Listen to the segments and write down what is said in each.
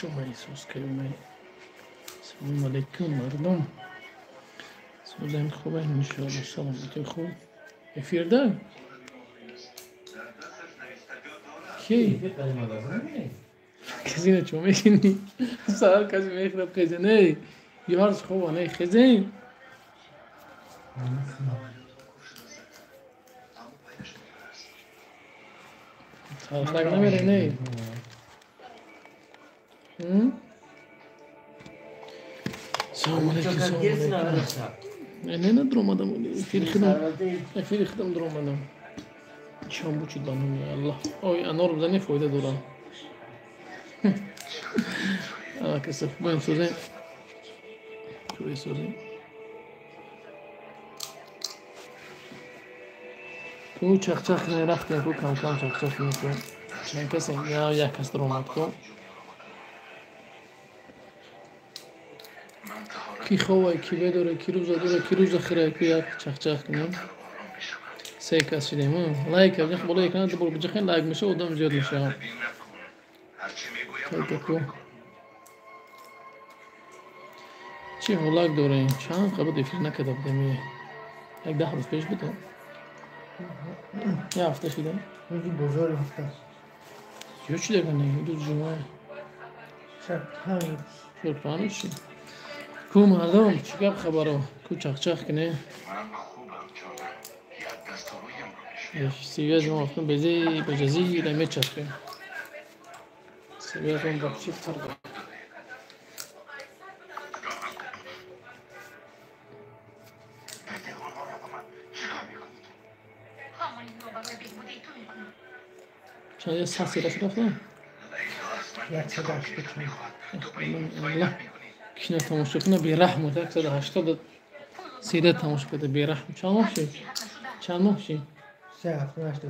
شما احساس کردم. سلام علیکم مردم. سلام خوبه انشالله. سلامتی خوب. افیرده؟ کی؟ کسی نه چون میکنی؟ سال کسی میخواد خیزه نه. یارش خوبه نه خیزه. سالفاق نمیره نه. سلام علیکم. نه ندرم آدم. فیل خدم درم آدم. چند بچید بانم یا الله. اوی انار بزنی فایده دارم. کسف باید سوزن. چوی سوزن. تو چخ نرفتیم تو کم چخ میکنم. چند کسی یا یک کس درم آد کن. کی خواه کی بداره کی روز داره کی روز خیره کی یک چخ کنیم. سه کس شدیم. لایک اگه بالا کنه تو بجخین لایک میشه آدم زیاد میشه. تو چی هلاک داره چند قبل دیفر نکرده بودم. یک 10 روز پیش بود. یه هفته شده. روزی بزرگ هفته. چی چی دیگه نه دو جمعه. همین. چی؟ کو مردم چیکار خبره؟ کو چخ کنه؟ سیگار ما افتم بزی بجزی رمی چخیم. سیگار هم بخشی ترد. چند یه ساسی رفتم؟ یک صداش بکنم. الله کینه تماشا کنه بی‌رحم بود. 180 سیده تماشا کرده بی‌رحم. چند ماه شد؟ 3 هفته نشده.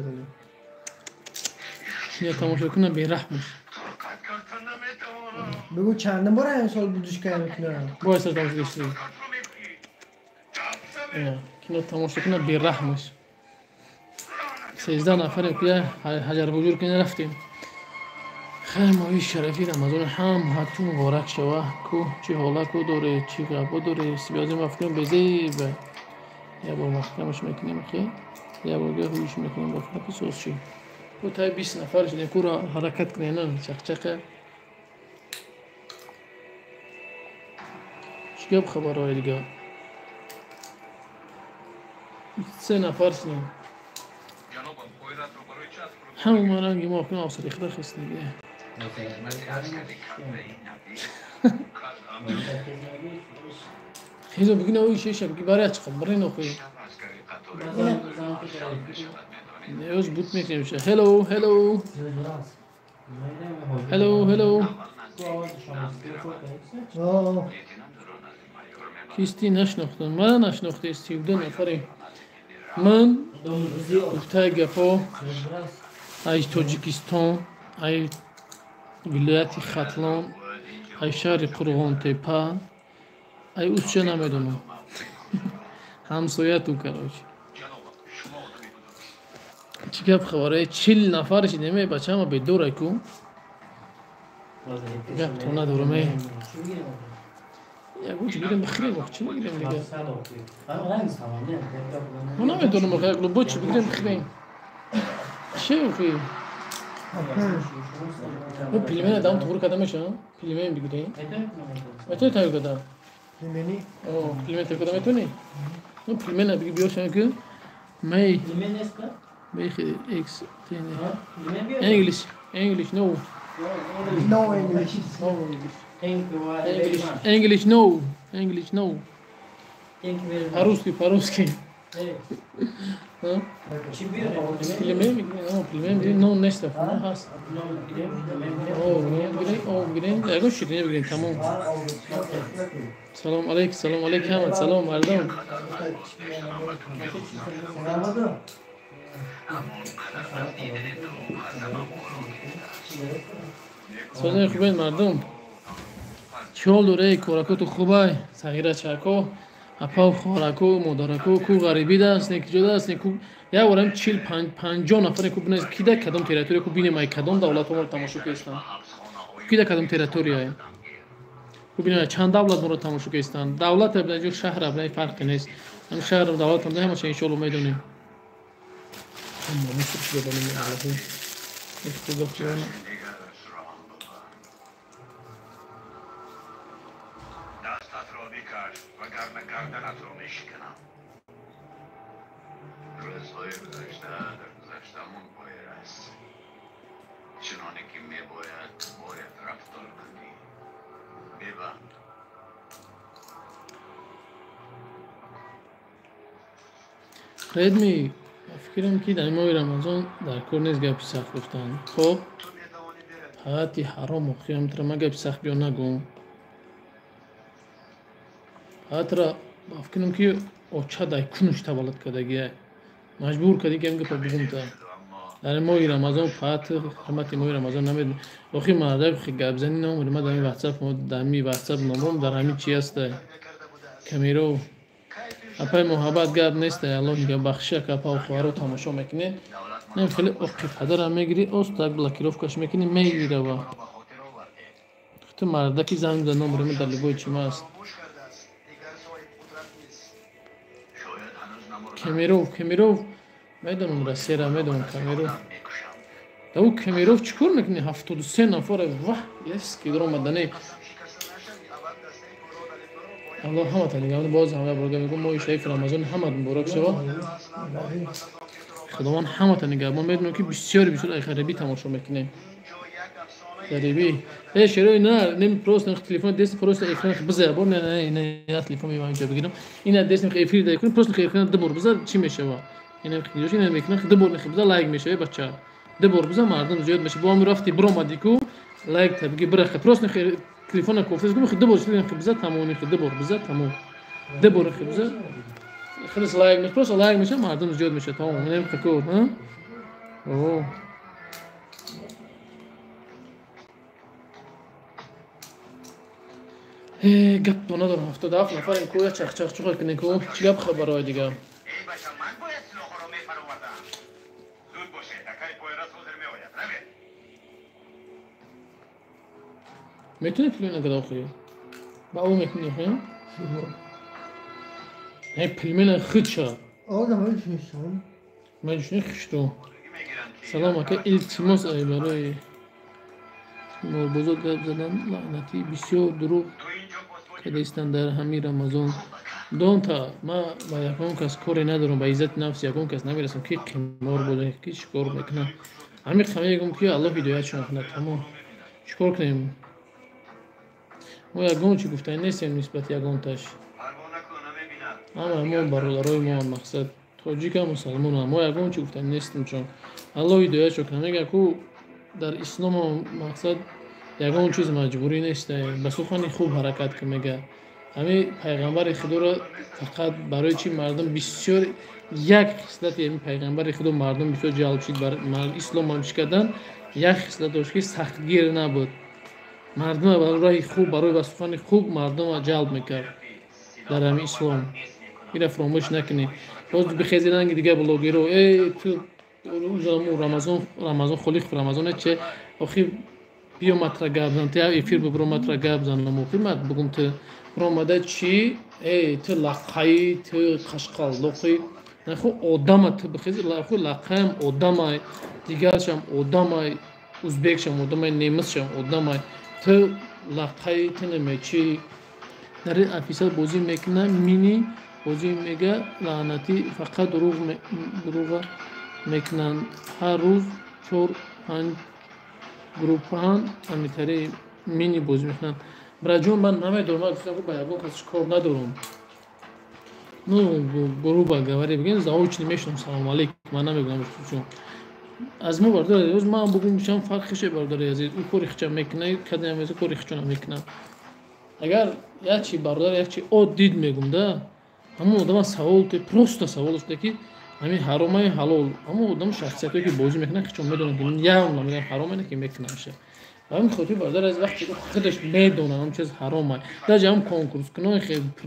کینه تماشا کنه بی‌رحم. بگو چند بار این سال بودش که میکنه. باید سر تماشا کشید. کینه تماشا کنه بی‌رحم. 13 نفر که حجر بجور کنه رفتیم. خیر ماهی شرفی رمضان هم حتی مبارک شوه کو چی حالا کو داره چی قبا داره سیبیازی مفکرم بزی به یه بار مفکرمش میکنیم خیلی یه بار گه رویش میکنیم با فرق سوز چی کو تای 20 نفر شده کو را حرکت کنه نه چخه چی گب خبر های دیگه 3 نفر شده همون مرنگی مفکرم آفسر اخدا خسته دیگه خیزو بگینا اوی شیشه بگی برای اچ خبری نخوی نیوز بود میکنیم شه هلو کیستی نشناختن من نشناخته 32 نفری من گفته گفا ای تاجیکستان ای ولایت ختلان ای شهر قرغان تپه ای اوز چه نمیدونم همسایه تو کراچ چی گفت خبره 40 نفر شدیم بچه همه به دوره کو گفت تو ندارم یک گوچه بیرم بخیریم وقت چی نگیریم دیگه من نمیدونم که یک بچه بگیریم بخیریم چه بخیریم او پیلمین ادام تور کدام میشه پیلمین بگیریم میتونی تایید کدام پیلمینی پیلمین تایید کدام میتونی او پیلمین بگی بیاشن که می بخیر ایکس تینه انگلیش نو انگلیش نو по-русски Pilmen no nesta hast. Gidelim. Ego şirine gidelim tamam. Selam aleyküm Ahmet. Selam mardum. سوزن خوبه مردم چال دوره کارکو تو خوبه صغیره چاکو اپاو خارکو مدارکو کو غریبی دست نیک جدا است نیکو یا ورم 40-50 نفر کو بنز کیده کدام تریتوری کو بینه مای کدام دولت عمر تماشا کردن кида кадом территория ببینید چند دولت مورد تماشا کردن دولت ابن شهر ابن فرقی نیست هم شهر دولت هم همه چیز ان میدونیم اما مثل که بدونیم علاوه اختلاف دستت را بکش وگرنه گردنت را میشکنم روزهای گذشته در گذشته‌مان باید است چنانه که میباید رفتار کنی ببند خدمی فکرم که در ماه رمضان در کور نیست گپی سخت گفتن خب حتی حرام و خیامت را ما گپی سخت بیا نگم حتی را فکرم که اوچه دای کنش تولد کدگیه مجبور کدی که هم گپا بگم تا در ماه رمضان فقط حرمت ماه رمضان نمید اخی مرده خی گپ زنی نمید ما در این واتساپ در می واتساپ نمرم در همین چی است کامیرو اپای محبت گپ نیست الله میگه بخشه که اپا خوارو تماشا میکنه نه خیلی اوقف حدر میگیری اوست تا بلاکیروف کش میکنی میگیره و خیلی مرده کی زنگ زدن نمرم در لگوی چی ماست کامیرو میدونم رسیره میدونم کامیرو او کامیروف چیکار میکنی 73 نفر واه یس که درو مدنی الله همه تعالی باز همه برگه میگم ما شیف رمضان همه مبارک شود خداوند همه تا نگه ما میدونم که بسیار غریبی تماشا میکنه غریبی شروع نه نمی پروست تلفن دست پروست اکران بزر بر نه تلفن میام اینجا بگیرم این دست نخ افیر دا کنم پروست اکران دبر بزر چی میشه وا اینا خیلیش اینا میکنن دبر نخ بزر لایک میشه بچه دبر بزر مردم زیاد میشه با رفتی برو مادیکو لایک تبگی برخ پروست نخ تلفن کوفز گم خد دبر شدن خ بزر تمام خ دبر بزر تمام دبر خ بزر خلاص لایک میشه پروست لایک میشه مردم زیاد میشه تمام اینا خکو ها اوه گپ تو ندارم 77 نفر این کویا چخ چوخ کنه کو چی گپ خبرای دیگه ای بچه من باید سلاح را میفروردم زود باشه تکای پایرس حاضر میآید روید میتونی پلین اگر آخری با او میتونی خواهیم نه پلمین خود شا آدم هایی چیستم من جشنی خشتو سلام اکا التماس ای برای بزرگ گپ زدن لعنتی بسیار دروغ کدیستن در همین رمضان دون تا ما با یکون کس کاری ندارم با عزت نفس یکون کس نمیرسم که قمار بوده که چیکار میکنه همین خمه میگم که الله هدایتشون کنه تمام چیکار کنیم ما یکون چی گفته نیستیم نسبت یکون تاش اما ما برادرای ما مقصد تاجیک هم مسلمان هم ما یکون چی گفته نیستیم چون الله هدایتشون کنه میگه که در اسلام مقصد یگان چیز مجبوری نیست به سخن خوب حرکت که میگه همه پیغمبر خدا را فقط برای چی مردم بسیار یک خصلت یعنی پیغمبر خدا مردم بسیار جلب شد بر اسلام منش کردن یک خصلت داشت که سختگیر نبود مردم برای راه خوب برای به سخن خوب مردم را جلب میکرد در همین اسلام این فراموش نکنی باز بخیزی رنگ دیگه بلاگی رو ای تو رمضان خلیق رمضان چه آخی بیا مطرح گپ زن تا افیر ببرو مطرح گپ زن مقیمت بگم تو برآمده چی ای تو لقای تو قشقال لقی نخو آدم تو بخیز لقو لقم آدمای دیگرشم آدمای ازبکشم آدمای نیمسشم آدمای تو لقای تو نمیچی در این اپیزود بازی میکنه مینی بازی میگه لعنتی فقط دروغ میکنن هر روز 4-5 گروپ هم همینطوری مینی بازی میکنن برای جون من نمیدونم من گفتم با یکون کسش کار ندارم نو گروپ گواری بگین زاوچ نمیشم سلام علیکم من نمیگم چون از ما برداره روز من بگم میشم فرقش برداره عزیز او کاری خچم میکنه کدام میز کاری خچون میکنه اگر یا چی برداره یا چی او دید میگم ده همون آدم سوال تو پروست سوالش که همین حرامه حلال اما آدم شخصیتی که بازی میکنه چون میدونه که یا اون میگن حرامه که میکنه میشه همین خودی بردار از وقتی که خودش میدونه اون چیز حرامه در جام کنکورس کنه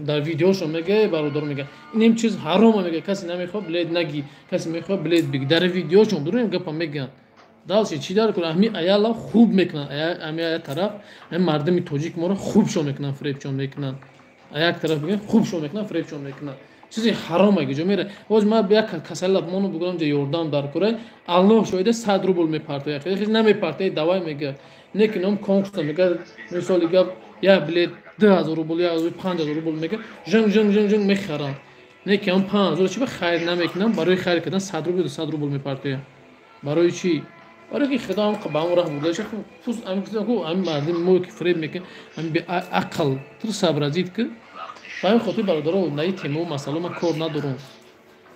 در ویدیوش میگه برادر میگه این چیز حرامه میگه کسی نمیخواد بلید نگی کسی میخواد بلید بگی در ویدیوشون بریم گپا میگن дальше чӣ дар кунад ҳамин аялам хуб мекунад ҳамин ая тараф ҳамин мардами тоҷик моро хубшон мекунанд фиребчон мекунанд як тараф бигӯем хубшон мекунанд фиребчон мекунанд чизи ҳаром агиҷо мера оз ма як касалат моно бигӯям ҷа ёрдам дар курай аллоҳ шоҳиде 100 рубл мепартоя хеле намепартоя давай мега неки ном конкурста мега мисоли гап як билет 2000 рубл 5000 рубл мега жинг мехарам неки ам 5000 чи ба хайр намекунам барои хайр кардан 100 рубл 100 рубл мепартоя барои чи барои ки худам қабам рах будаш фус ам кизам ку ам мардим мо ки фреб мекун ам би ақл тур сабразид ки баи хотир бародаро наи тему масъала ма кор надорум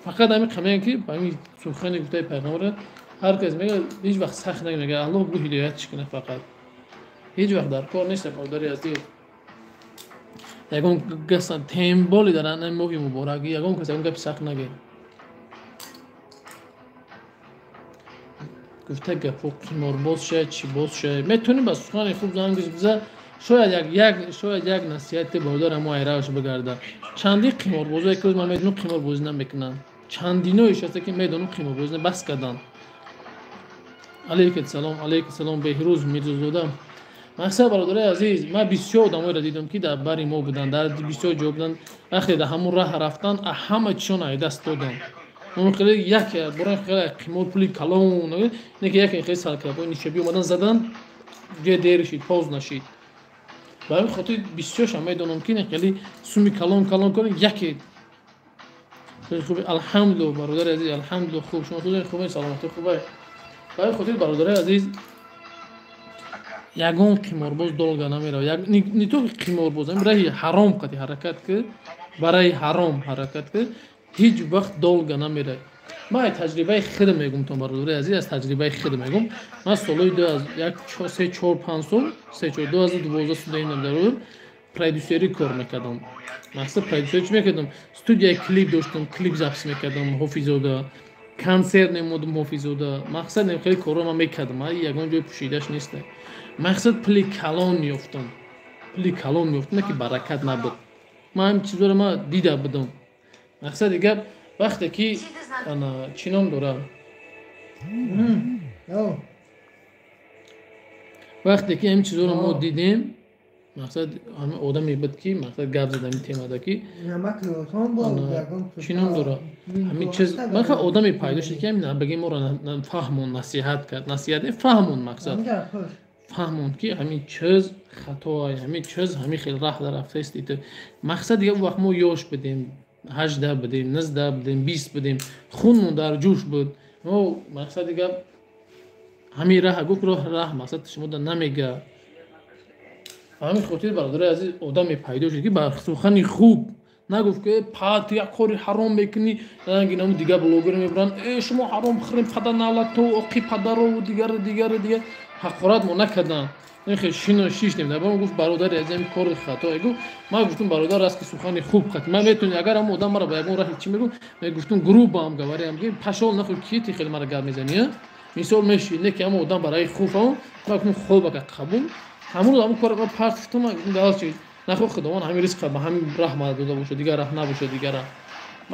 фақат ами қамеан ки ами сухани гуфтаи пайғамбар ҳар кас мега ҳеҷ вақт сахт намега аллоҳ бу ҳидоятш кунад фақат ҳеҷ вақт дар кор неста бародари азиз ягон гасан темболи дар ан моҳи муборак ягон кас ягон гапи сахт нагӯяд гуфта гапо қиморбоз шаед чӣ боз шаед метавонем ба сухани хуб зангиш биза шояд як насиҳати бародарам мо айраваш бигарда чанди қиморбозое ки ман медонам қиморбозӣ намекунанд чандиноиш ҳаста ки медонам қиморбозӣ бас карданд алейкум беҳрӯз мирзозода мақсад бародари азиз ман бисёр одамоеро дидам ки дар бари мо буданд дар бисёр ҷо буданд вақте дар ҳамон раҳ рафтанд ҳама чизон аз даст доданд мумкин як буран хеле қимор пули калон неки як хеле салкабои нишаби омадан заданд ҷои дер шид поз нашид ба ҳамин хотир бисёрша медонам ки хеле суми калон кунӣ яке хуби алҳамдулилла бародари азиз алҳамдулилла хуб шумо худои хубе саломати хубе ба ҳамин хотир бародари азиз ягон қиморбоз долга намеравад не то қиморбоз ами раҳи ҳаром қати ҳаракат ки барои ҳаром ҳаракат ки ҳеҷ вақт долга намеравад ман аз таҷрибаи худам мегум то бародари азиз аз таҷрибаи худам мегум ман солҳои 3-4-5 сол 2012 студентам дарор продюсерӣ кор мекардам мақсад продюсерӣ чӣ мекардам студияи клип доштам клип запис мекардам ҳофизода консерт намудам ҳофизода мақсад хеле корро ман мекардам ягон ҷой пӯшидаш нест мақсад пули калон ёфтам не ки баракат набуд ман ҳамин чизоро ман дида будам мақсади гап вақте ки чӣ ном дорад вақте ки ҳамин чизоро мо дидем мақсад ҳамин одаме буд ки мақсад гап зад ҳамин темада ки чӣ ном дорад ҳамин чиз мақсад одаме пайдо шуд ки ҳамин баги моро фаҳмон насиҳат кард насиҳат не фаҳмон мақсад фаҳмон ки ҳамин чиз хатоа ҳамин чиз ҳамин хел раҳ дарафтаисти мақсад як вақт мо ёш будем 18 будем 19 будем 20 будем хунмон дар ҷӯш буд мо мақсади гап ҳамин раҳ гук раҳ мақсад шумода намега ҳамин хотир бародари азиз одаме пайдо шуд ки ба сухани хуб нагуфт ки пат як кори ҳаром мекунӣ гинам дигар блогер мебуранд шумо ҳаром хӯрем падар навлато оқи падаро дигар ҳақорат мо накарданд шишнем дар бо гуфт бародари азиз ҳамин кори хатое гуфт ман гуфтам бародар аст ки сухани хуб қати ман метавонем агар ҳам одам маро ба ягон раҳи чӣ мегӯ мегуфтам груб ба ҳам гаварем ки пашол нахӯ ки ти хеле маро гап мезанӣ мисол меши не ки ҳам одам барои хуб ҳам ман гуфтам хобака қабул ҳамон ҳамон кора ма парт гуфтам далчи нахӯ худованд ҳамин ризқа ба ҳамин раҳ мара дода бошад дигар раҳ набошад дигар раҳ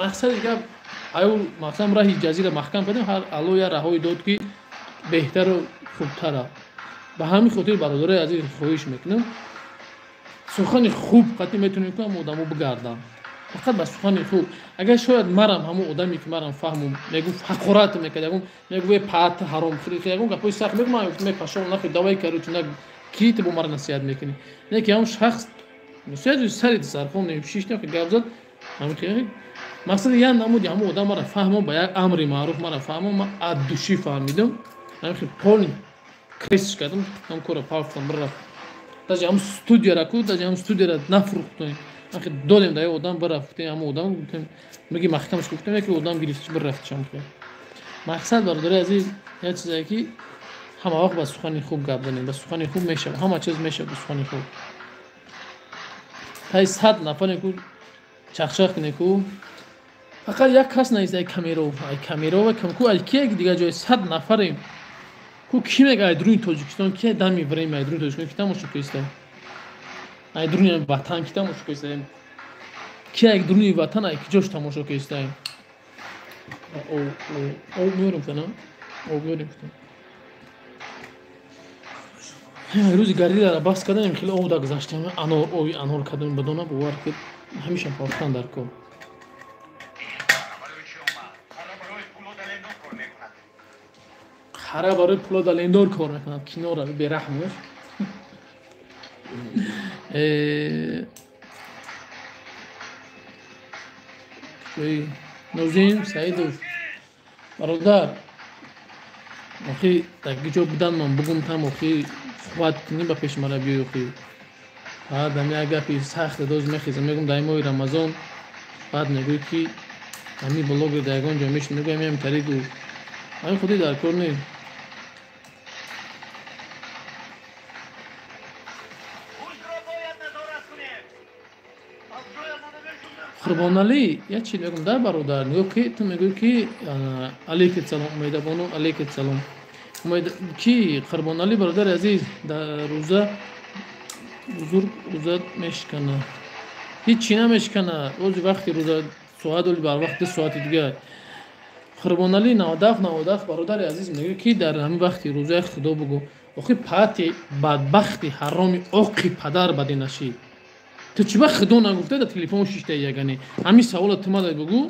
мақсади гап аю мақсад раҳи ҷазира маҳкам кардем ҳар алло я раҳҳои дод ки беҳтару хубтара ба ҳамин хотир бародари азиз хоҳиш мекунам сухани хуб қати метавонем ки ҳамон одамо бигардам фақат ба сухани хуб агар шояд марам ҳамон одаме ки марам фаҳмум мегуфт ҳақорат мекард ягон мегӯе пат ҳаром хӯред ягон гапои сахт мегӯ ман гуфтам пашол нахӯ давай каручи на ки ти бо мара насиҳат мекунӣ не ки ҳамон шахс сари сархон шиш гап зад ҳамин хел мақсади як намуди ҳамон одам мара фаҳмон ба як амри маъруф мара фаҳмон ман аз душӣ фаҳмидам ҳамин хел полни кресиш кардам ҳам кора пафтам бирафт даже ҳам студияра ку даже ҳам студияра нафурӯхтем ҳам хел додем да одам бирафтем ҳамон одам гуфтем миги маҳкамаш гуфтем яке одам гирифтиш бирафтишам хел мақсад бародари азиз як чизае ки ҳама вақт ба сухани хуб гап занем ба сухани хуб мешавад ҳама чиз мешавад ба сухани хуб тай 100 нафаре ку чахчах кунем ку фақат як кас наист ай камеро ку ай ки дигар ҷои 100 нафарем ку ки мега айдруни тоҷикистон ки дами время айдруни тоҷикистон ки тамошо кистем айдруни ватан ки тамошо кистем ки айдруни ватан ай ки ҷош тамошо кистем об мёрем канам об мёрем روزی گردی را باز کردم خیلی آب گذاشتم انار کردم بدون باور کرد همیشه پافتن در کو خراب برای پول دلندور کار میکنه کینو را به رحمش نوزین سعید برادر آخی تاکی بدن من بگم تام آخی خواهد کنی با پیش مرا بیای آخی بعد همی اگر پیش سخت دوز میخیزم میگم دایمای رمضان بعد میگوی که همی بلوگ دایگان جا میشن میگوی همی طریقو همی خودی در کار نید قربان علی یه چی میگم در برادر نگو که تو میگوی که علیکت سلام امیده بانو علیکت سلام امید کی قربان علی برادر عزیز در روزه بزرگ روزه میشکنه هیچی نمیشکنه روز وقتی روزه ساعت ولی بر وقت ساعت دیگه قربان علی نوداف برادر عزیز میگه کی در همین وقتی روزه خدا بگو آخه پاتی بدبختی حرامی اوقی پدر بدی نشی تو چی وقت خدا نگفته در تلفن شیشته یگانی همین سوالات ما بگو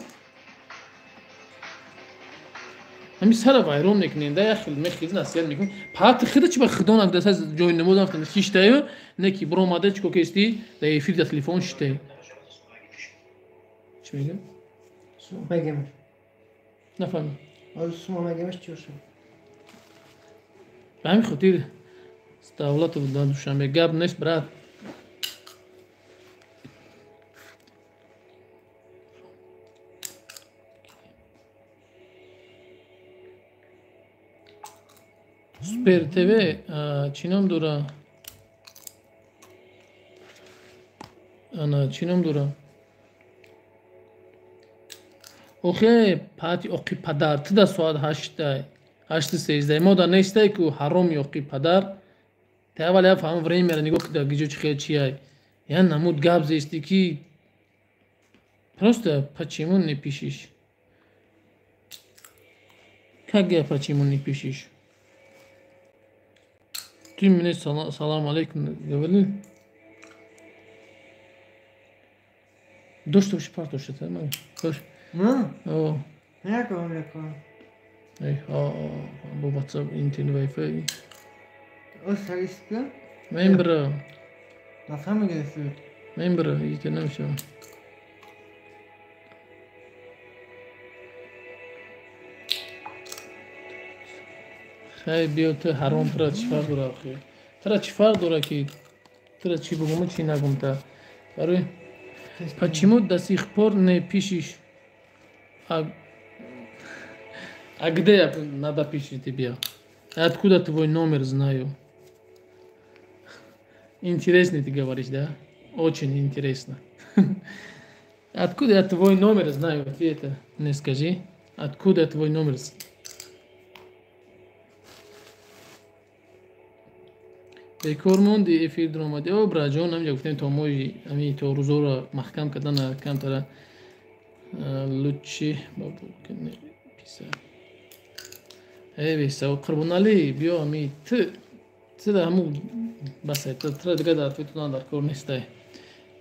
همین سر وایرون میکنین ده خیلی میخیز نسیل میکن پات خدا چی وقت خدا نگفته از جای نمود رفتن شیشته نکی برو ماده چیکو کستی در افیر در تلفن شیشته چی میگه بگمش نفهم از سوما بگمش چی شد به همین خاطر دولت و دوشنبه گپ نیست برات سپر تیوی چینام دوره چینام دوره اوخی پاتی اوقی پدر تدا سواد هشت سیزده ما دا نیسته که حرام اوقی پدر تا ولی فهم ورین میره نگو که دا گیجو چی خیلی چی های یعنی نمود گاب زیستی که پروسته پچیمون نیپیشیش که گه پچیمون نیپیشیش Tüm millet salam aleyküm говорили. Дождь вообще парто что-то, ну. Дождь. Ну, О. я говорю, Ey, bu WhatsApp internet wifi. o sarıskı. Membra. Nasıl mı görüyorsun? Membra, işte ne şey. خیلی بیا تو حرام ترا چی فرق داره آخه ترا چی فرق داره که ترا چی بگم چی نگم تا برای почему до сих пор не пишешь а где надо пишешь тебе откуда твой номер знаю интересно ты говоришь да очень интересно откуда я твой номер знаю ответа не скажи откуда твой номер بکار موندی افیر درآمدی او براجان همینجا گفتیم تا مای همین تا روزا رو محکم کردن کم تره لوچی بابو کنه پیسه ای بیسته و قربان علی بیا همین تو ده همون بسه تو دیگه در توی تو در کار نیسته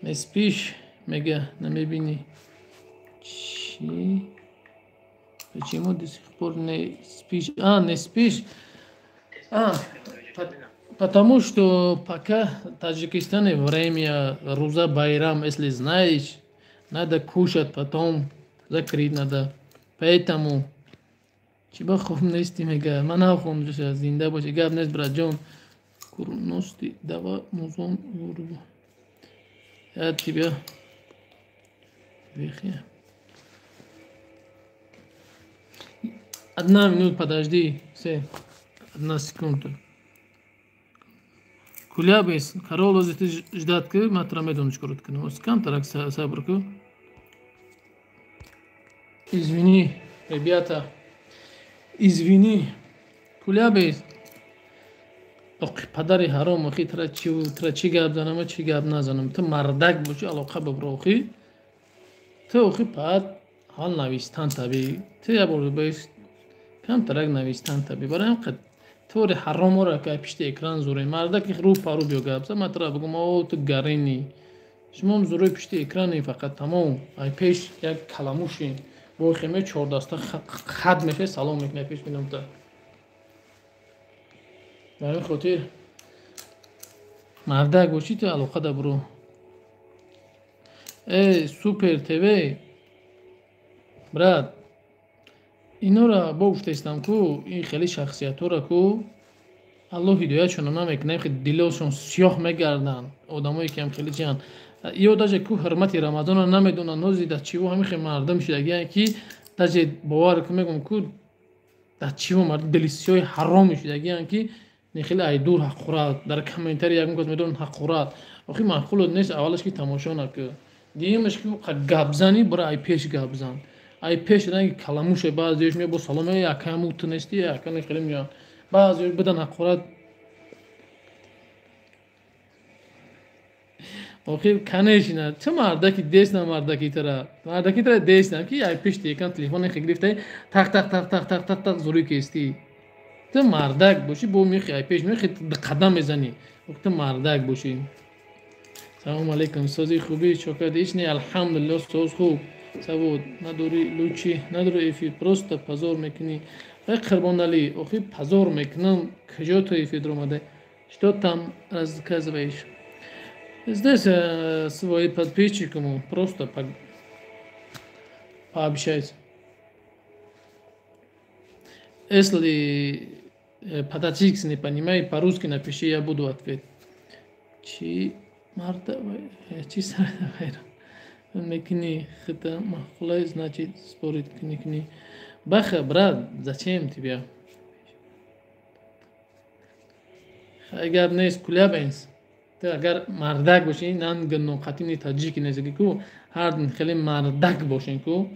نسپیش میگه نمیبینی چی почему до сих пор не спишь не спишь Потому что пока в Таджикистане время Руза Байрам, если знаешь, надо кушать, потом закрыть надо. Поэтому чиба хом нести мега, мана хом душа зинда баше, габ нест браджон. Курности дава музон юрбу. Я тебя вехе. Одна минута подожди, все, 1 секунда. Кулябес, Кароло ты ждать к матрамедон шкуртка. Ну, скан тарак сабрку. Извини, ребята. Извини. Кулябес. Ок, падари харом, охи трачи габ занам, чи габ назанам. Ты мардак боши, алоқа баброхи. Ты охи пад хал навистан таби. Ты я бору бес. Кам тарак навистан таби. Барам қад طور حرام را که پشت اکران زوره مرده که رو پارو بیوگه بسه مطرح بگم او تو گرینی شما هم زوره پشت اکرانی فقط تمام ای پیش یک کلموشی با خیمه 4 دسته خط میشه سلام میکنه پیش بینم تا برای خاطر مرده گوشی تو علاقه ده برو ای سوپر تیوی براد اینا را با گفتستم که این خیلی شخصیت ها را که الله هدایتشون نمیکنه خیلی دلشون سیاه میگردن آدمایی که هم خیلی جان یا داجه که حرمت رمضان رو نمیدونن نوزیده چی و همین خیلی مردم شده که داجه باور که میگم که در چی و مرد دلیسیای حرام شده که خیلی ای دور حق خورد در کامنتری یکم که میدونن حق خورد آخی معقول نیست اولش که تماشا نکرد دیگه‌مش که گپ زنی برای ای پیش گپ زن ای پیش رنگ کلموش بعضیش می با سلامه یکم اوتنستی یکم خیلی میان بعضیش بدن حق خورد آخی کنش نه چه مردکی دیست نه مردکی ترا دیست نه که ای پیش دیگه تلفن خیلی گرفته تق تق تق تق تق تق تق زوری کیستی تو مردک باشی با میخی ای پیش میخی قدم میزنی وقت مردک باشی سلام علیکم سازی خوبی چوکا دیش نه الحمدلله ساز خوب سبود نداری لوچی نداری افید پروست پزار میکنی ای قربان علی اخی پزار میکنم کجا تو افید رو مده что там рассказываешь здесь свои подписчикам просто пообщайся если по-таджикски не понимаю по-русски напиши я буду ответить чи марта чи сара мекни хита махлай значит спорит кникни баха брат зачем тебе اگر نیست کلابینس تو اگر مردک باشین نان گنو قطینی تاجیکی نزدیکی کو هر دن خیلی مردک باشین کو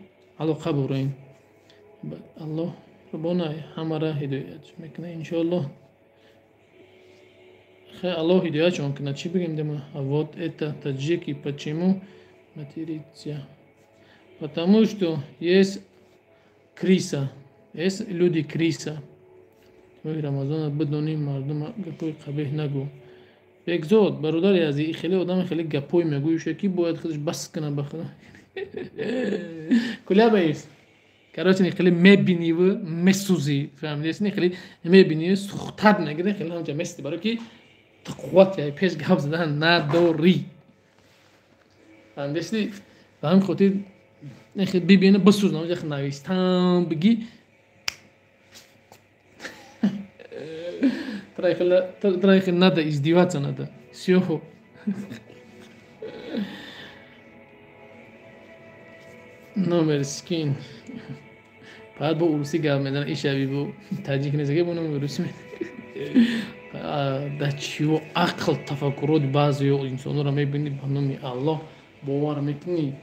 علاقه بروین الله ربنا همه را هدایت میکنه انشالله خیلی الله هدایت کنه چی بگیم دم вот это таджики почему материться потому что есть криса есть люди криса توی رمضان بدونیم مردم گپوی قبیح نگو بگذار برادر عزیزی خیلی آدم خیلی گپوی میگوی شکی باید خودش بس کنه بخدا کلا بیست کاراتنی خیلی میبینی و مسوزی فهمیدی خیلی میبینی سختت نگیره خیلی همونجا مستی برای که قوت یا پیش گپ زدن نداری فهمیدی و هم خودی خیلی ببینه بسوز نمیشه خیلی نویستم بگی Трайхе надо издеваться надо. Все. Номер скин. بعد با روسی گپ میزنن این شبیه با تاجیک نیست که بونم روسی در چی و عقل تفکرات بعضی انسان را میبینی به نام الله باور میکنی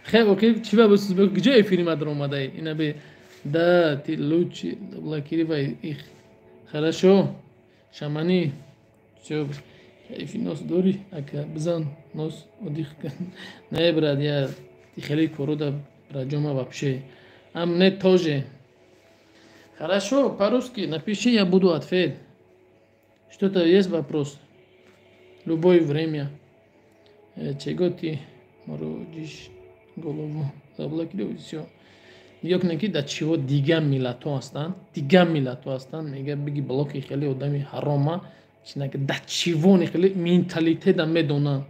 خیلی اوکی چی با بسوز بگو کجای فیلم ادر اومده اینا به دا تی لوچی بلاکیری و ایخ خراشو شمانی چوب خیلی ناس داری اکا بزن ناس ودیخ کن نه براد یا تی خیلی کرو دا راجوما вообще ам не тоже хорошо по-русски напиши я буду ответ что-то есть вопрос любое время чего ты морочишь голову заблокируй все як неки да чего дига миллато астан дига миллато астан мега биги блоки хели одами харома чинак да чего не хели менталитет да медонан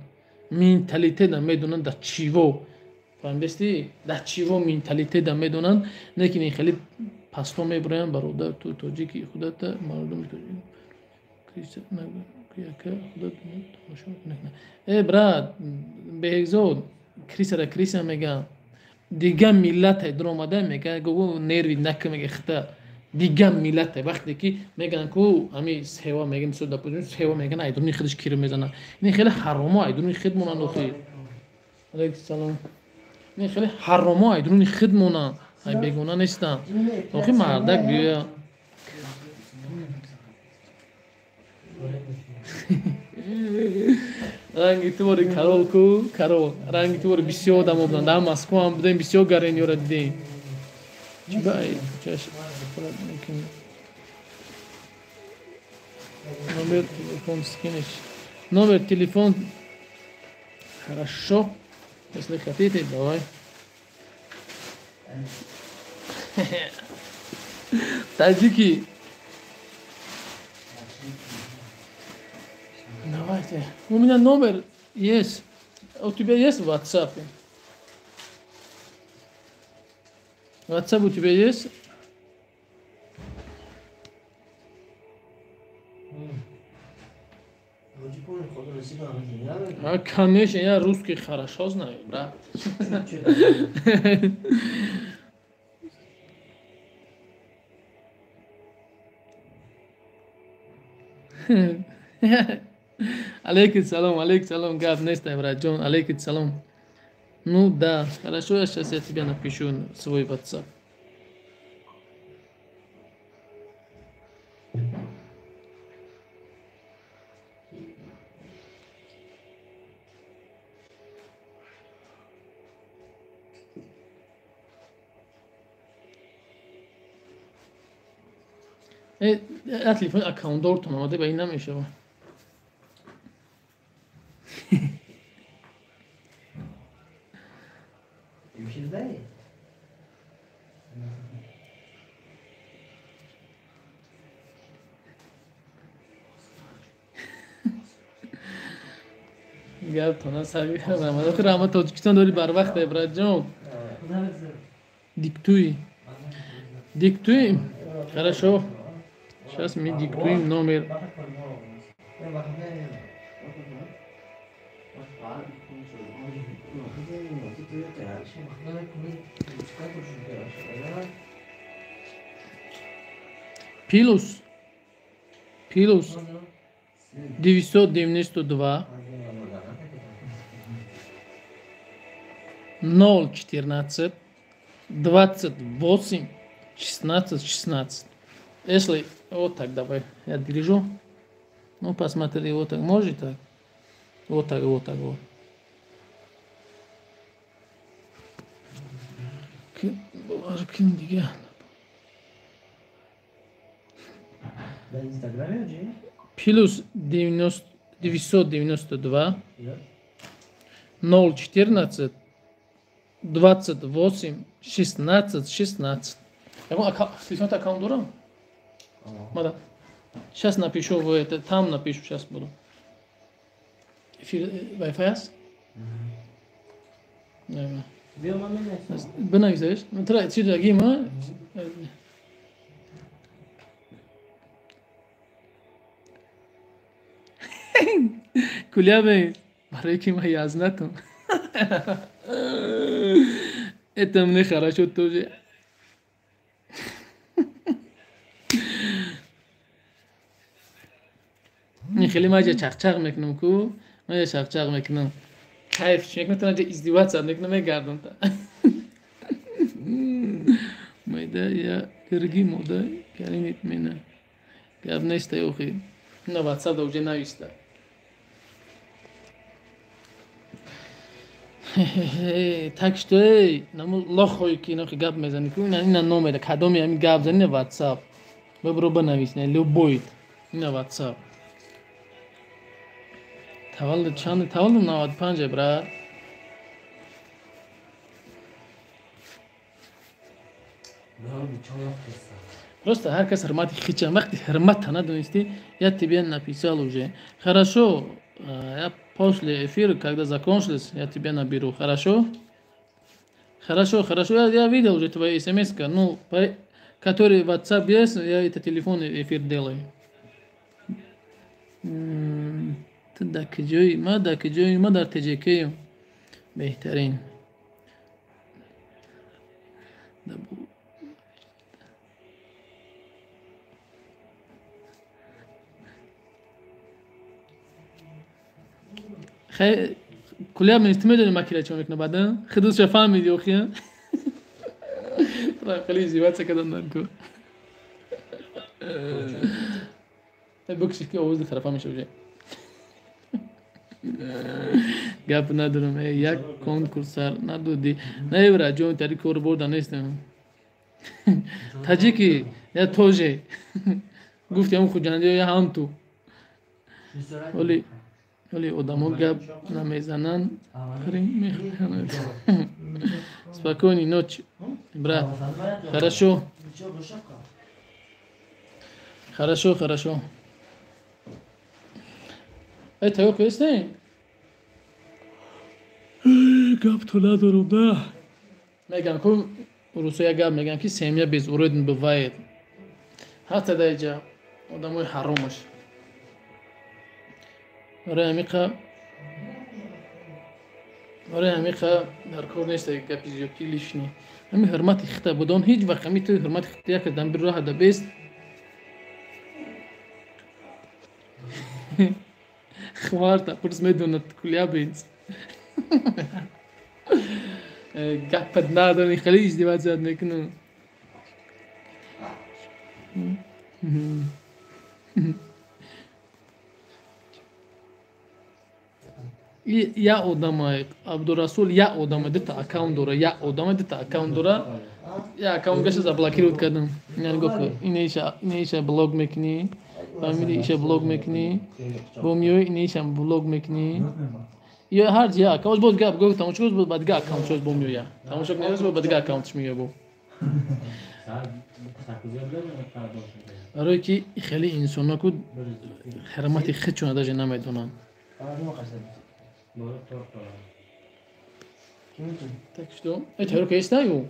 да чего фамбести да чего менталитет да медонан неки не хели пасто мебраям бародар ту тоҷики худата мардум тоҷик криса нагу яка худат тамошо накна брат бегзод криса мега дига миллат дромада мега гого нерви нак мега хта дига миллат вақте ки меган ку ами сева меган суда пуҷун сева меган айдуни хидиш кир мезана ин хеле харомо айдуни хидмона нохи алейкум салом ин хеле харомо айдуни хидмона ай бегуна нестам охи мардак бия ранги твори Карол ку Карол ранги твори бисёр одам буданд дар Москва ҳам будем бисёр гарениёра дидем чӣ бай чаш номер телефон скинешь номер телефон хорошо если хотите давай таджики давайте у меня номер есть у тебя есть WhatsApp WhatsApp у тебя есть конечно я русский хорошо знаю брат алейкум салом гап нест братҷон алейкум салом ну да хорошо я сейчас я тебе напишу свой WhatsApp телефон аккаунтдортум омада ба ин намешава гап тона сави рама тоҷикистон дори барвақте братҷон диктуем хорошо сейчас мы диктуем номер плюс 992 014 28 16. Если вот так давай, я держу. Ну посмотри, вот так, может так? Вот так, вот. Плюс 992 014 28 16. Телефон аккаунт дорам? Мада. Сейчас напишу в это, там напишу, сейчас буду. Эфир Wi-Fi есть? Бенавизаешь? Тра, чида гима. Кулябе, барои ки ма язнатам. Это мне хорошо тоже. خیلی ماجه چخچق میکنم کو ماجه چخچق میکنم کیف میکنم تو نجا ازدواج ساد میکنم میگردم تا مایده یا گرگی موده کلینیت مینه گرب نیسته یو خیلی نه واتساپ دوجه نویسته تکشتوی نمو لاخ خوی که اینو خیلی گب میزنی که اینا نومه کدامی همین گب زنی واتساپ ببرو بنویس نه لو بوید اینا واتساپ таваллуд чанд таваллуд 95 брат просто ҳар кас ҳурмати хичам вақти ҳурмата надонисти я тебе написал уже хорошо я после эфира когда закончилось я тебя наберу хорошо я видел уже твои смс-ка ну который WhatsApp есть я это телефон эфир делаю دکجوی ما در تجیکیم بهترین خیلی کلیه من استمیدونی مکیله چون میکنه بعدا خودش شفاهم میدی اوخیه طبعا خیلی زیبات سکدن نکو بکشی که آوز طرفا میشه گپ ندارم یک کنکور سر ندادی نه برا جون تری کار بردن نیستم تاجیکی یا توجه گفتی هم خود جنده یا هم تو ولی آدم ها گپ نمیزنن خریم میخواند спокойной ночи брат хорошо хорошо это yok есть گپ تو ندارم نه میگم که روسیه گپ میگم که سمیه بیز اوریدن بواید حتی در اینجا آدم های حرامش برای همیقه در کار نیست گپی زیادی لیشنی همی حرمت خطا بودن هیچ وقت همی تو حرمت خطا کردن بر راه ده بیست خوارتا پرس میدوند کلیا بینز گپت نداری خیلی ازدواج زد میکنم یا آدم عبدالرسول یا آدم دیتا اکاونت داره یا آدم دیتا اکاونت داره یا اکاونت گشت زبلاکیروت کردم یعنی گفت اینیشه بلاگ میکنی فامیلی ایشه بلاگ میکنی با میوی اینیشه بلاگ میکنی یا هر جا اکاونت بود گپ گفت تماشاش بود بعد اکاونت شد با میویا تماشا کنیش بود بعد اکاونتش میگه بو برای که خیلی انسان ها که حرمت خود چون اداج نمیدونن так что это рука есть да его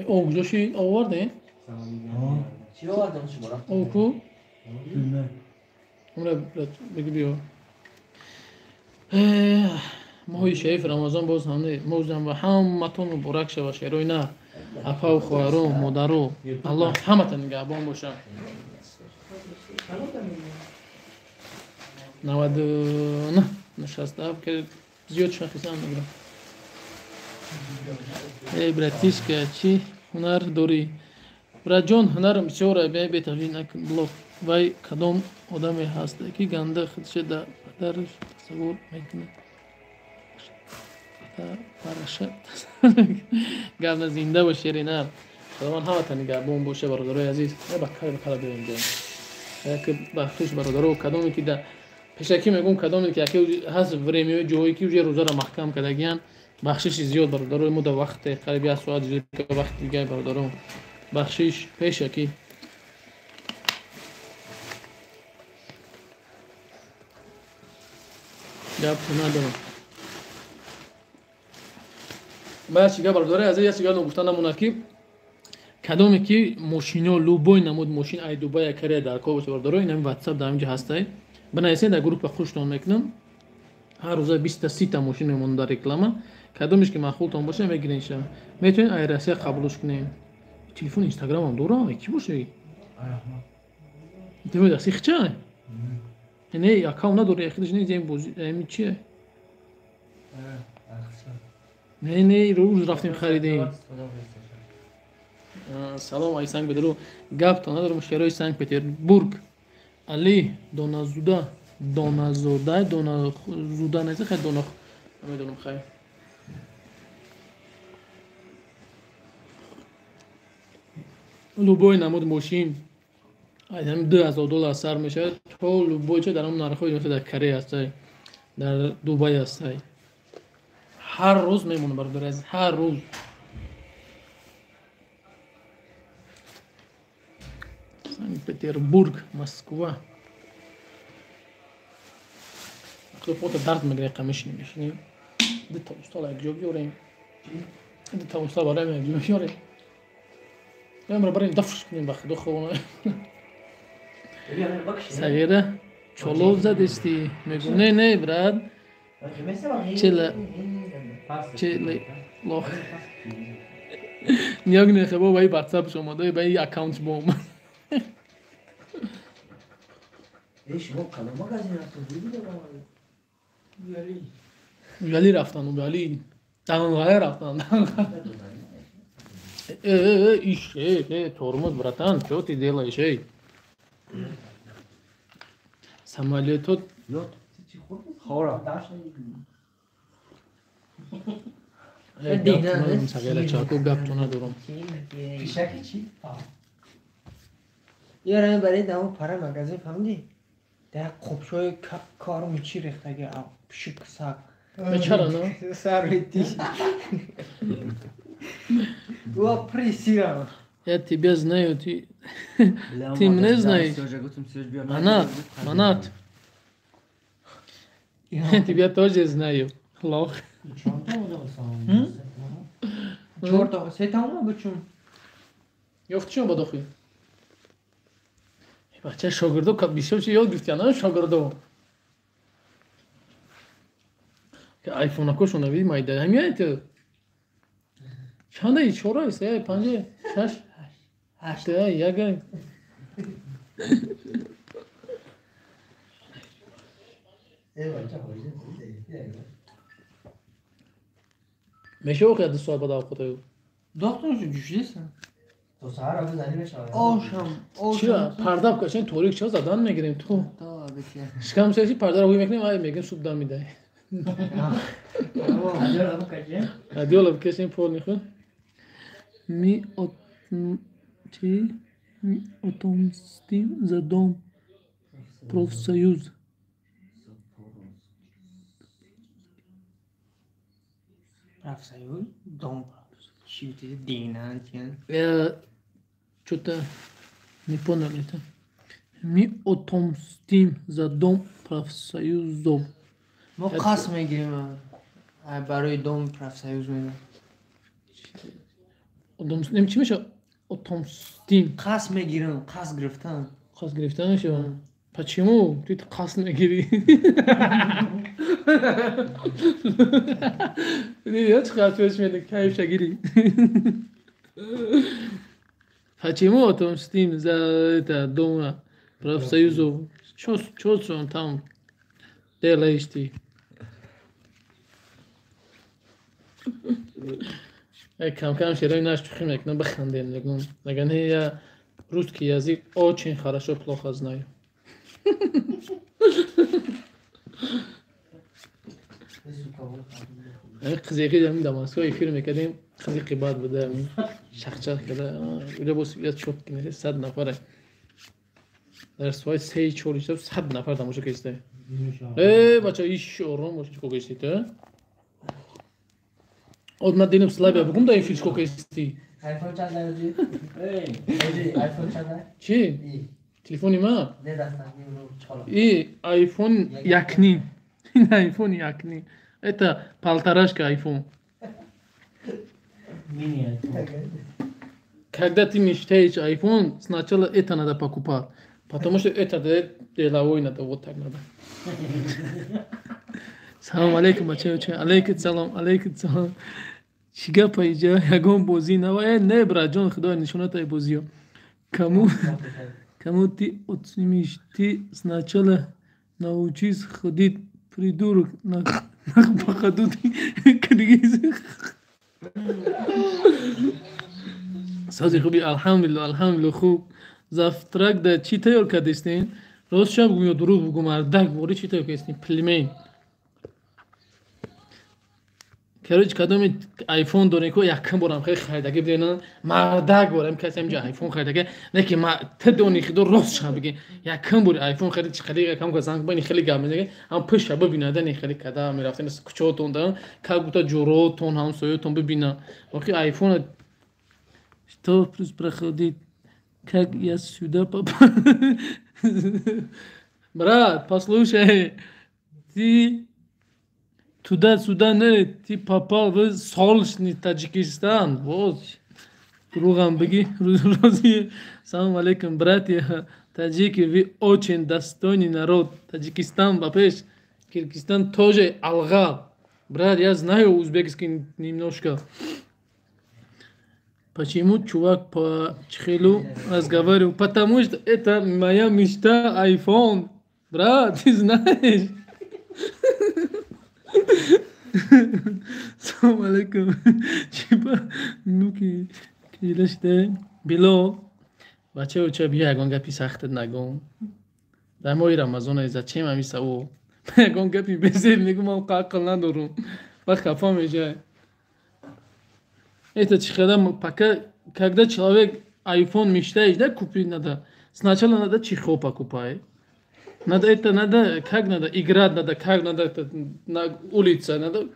о гжоши аварде چی آوردم شما رفت؟ او کو عمره بگی بیو ماهی شریف رمضان باز همه موزم و همتون مبارک شود شیروی نه اپا و خوارو مادرو الله همتون نگهبان باشه 99 نشسته که زیاد شخصا نگرم ای براتیشکا چی هنر داری برات جون هنرم بسیاره به تغییر نکن بلوک وای کدام آدمی هست که گنده خودش در درش تصور میکنه پرشه گفت زنده باشه نه خداوند همتون نگهبان باشه برادرای عزیز بخیر بریم که بخشش برادرو کدامی که در پیشکی میگم کدامی که هست وریمی جویی که روزه روزه را محکم کردگیان بخشش زیاد برادرو مده وقت قریب 1 ساعت زیاد که وقت دیگه برادرو بخشش پیشکی گپ ندارم باید چیگه برادرای عزیز یه چیگه نگفتن نمونه که کدامی که ماشینا لوبای نمود ماشین ای دوبای کره در کار باشه برادرای این هم واتساپ در اینجا هسته بنویسین در گروه خوشتون میکنم هر روز 20 تا 30 تا ماشین میمونه در رکلام کدومش که معقولتون باشه میگیرین شما میتونین ایرسی قبولش کنین تلفن اینستاگرام هم داره کی باشه دیگه دستی خچه نه اکاونت نداره خودش نه این چیه نه روز رفتیم خریدیم سلام ای سنگ بدرو گپ تو ندارم شهرهای سنگ پتربورگ علی دونازوده نیست خیلی دونخ نمیدونم خیلی لوبای نمود ماشین هم $2000 سر میشه تو لوبای چه در اون نرخوی مثل در کره هسته در دوبای هسته هر روز میمونه برادر از هر روز سنگ پتربورگ مسکو تو پوت درد میگیره قمش نمیشینی ده تا استاد یک جا بیاریم ده تا استاد برای من یک جا بیاریم امر برای دفش کنیم بخدا خونه سگیره چلو زدستی میگم نه براد چله لخ نیاگ نخه با بایی واتساپ شما دایی بایی اکاونت بوم شما کلمه گزینه ولی رفتن ولی دانغای رفتن Ишь, тормоз, братан, что ты делаешь, эй? Самолетот Йод. Хора. чаку гап то надорам. Пишаки چی؟ یارم برای دمو پره مگزه فهمیدی؟ ده خوبشوی کارو میچی ریختگی پشک سک چرا نه؟ سر ریتیش و پریسیرم Я тебя знаю, ты меня знаешь. Манат. Я тебя тоже знаю. Лох. چورتا سه تمام بچون Ёфт чё бадохи? Бача шогирдо бисёр чӣ ёд гирифтия, на шогирдо. Ки айфонакошон нави майда. Ҳамин ту. Чандаи 4 3 5 6 8 яга. Мешо хад суат бада хото. دخترشو جوشیدستم تو سهر آبه زنی بشه آشم چرا پرده بکشین توریک چرا زدن میگیریم تو تا بکیه شکم سیسی پرده رو میکنیم آیا میگیم سوپ دام میده هزار آبه کشه دیولا بکشین پول میخون ми отомстим за дом профсоюз профсоюз дом чьи-то дина тян я что-то не понял это ми отомстим за дом профсоюзов ما قسم میگیریم برای دом профсоюз میگم отомстим چی میشه отомстим قسم میگیرم قسم گرفتن خاص گرفتنشو почему ты قسم میگیری я чхатвеш میده кайф шагири почему отомстим за это дома профсоюзов что он там делаешь ты кам широй наш чухим мекунам бахандем меган я русский язык очень хорошо плохо знаю қизиқи дами дамаско эфир мекардем қизиқи бад буда шахчақ када уҷа бос я чоп кине 100 нафар дар соат 3-4 шаб 100 нафар тамошо кардем бача иш ором бош чико гешти то од на динам слайб бугум да ин фиш ко кести آیفون چند داری؟ آیفون چند داری؟ چی телефони ма نه دستم نیمرو چالا айфон якни ин айфон якни это полторашка айфон мини айфон когда ты мечтаешь айфон сначала это надо покупать потому что это деловой надо вот так надо салом алейкум бачаёча алейкум салом чига пайҷа ягон бозӣ нава не брат ҷон худоя нишонатай бозиё кому ты отснимешь ты сначала научись ходить придурок на походу киргиз сази хуби алҳамдулилла хуб завтрак да чӣ тайёр кардистин рост шам гум ё дуруд бугум ардак бори чӣ тайёр кардистин пилмейн короче кадоми айфон дорем ко якам борам хеле хайдаги бидена мардак борам касам ҷа айфон хайдаги не ки ма тадони худо рост шам биги якам бори айфон хайд чи хали якам ко занг бани хеле гам меге ам пуша бибинада не хеле када мерафтен кучотон да кагута ҷуротон ҳам соётон бибина вақти айфон что плюс проходит как я сюда попал брат послушай ты туда-сюда не, ты попал в солнечный Таджикистан. Вот. Другам беги, Розия. Салам алейкум, братья. Таджики, вы очень достойный народ. Таджикистан, Бапеш, Киргизстан тоже алга. Брат, я знаю узбекский немножко. Почему чувак по чхелу разговаривал? Потому что это моя мечта iPhone. Брат, ты знаешь. Салам алейкум. Чипа, ну-ки, Килаште Било бачао ча бия ягон гапи сахтат нагум. Дар моҳи Рамазон зачем ҳамиса ӯ ягон гапи безер мегум ман ақл надорум. Ва хафа мешавад. Это чӣ қадам пока когда человек iPhone мечтаешь, да, купить надо. Сначала надо чехол покупать. Надо это, надо, как надо играть, надо, как надо это, на улице, надо.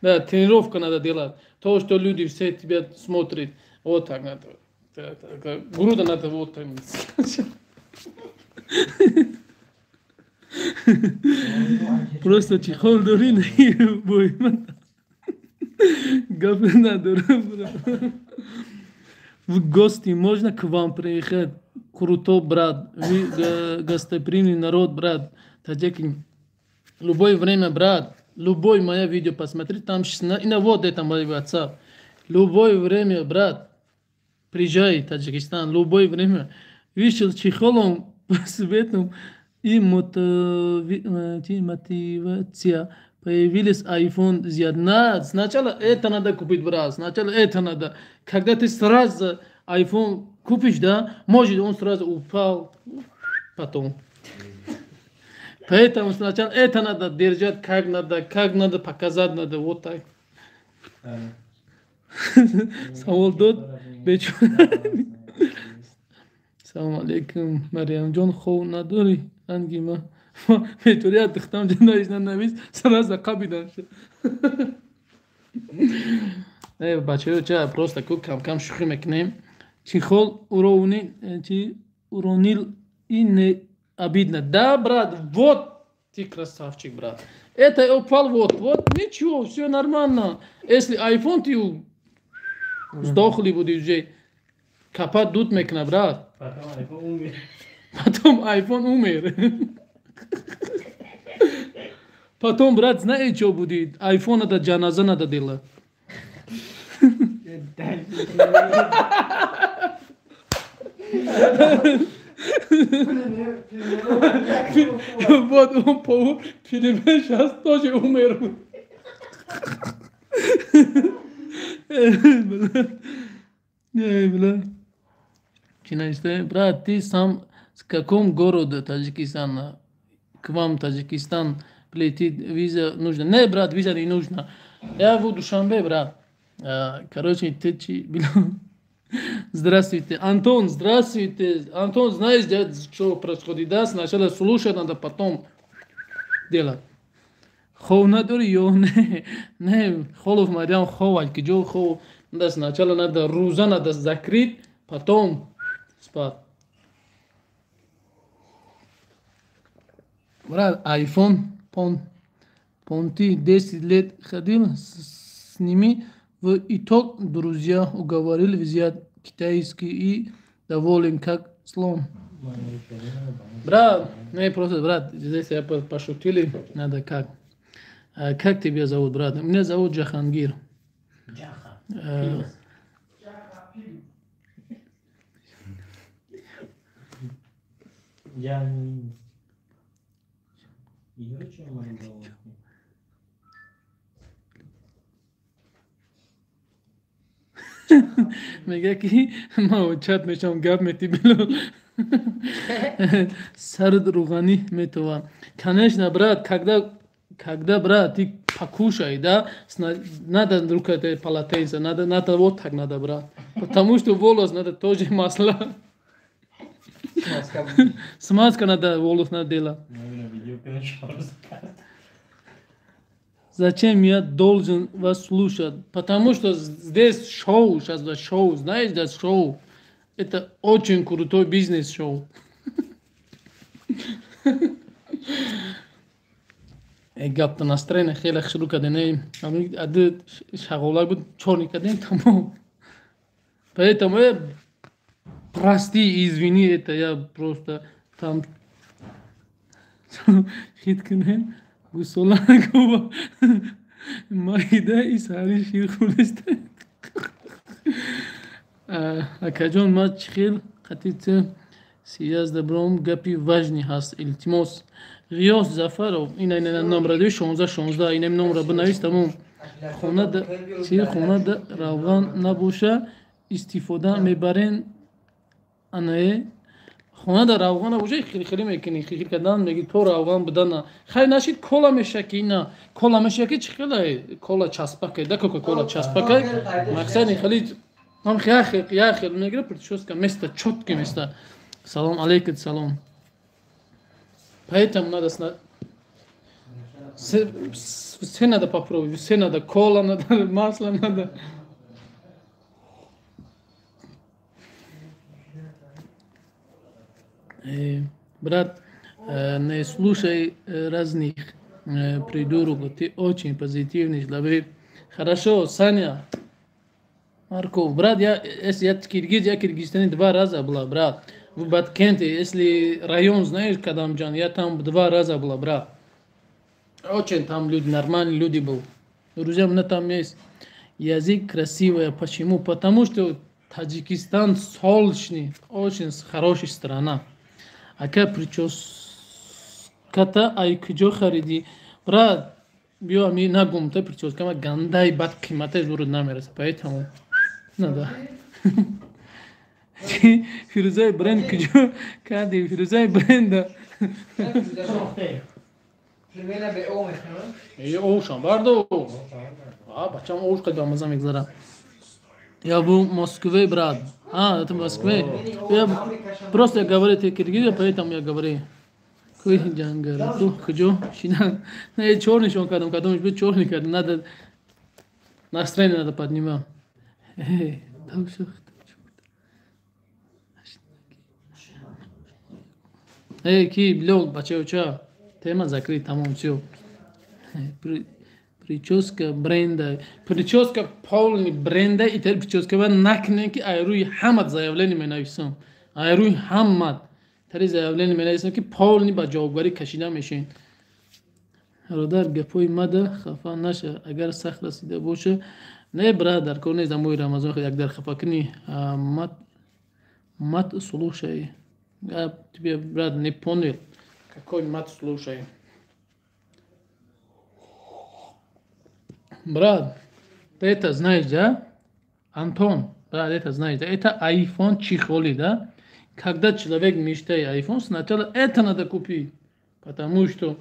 Да, тренировка надо делать. То, что люди все тебя смотрят, вот так надо. Груда надо вот так. Просто чехол дори не бой. Гапы надо. В гости можно к вам приехать? Крутой брат, вы гостеприимный народ, брат, таджики. Любое время, брат, любое мое видео посмотри, там и на вот это мой WhatsApp. Любое время, брат, приезжай в Таджикистан, любое время. Вышел чехолом по свету и мотивация. Появились iPhone Z. Сначала это надо купить, брат, сначала это надо. Когда ты сразу iPhone купишь, да, может он сразу упал, потом. Поэтому сначала это надо держать, как надо показать, надо вот так. Саволдот, Салам алейкум, Мариам Джон, хов надори, ангима. Метория дыхтам джандаиш нанавис, сразу кабидан. Бачаё ча просто кам шухи мекунем. Чехол уронил и не обидно. Да, брат, вот ты красавчик, брат. Это упал, вот, ничего, все нормально. Если iPhone ты сдохли будешь уже, капать дут мекна, брат. Потом iPhone умер. Потом, брат, знаешь, что будет? iPhone надо джаназа надо делать. Вот он по фильме сейчас тоже умер. Брат, ты сам с каком города Таджикистана? К вам Таджикистан летит, виза нужна. Не, брат, виза не нужна. Я в Душанбе, брат. Короче, здравствуйте. Антон, здравствуйте. Антон, знаешь, что происходит? Да, сначала слушать надо, потом делать. Хов надори, ё, не, холов Мариам, ховать, киджо хов. Да, сначала надо руза надо закрыть, потом спать. Брат, iPhone, понти 10 лет ходил с ними. В итог друзья уговорили взять китайский и доволен как слон. Брат, не просто, брат, здесь я пошутили, надо как. Как тебя зовут, брат? Меня зовут Джахангир. میگه که ما چت میشم گپ میتی بلو سرد روغنی میتوان конечно брат когда брат ты покушай, да, надо рукой полотенце, надо вот так надо, брат, потому что волос надо тоже масло. Смазка надо, волос надо делать. Зачем я должен вас слушать? Потому что здесь шоу, сейчас да шоу, знаешь, да шоу. Это очень крутой бизнес-шоу. гапта настроение хеле шуру кадем. Ады шагола буд чорни кадем тамом. Поэтому прости, извини, это я просто там хит кадем. Гусола губа майда и сари шир хулесте. Акаджон ма чихел хатите сияз добром гапи важный хаст илтимос. Риос Зафаров, ина номер 16, инем номер бнавис тамом. хона равған набоша истифода мебарен анае хона равған набоша хеле мекунӣ хеле кардан меги то равған будана хай нашид кола мешаки на кола мешаки чи хеле кола часпаке да кока кола часпаке мақсади хеле ам яхел мегира прическа место чётки место салом алейкум салом поэтому надо все надо попробовать, все надо, кола надо, масло надо. Брат, не слушай разных придурок, ты очень позитивный человек. Хорошо, Саня, Марков, брат, если я Киргиз, я в Киргизстане 2 раза была, брат. В Баткенте, если район знаешь, Кадамджан, я там 2 раза была, брат. Очень там люди, нормальные люди был. Друзья, у меня там есть язык красивый. Почему? Потому что Таджикистан солнечный, очень хорошая страна. А как прическа-то, ай куджо хариди. Брат, био ами нагум, то прическа, ама гандай бат кимате журу намерес. Поэтому надо. Фирузай бренд куджо, кади, Фирузай бренда. اوشان بردو بچم اوش قد بامزه میگذارم یا بو مسکوی براد это Москве я просто говорите киргизия поэтому я говорю кой джангар то куджо шинан не черный шон кадам быть черный кадам надо настроение надо поднимать так что ки блёл бачеуча тема закрыт, тамом все. Прическа бренда. Прическа полный бренда. И теперь прическа вы накнете, а руи хамад заявление менависам. А руи хамад. Теперь заявление менависам, ки полный ба ҷавобгарӣ кашида мешин. Родар гапои мада хафа наша. Агар сахт расида боша. Не брадар, кор нест амои Рамазон як дар хафа кунӣ. Мат слушай. Я тебе, брат, не понял. Какой мат слушай. Брат, ты это знаешь, да? Антон, брат, это знаешь, да? Это iPhone чехоли, да? Когда человек мечтает iPhone, сначала это надо купить. Потому что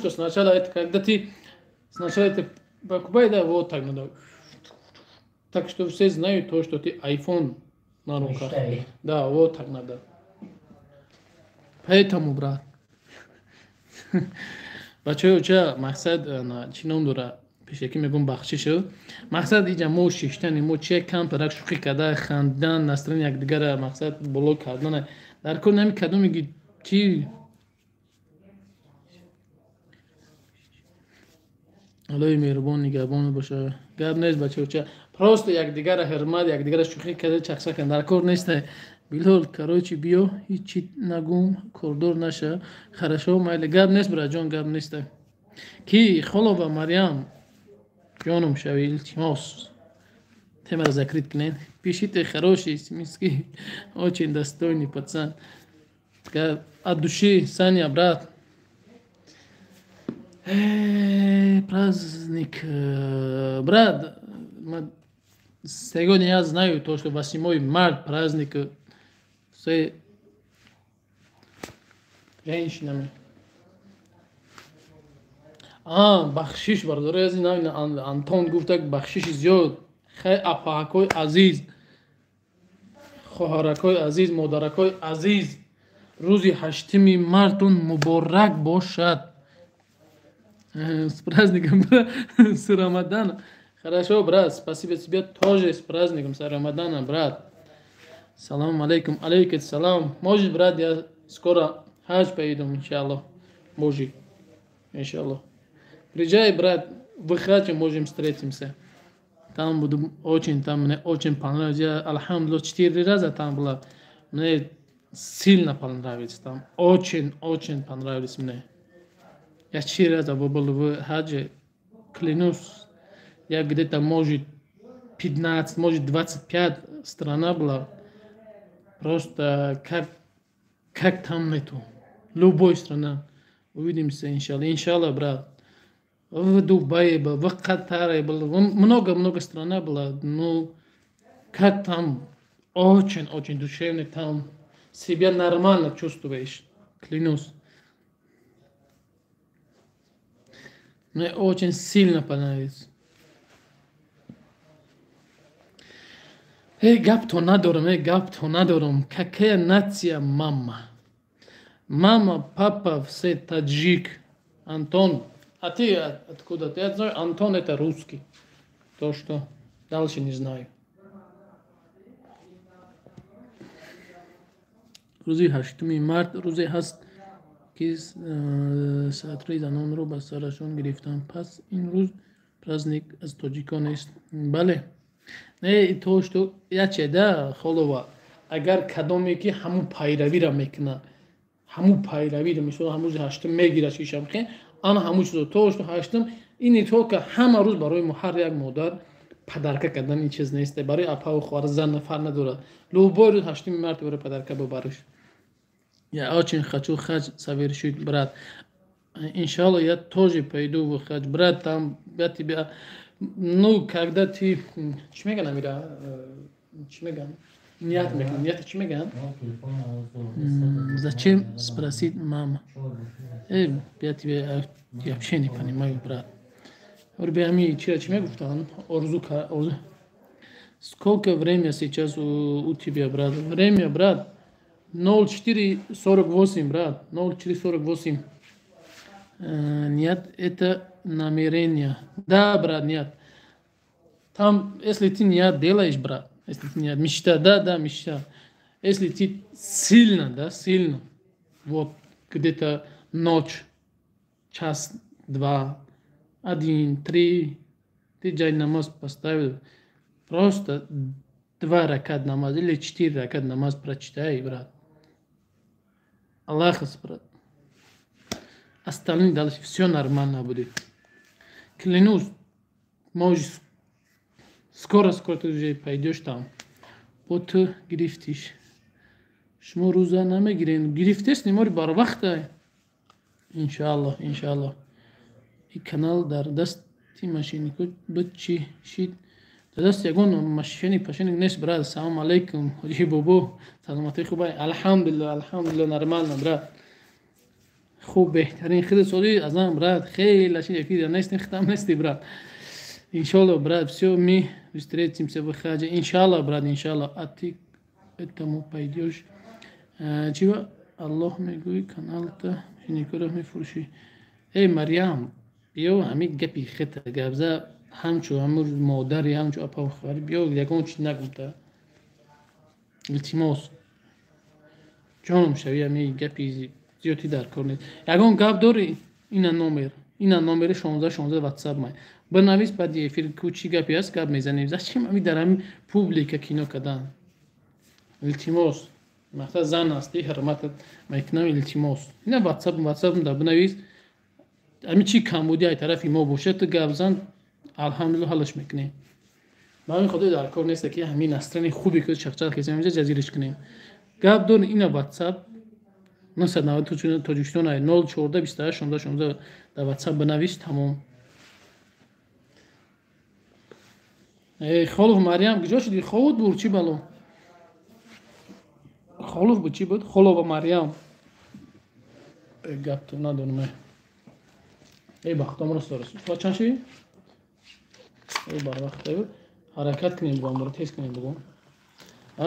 сначала это, когда ты сначала это покупаешь, да, вот так надо. Так что все знают то, что ты iPhone на руках. Да, вот так надо. Поэтому, брат. بچه اوچه مقصد چینام دوره پیشکی میگم بخشیشو مقصد اینجا مو شیشتنی مو چه کم پرک شوخی کده خندن نسترین یک دیگر مقصد بلوک کردن در کل نمی کدو میگی چی الهی مهربان نگهبان باشه گپ نیست بچه اوچه پروست یک دیگر حرمت یک دیگر شوخی کده چخصه کن در کل نیست Билол, короче, био, ҳичи нагум, кордор наша. Хорошо, майли, гап нест, браҷон, гап нест. Ки холова Марьям, ҷоном шави, илтимос. Темаро закрит кунед. Пишите хороший смиски, очень достойный пацан. От души, Саня, брат. Праздник. Брат, сегодня я знаю то, что 8 марта праздник с женщинами. бахшиш бардори аз Антон гуфта бахшиши зиёд апаҳакҳои азиз хоҳаракҳои азиз модаракҳои азиз рӯзи 8 мартон муборак бошад. С праздником, с Рамадана. Хорошо, брат, спасибо тебе тоже с праздником, с Рамадана, брат. Салам алейкум, алейкум салам. Может, брат, я скоро хадж поеду, иншаллах. Может, иншаллах. Приезжай, брат, в хадже можем встретимся. Там буду очень, там мне очень понравилось. Я, алхамдулилlah, 4 раза там была. Мне сильно понравилось там. Очень, очень понравилось мне. Я 4 раза был в хадже. Клянусь, я где-то, может, 15, может, 25 страна была. Просто как там нету. Любой страна. Увидимся, иншалла. Иншалла, брат. В Дубае был, в Катаре был, много-много стран было. Ну, как там очень душевно, там себя нормально чувствуешь. Клянусь. Мне очень сильно понравилось. Гап то надором. Какая нация мама? Мама, папа, все таджик. Антон. А ты откуда? Ты знаешь, Антон это русский. То, что дальше не знаю. روزی 8 مارت روزی هست که ساعتهای زنان رو به سرشون گرفتن. پس این روز праздник از تاجیکان است. بله. نه تو що یچه ده خلوه اگر کدومی که همون پیروی را میکنه همون پیروی را میشه همون هشتم میگیره شیشم خیلی آن همون چیزو تو що هشتم اینی تو که همه روز برای محر یک مادر پدرکه کردن این چیز نیست برای اپا و خوار زن نفر نداره любой روز 8 марта برای پدرکه ببرش я очень хочу хадж совершить брат иншалла я тоже пойду в хадж брат там я тебя ну когда ты чё меган амира чё меган нет чё меган зачем спросить мама я тебя я вообще не понимаю брат Ребята, чё мегуфтан орзу сколько время сейчас у тебя брат время брат 04:48 брат 04:48 нет это намерение да брат нет там если ты не делаешь брат если ты не мечта да мечта если ты сильно вот где-то ночь час 2 1 3 ты джай намаз поставил просто 2 ракат намаз или 4 ракат намаз прочитай брат Аллах брат остальные дальше все нормально будет клянусь можешь скоро ты уже пойдешь там вот грифтиш شما روزه نمیگیرین گرفتش نماری بر وقت انشاءالله این کانال در دستی ماشینی که بچی شید در دست یگون ماشینی پاشینی نیست براد سلام علیکم حجی بابو سلامتی خوبه الحمدلله نرمال براد خوب بهترین خیلی سوری از من براد خیلی شید یکی در نیست ختم نیستی براد انشاءالله براد все мы встретимся в хадже иншалла брат иншалла а ты этому пойдешь чего Аллах мегуи канал-то шиникоров мефурши Мариам بیا همین گپی خطه گبزه همچو همون مادری همچو اپا خبری بیا یکون چی نگمته التماس جانم شوی همین گپی زیادی در کار نیست یکون گپ داری این نمبر 16 واتساپ مای بنویس بعد یه فیلم کوچی گپی هست گپ میزنیم زشم همین در همین پوبلیک کینو کردن التماس مثلا زن هستی حرمت میکنم التماس اینا واتساپ دا بنویس امی چی کم بودی ای طرفی ما باشه تو گبزن الحمدلله حالش میکنیم ما همین خدا در کار نیست که همین نسترن خوبی که چخچخ کسی اینجا جزیرش کنیم گب دون اینا واتساپ 990 تاجیکستان 014 28 16 در واتساپ بنویس تمام خالوف مریم کجا شدی خود بور چی بالو خالوف بود چی بود خالوف مریم گپ تو ندونم بختم راست درست چند شی؟ بر وقت حرکت کنیم بگم برای تیز کنیم بگم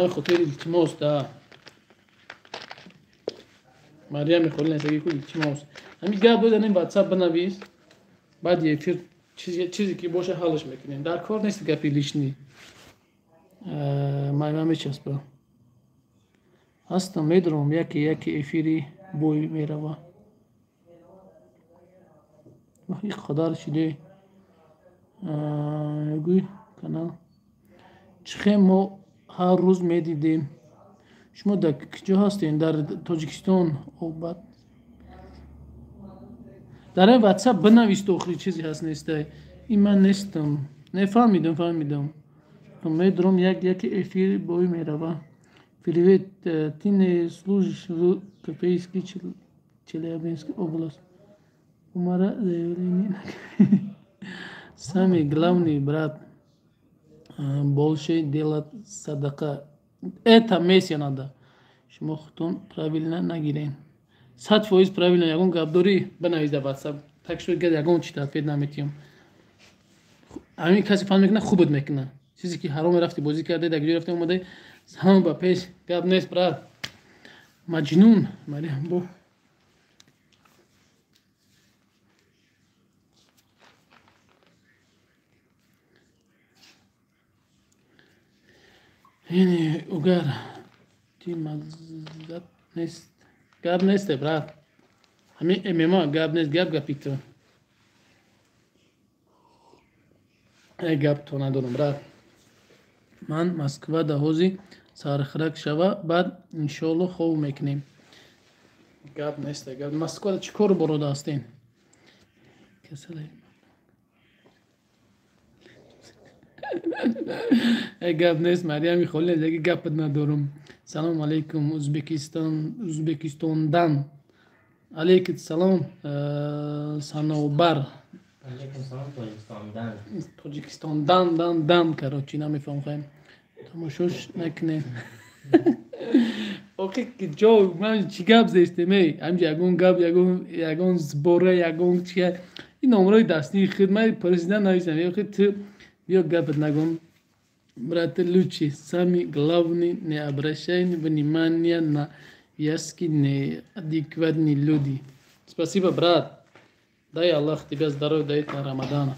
خاطر التماس ده مریم میخوایی نسگی که التماس همین گپ دادن این واتساپ بنویس بعد یه فیر چیزی که باشه حالش میکنیم در کار نیست گپی لیشنی مایمه میچسبه هستم میدرم یکی افیری بوی میروه این خدار شده گوی کانال چخه ما هر روز میدیدیم شما در کجا هستین در تاجیکستان او بعد در این واتساپ بنویس تو آخری چیزی هست نیسته این من نیستم نفهمیدم میدرم یکی افیر بوی میروه Привет, ты не служишь в копейский Челябинская область. Умара заявление. Самый главный брат больше делать садака. Это миссия надо. شما خودتون правильно نگیرین 100% правильно ягон гап дори бинавис дар WhatsApp так что гад ягон чи тафид наметиям ами каси фаҳм мекуна хубот мекуна чизе ки ҳароме рафти бозӣ карде дар ҷои рафти омадаи ҳама ба пеш гап нест брат маҷнун мариям бо یعنی اگر تی مزد نیست گپ نیست برات همین امیما گپ نیست گپی تو گپ تو ندارم برات من مسکو دهوزی سرخرک شوه بعد انشالله خوب میکنیم گپ نیست گپ مسکو چیکار برود هستین کسلی گپ نیست مریم خالی دیگه گپ ندارم سلام علیکم ازبکستاندان علیکم سلام سنوبر علیکم سلام توجیکستاندان دان کراچی نمیفهم خواهیم تماشاش نکنیم اوکی که جو من چی گپ زشته می همجا یگون گپ یگون زبوره یگون چیه این نمره دستی خدمت پرسیدن نویسم اوکی تو بیا گپت نگم брат лучи сами главный не обращай внимания на вязки неадекватные люди спасибо брат дай Аллах тебе здоровья дает на Рамадана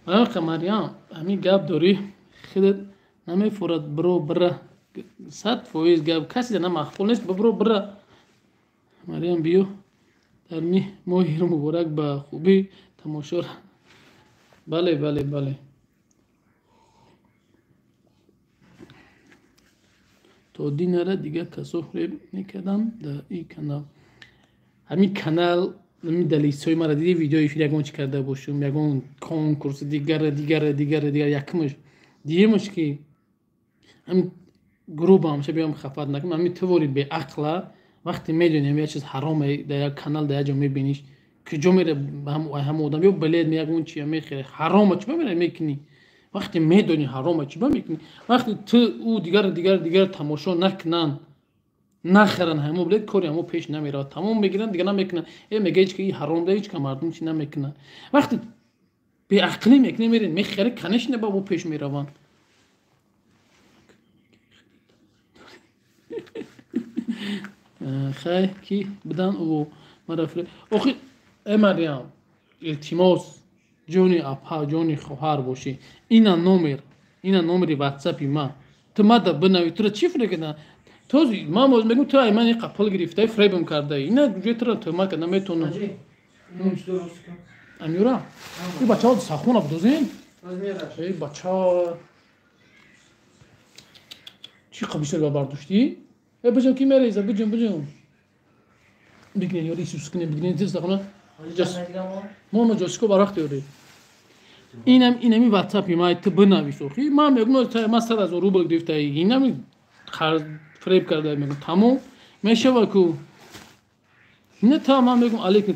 آخه مریم همین گپ داری خودت نمیفورد برو بره 100% گپ کسی نه مخفول نیست برو بره مریم بیو در می ماه مبارک به خوبی تماشا بله بله بله تا دیناره دیگه کسوف نکردم در این کانال همین کانال همین دلیسای مرا دیدی ویدیوی فیل یکون چی کرده باشم یکون کنکورس دیگر یکمش دیگه‌مش که همین گروه همشه بیام خفت نکنم همین طوری به عقل وقتی میدونیم یه چیز حرامه در یک کانال در جا میبینیش که جو میره هم آدم یا بلد میگون چیه میخره حرامه چی میره میکنی وقتی میدونی حرامه چی میکنی وقتی تو او دیگر تماشا نکنن نخرن همو بلد کاری همو پیش نمیره تمام میگیرن دیگه نمیکنن میگه هیچ که این حرام ده هیچ که مردم چی نمیکنن وقتی به عقلی میکنی میرین میخره کنش نبا بو پیش میروان خیلی کی بدن او مرافره آخه ای مریم التماس جونی اپا جونی خواهر باشی اینا نمبر واتساپی ما تو ما دا بنوی تو را چی فکر کنی تو ما میگم تو ایمان یک قپل گرفته فریبم کرده اینا جو تو ما که نمیتونم امیورا این بچه ها سخون بدوزین ای بچه ها چی قبیشه رو برداشتی ای بجام کی میره ایزا بجام بگنین یاری سوس کنی بگنین تیز دخونه ما جاسکو براخت یاری اینمی واتساپی ما تو بنویس اوخی ما میگم ما 100,000 روبل گرفته اینمی فریب کرده میگم تمام میشه وکو نه تمام میگم علیکم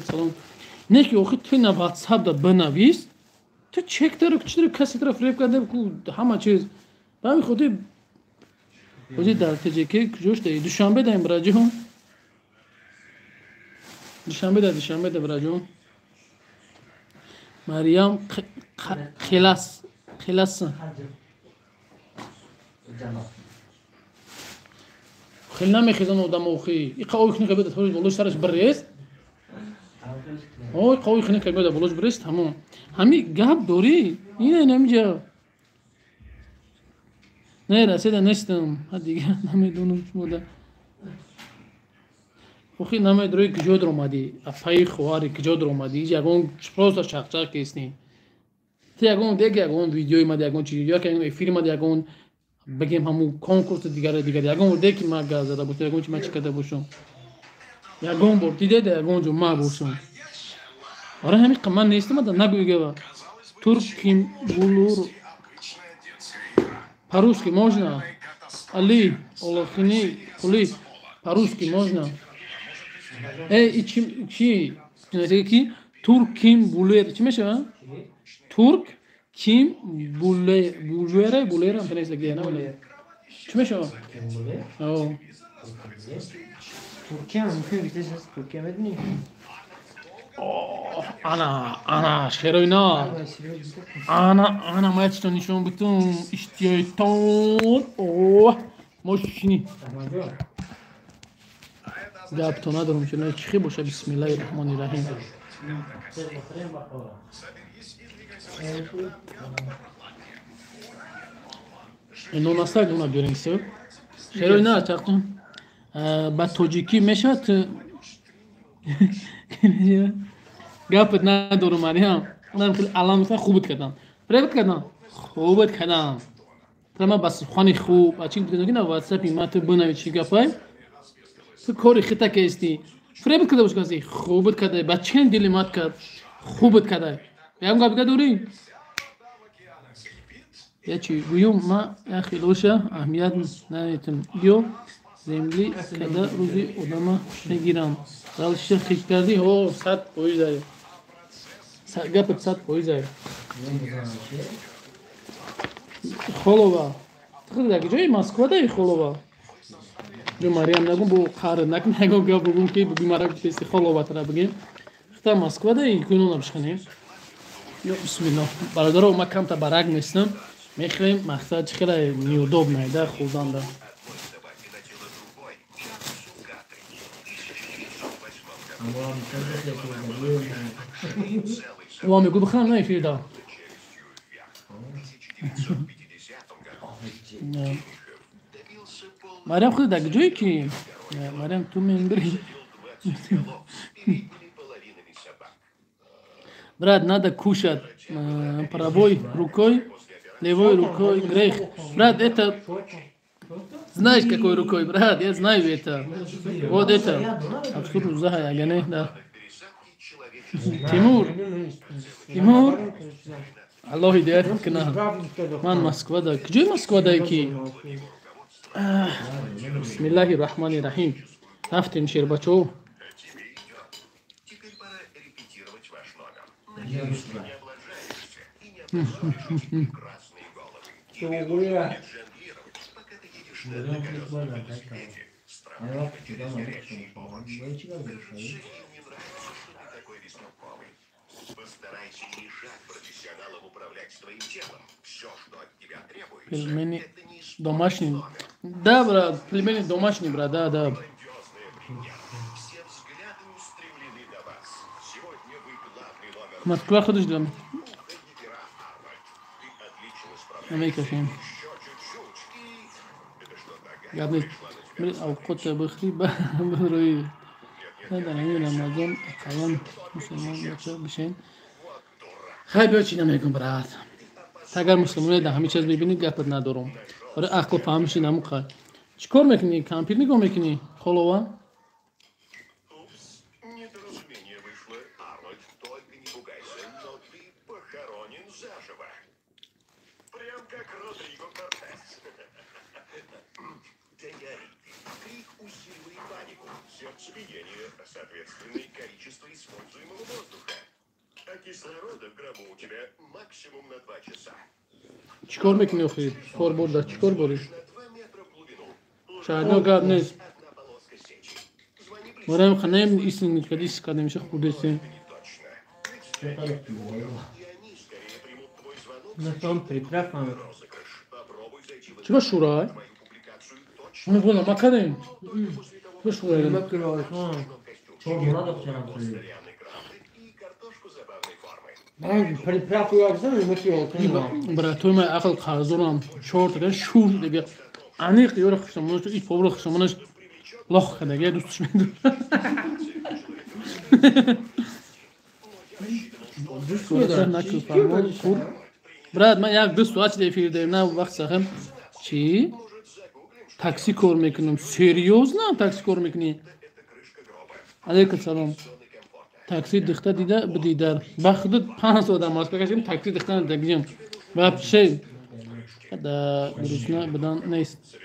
سلام نه که اوخی تو نه واتساپ دا بنویس تو چک داره چطور کسی طرف فریب کرده کو همه چیز با خودی در تجکی کجاش داری دوشنبه داریم براجون دوشنبه ده براجون مریم خلاص خیلی نمیخیزن آدم اوخی این قوی خنی که بیده تفریز بلوش سرش بریست قوی خنی که بیده بلوش بریست همی گپ داری اینه نمیجا نه رسیده نستم دیگه نمیدونم چموده اوخی نمیدروی کجا در اومدی اپایی خواری کجا در اومدی یکون پروسا چاق کیسنی تو یکون دیگه یکون ویدیوی مد یکون چیزی یا که فیلم مد یکون بگیم همون کنکورس دیگر یکون ورده که ما گاز داده باشم یکون چی ما چیکارده باشم یکون بردیده ده یکون جو ما باشم آره همین من نیستم ده نگویگه و ترکیم بولور по-русски можно Али, Олохини, Кули, по-русски можно? Чи? Ки? Турк Ким Булер. Чи меша? Турк Ким Булер. Булер هم تنیس لگیه نه؟ چی میشه؟ آه. ترکیه هم ممکن بیتش از ترکیه بدونی؟ Ana şeroyna. Ana maçta nişan bütün iştiyayton. Oh. Moşini. Gap to ندارم چون چی باشه بسم الله الرحمن الرحیم. اینو نسال اونا بیارین سو. شروینا چاقتون. با توجیکی میشد. گپت ندارم مریم. من خیلی علامت خوبت کردم. پرایوت کردم. خوبت کردم. تمام بس خانی خوب. اچین بگید نه واتساپی ما تو بنویس چی گپای. تو کاری خطا کردی. پرایوت کرده باش کسی. خوبت کرده. بچه‌ن دیلیمات کرد. خوبت کرده. بیام گپ کردی. یا چی گویم ما خیلیشه اهمیت ندیدم. دیو زمینی کدا روزی آدما نگیرم. دالش خیلی کردی. هو 100 پویز داری. گپت 100 پویز داری. خالوبا. خیلی دیگه جای مسکو داری خالوبا. جو مریم نگم بو خار نگم گپ بگم که بیمارا بیستی خالوبا ترا بگیم. خدا مسکو داری کنون نبشکنیم. یا بسم الله. برادر ما کم تا برگ نیستم. میخوایم مقصد خیلی نیودوب میده خودم دا. و میگو بخوام نه فیدا. مریم خود دیگه جایی کی؟ مریم تو میندری. брат надо кушать правой рукой, левой рукой грех. Брат, это знаешь какой рукой, брат? Я знаю это. Вот это. Абсолютно знаю, я не да. Тимур. Аллах идет к нам. Ман Москва да. Где Москва да ки? Бисмиллахи рахмани рахим. Рафтим Щербачев. Пельмени домашние. Да, брат, пельмени домашние, брат, да, да. Москва ходишь там? Америка фильм. قبل من اوقات بخری بروی در این رمضان اقلا مسلمان بشین خیلی بیا چی نمیگم برات اگر مسلمانی در همه چیز ببینید گپت ندارم برای عقل فهمش نمیخواد چیکار میکنی کامپیوتر نگاه میکنی خلوه Сердцебиение, соответственно, и количество используемого воздуха. А кислорода в гробу у тебя максимум на 2 часа. چیکار میکنی آخه؟ کار برده چیکار باری؟ شاید نگاه نیست مریم خنیم ایستن کدیس کدیم میشه خودشون نتام приправам. چرا شورای؟ اون بولا ما کدیم چرا شورای؟ من приправу یافتم میگم برای توی من عقل خازورم چهار تا شور دیگه عمیق یورو خشمونش این پول خشمونش لاخ کنه دیگه دوستش میدونم برات من یک دو ساعت دیفیر دارم نه وقت سخم چی تاکسی کار میکنم سریوز نه تاکسی کار میکنی علیکم سلام تاکسی دخته دیده بدیدر بخدود 5 آدم است بکشیم تاکسی دخته دیدیم و چه دا گروشنا بدن نیست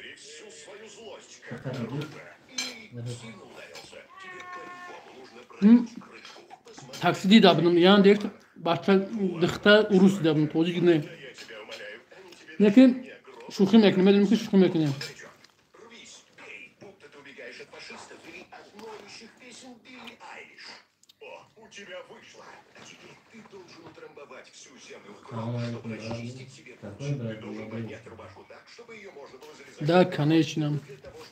Сильно ударился. Тебе по-любому нужно проверить крышку. Посмотри, такси дидабдым яндек бача дихта урус дидабдым тоҷик не я тебя умоляю. Они тебе лекин шӯхӣ мекунем медонем ки шӯхӣ мекунем рвись, пей, будто ты убегаешь от фашистов или от ноющих песен Билли Айлиш. О, у тебя вышло. А теперь ты должен утрамбовать всю землю в гроб, чтобы расчистить себе путь. Ты должен поднять рубашку так, чтобы ее можно было залезать. да конечно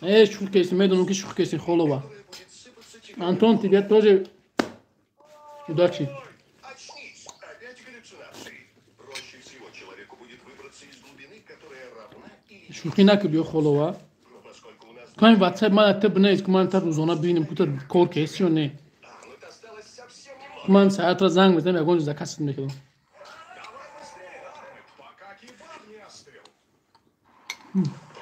шӯх кеси медонем ки шӯх кеси холова Которая будет сыпаться тебе. антон тебе тоже удачи Очнись! Опять галлюцинации. Проще всего человеку будет выбраться из глубины, которая равна или... шӯхӣ накунед ё холова Но поскольку у нас... ками ватсап ман тиб нест ки ман та рӯзона бинем кута кор кест ё не вот осталось совсем немного. ман саатра занг мезанам ягон ҷуза касид мекунам Давай быстрее, пока кебаб не остыл.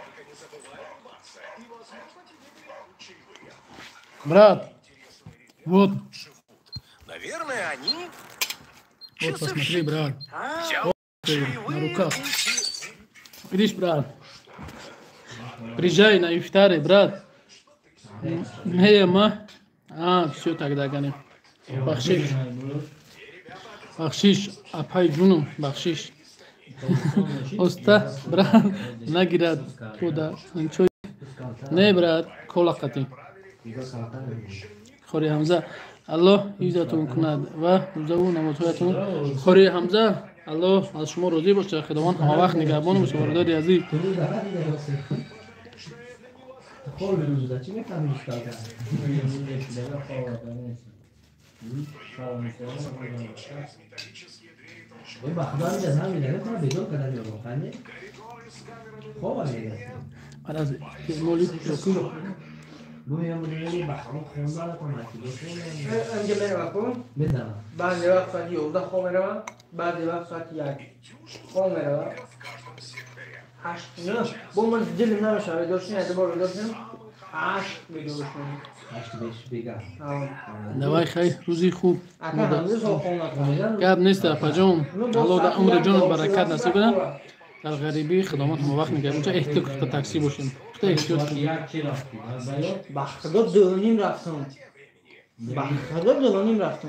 Только не забывай улыбаться, и, возможно, тебе передадут чаевые. брат вот Наверное, они... вот посмотри брат Взял на руках видишь брат приезжай на ифтаре брат ма все тогда гане бахшиш апай ҷунум бахшиш оста брат нагирад худа инчо не брат кола қатӣ خوري حمزه الله عزتون کند و روزه و نمازهایتون خوري حمزه الله از شما راضی باشه خداوند همه وقت نگهبان باشه واردات عزیز از مالی شکر اینجا میره بکن بعضی وقت ساعت 11 خواه میره بعضی وقت ساعت 1 خواه میره 8 نه با من دلم نمیشه داشتیم اعتبار داشتیم 8 ویدیو بشنیم دوای خیر روزی خوب اکا همزه سال خواه نکنم گپ نیست پجام الله در عمر جانت برکت نصیب کنه در غریبی خدمات ما وقت نگه اونجا احتیاط کنید تاکسی باشیم احتیاط کنید با خدا دونیم رفتم با خدا دونیم رفتم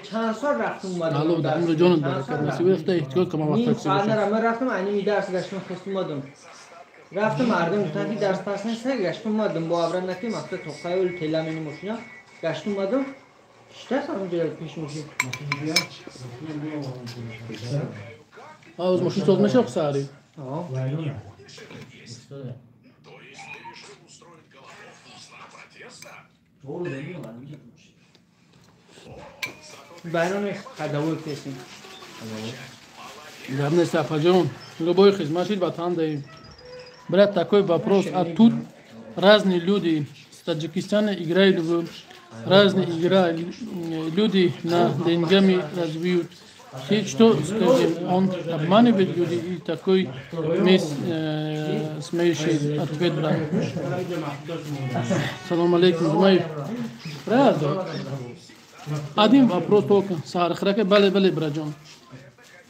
چند سال رفتم اومدم الله در عمر جانت برکت نصیب کنه احتیاط کنم وقت تاکسی بعد باشیم من رفتم اینی درس گشتم خواستم اومدم رفتم مردم گفتن که درس پس نیست گشتم اومدم با ابرن نکی مقصد توقعی ولی تلمینی ماشینا گشتم اومدم شته اونجا پیش ماشین از ماشین ساز میشه سری آه بیرون خداوی کسیم гап нест апаҷон любой хизмати ватан даем брат такой вопрос а тут разные люди с Таджикистана играют разные игры люди на деньгами развивают что скажем он обманывает людей и такой смеющий ответ брат салам алейкум Зумаев правда один вопрос только сархраке бале браджон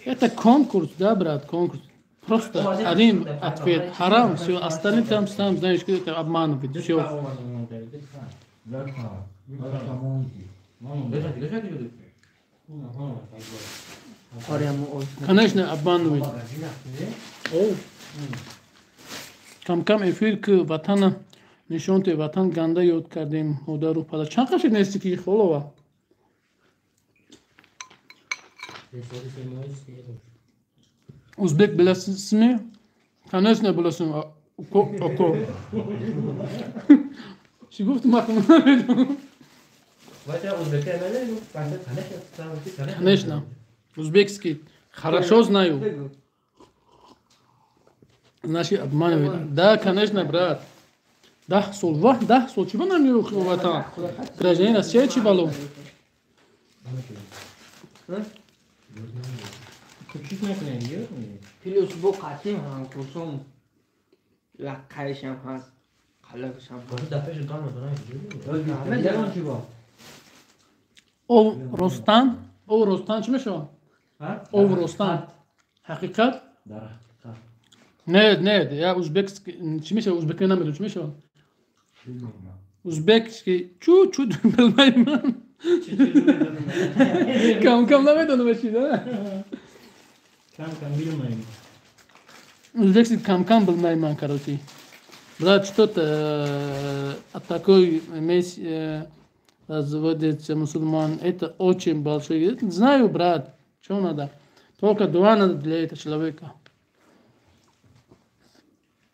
это конкурс, да, брат, конкурс. Просто один ответ. Харам, все, остальные там знаешь, что это обманывает. Все. Конечно, обманывает. Кам-кам эфир к ватана нишонте ватан ганда ёд кардем модару пада. Чанд қашид нести ки холова? Узбек биласизми? Конечно, биласим. Око. Чӣ гуфт махмуд? Конечно. Узбекский. Хорошо знаю. Значит, обманывает. Да, конечно, брат. 10 сол. 10 сол. Чего нам не ватан? Гражданин России чего? پلیس با قطعیم هم کسوم لقایش هم هست خلاقش هم هست همه دران چی با؟ او رستان چی میشه؟ او رستان حقیقت در حقیقت نه یا ازبک چی میشه ازبکی نمیدونم چی میشه نمی‌دونم. ازبک چو بالمای من کم نمیدونم چی ده کم می‌دونم. узбекский кам بالмай man короче брат что-то такой разводится мусульман это очень большой знаю брат что надо только дуа надо для этого человека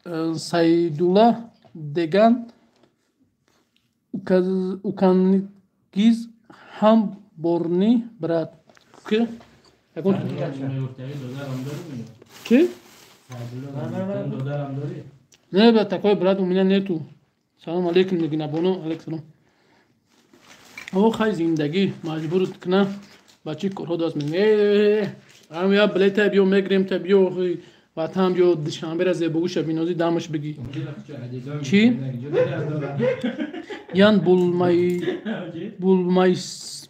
Сайдулла деган укангиз хам борни брат ки ки не брат такой брат у меня нету салам алейкум мегина боно алейкум او خیلی زندگی مجبور کنه بچه کارها دست میگه هم یا بلیت بیو میگریم تا بیو وطن بیو دشنبه را زیبگوش بینازی دمش بگی چی؟ یان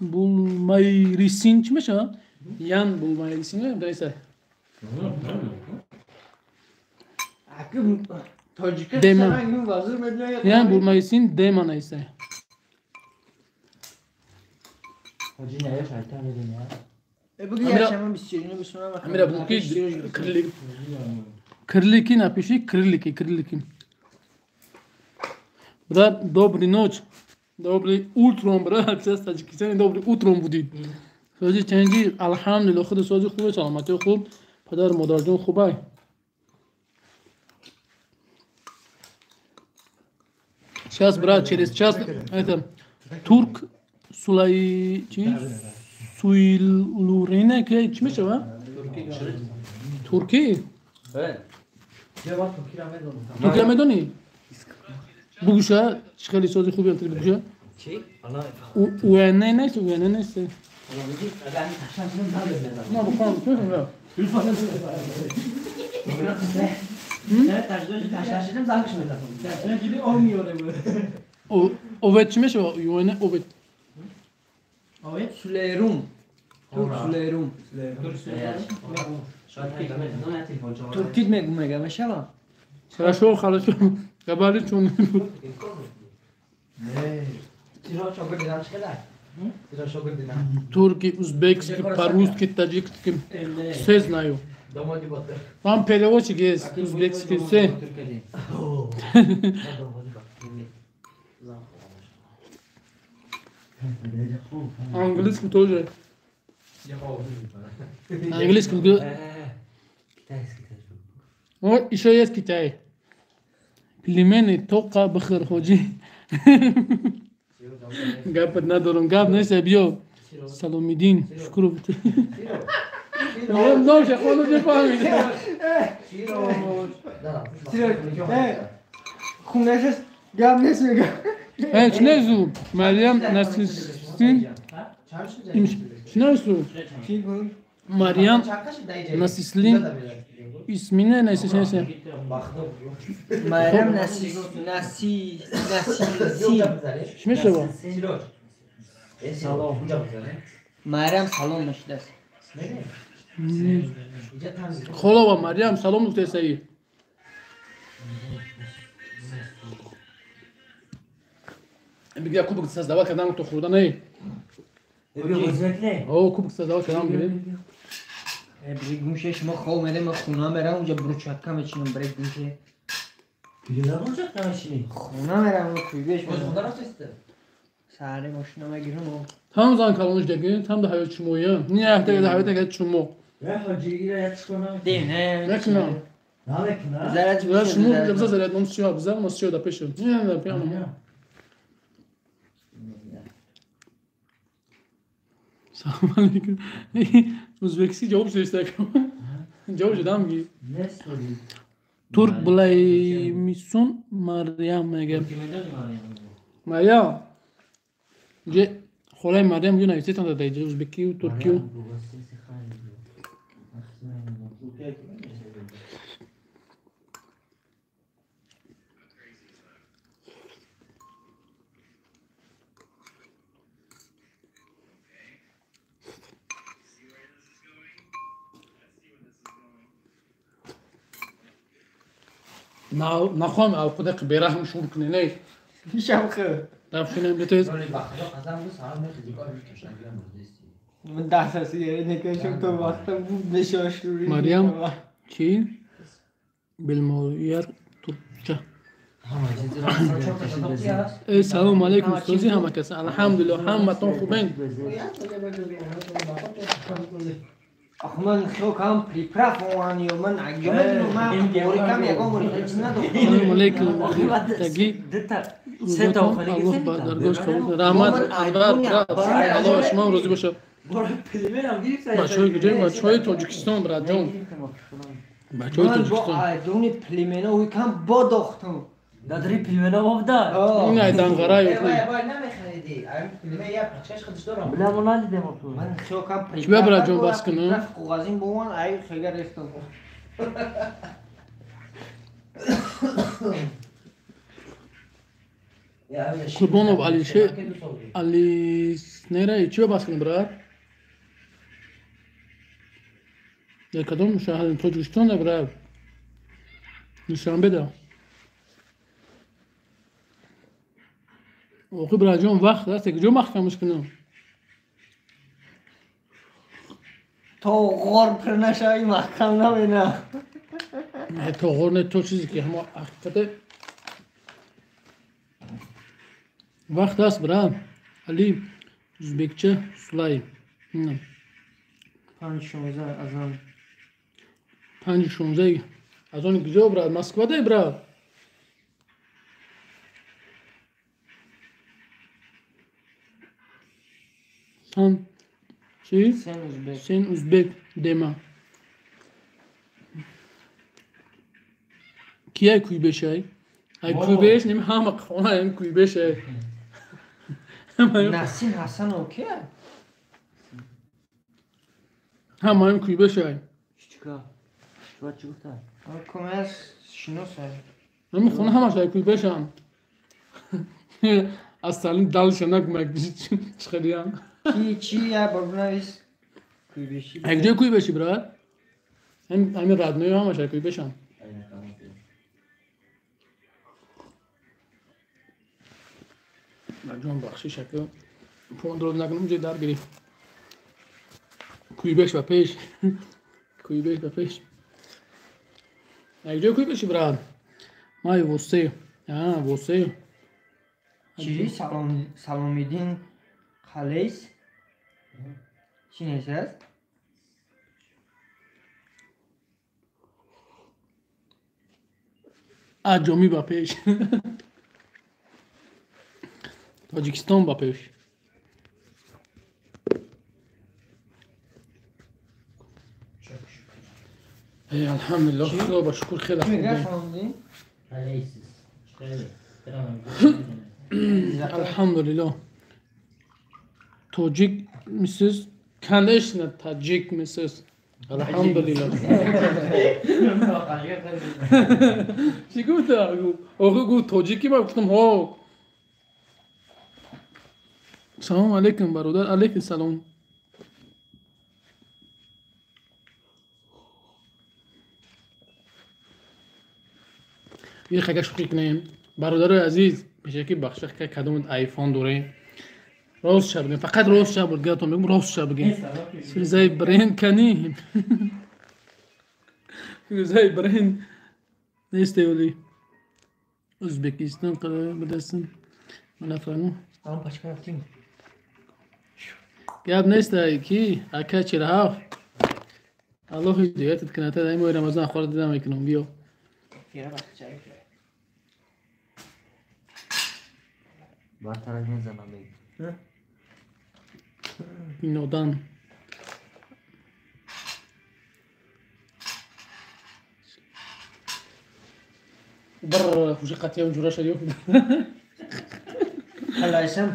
بولمای ریسین چی میشه؟ یان بولمای ریسین نیسته تاجیکستان وزیر میدونی یان بولمای ریسین دیما نیسته Hacı neye şarkı dedin ya? بگی yaşamın bir sürünü bir sonra bakalım. Amira bu ki крылики напиши крылики брат добрый ночь добрый утром брат сейчас таджикистане добрый утром будет сози ченджи алхамдулилlah худ сози хубе саламати хуб падар модарҷон хубай сейчас брат через час это турк Суйлурине ки чӣ мешава? Туркӣ? Туркия медонӣ? Бугуша чӣ хеле сози хуби антири бугуша? Уяне нест, уяне нест. На бухам, чӣ мешава? Овет чӣ мешава? Уяне овет. Süleyrum. Türk Süleyrum. Türkit megumega meşala. Хорошо, хорошо. Говори, что он... Турки, узбекский, по-русски, таджикский. Все знаю. Вам переводчик есть, узбекский, все. Английский тоже. Английский. Вот еще есть Китай. Племени тока бахыр ходжи. Гапат надорум, гап несе био. Саломидин, шукру. Ну, я ходу не память. Хунешес гап несмега. Çinezу, Meryem Nasis'in Çinezu, Meryem Nasis'in ismini neyse. Meryem Nasi. Şime şey var? Meryem Salom işte. Kolova Meryem Salom nokteseyi. بگی کوبک سازدوا کردم تو خوردن ای او کوبک سازدوا کردم گیریم برای گوشه شما خواه میده من خونه میرم اونجا بروچکه میچینم برای گوشه خونه میرم اون کویبش میرم سهره ماشینه میگیرم tam zaman kalmış dedi tam da hayat çumoya niye hafta ya da hayata geç çumo değil ne nekna zarat ya çumo yapsa zarat non si yapsa non si da peşin niye da piano Selam aleyküm. Uzbekisi cevap işte. Cevap jadam gi. Turk bulay misun Meryem mege. Meryem. Je xolay Meryem yuna istetan da dayı Uzbeki Türkiye. نخواهم او خود برحم شور کنی نه پیشم خیر رفتیم بتویز ولی وقتی قدم بود سلام نخیزی کار میکشن گیرم بردستی من دسترسی نکشم تو وقتم بود بشاش روی مریم چی؟ بالمویت ترکچه همه چیزی را کشید بزید السلام علیکم استازی همه کسی الحمدلله همتون خوبین آخه من خیلی کم پریپرا فوانی و من عجمه دینو من موری کم یکم موری خیلی ندارم السلام علیکم تگی سه تا الله با درگاهش قبول رحمت الله شما روزی باشه بچه‌های کجایی بچه‌های تاجیکستان برات جان بچه‌های من با تاجیکستان ایدونی پلیمنه وی کم با داختم دادری پیلمنا بافدار این ایدان غرای نمیخریدی این پیلمه یه پچش خودش دارم بلا من ندیدم اصلا من خیلی کم پریپرا چی برای جان بس کنم؟ قوازین بوان ای خیلی رستم قربانو علی شه علی نره چی بس کنم برات یا کدوم شهر تاجیکستان برات نشان بده اوقی برای جان وقت هست که جو مخکمش کنم تو غور پر نشایی محکم نبینه نه تو غور تو چیزی که همه حقیقت وقت هست برای علی ازبکچه سلای 5-16 از آن 5-16 از اون کجا برای مسکو ده برای سن چی؟ سن ازبک سن ازبک دما کیه کوی بشه ای کوی بش نمی همه خونه این کوی بشه نسیم حسن اوکیه همه این کوی بشه چیکار شما چی گفتن کمش شنو سر همه خونه همه شای کوی بشن از سالین دلش نکمک بشید چخیلی هم چی یا ببینویس کوی بشی یک جای کوی بشی برای همین ردنوی همه شای کوی بشن جان بخشی شکل پوند رو نکنم جای در گرفت کوی بش و پیش کوی بش و پیش یک جای کوی بشی برای مای وسته وسته چی سلامیدین خلیس چی نیست هست اجامی با پیش تاجیکستان با پیش الحمدلله خدا با شکر خیلی چی میگه خوبه سلامیدین الحمدلله تاجیک میسیز کنش نه تاجیک میسیز الحمدلله چی گفت آقا گفت تاجیکی من گفتم ها سلام علیکم برادر علیکم سلام یه خگش فکر کنیم برادر عزیز میشه که بخش که کدوم آیفون دوره راست شب بگیم فقط راست شب بود گفتم میگم راست شب بگیم سیزای برین کنی سیزای برین نیسته ولی ازبکستان قرار بدستم من افرانو آن پاچکا رفتیم گاب نیسته کی اکا چی راه الله هدایتت کنه تا دائما رمضان خورد دیدم میکنم بیو یه وقت چای برتر از این زمان بگی نودان بر وجقت يوم جراش اليوم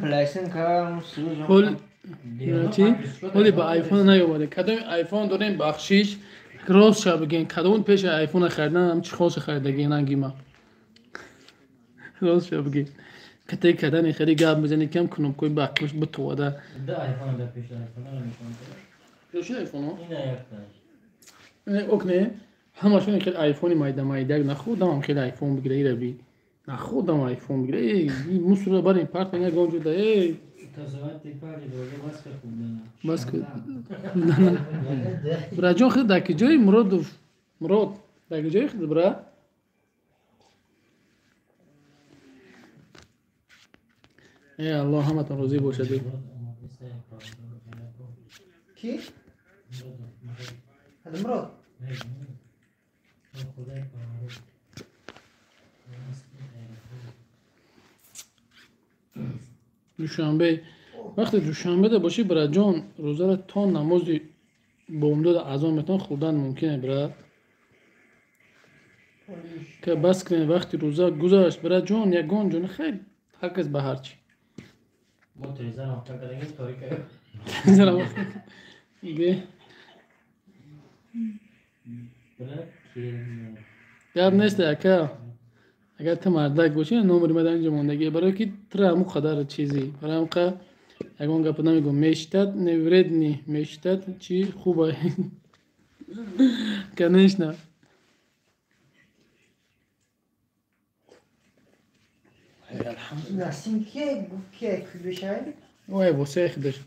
پلایسن کارم سوز قول چی؟ ولی با آیفون نیومده کدوم آیفون داریم بخشیش راست شب بگین کدوم پیش آیفون خریدن هم چی خوش خریدگی نگی ما راست شب بگین کتی کدنی خیلی گاب میزنی کم کنم کوی باکش بتواده ده آیفون ده پیش آیفون رو میکنم روشی آیفون ها؟ این یک تاش اوکنه همشون خیلی آیفونی مایده نه خودم هم خیلی آیفون بگیره ایره بی نه خودم آیفون بگیره این موسو رو برای پارت نگه گم جده ای بس که برا جان خیلی دکی جای مراد دکی جای خیلی برا ای الله همه تان روزی باشه کی؟ هذا مراد دوشنبه وقتی دوشنبه ده باشی برا جان روزه را تا نماز بامداد اذان میتون خوردن ممکنه برا که بس کنه وقتی روزه گذاشت برا جان یگان جان خیلی هر کس به هر چی ما تریزن آفتا کردنگی تاریکه زنم دیگه یاد نیست اکا اگر تو مردک باشی نمری مدن اینجا موندگی برای که تر همو قدر چیزی برای هم که اگه گپ نمیگم میشتد نوردنی میشتد چی خوبه کنیش نه نسیم که بشه وای واسه خدش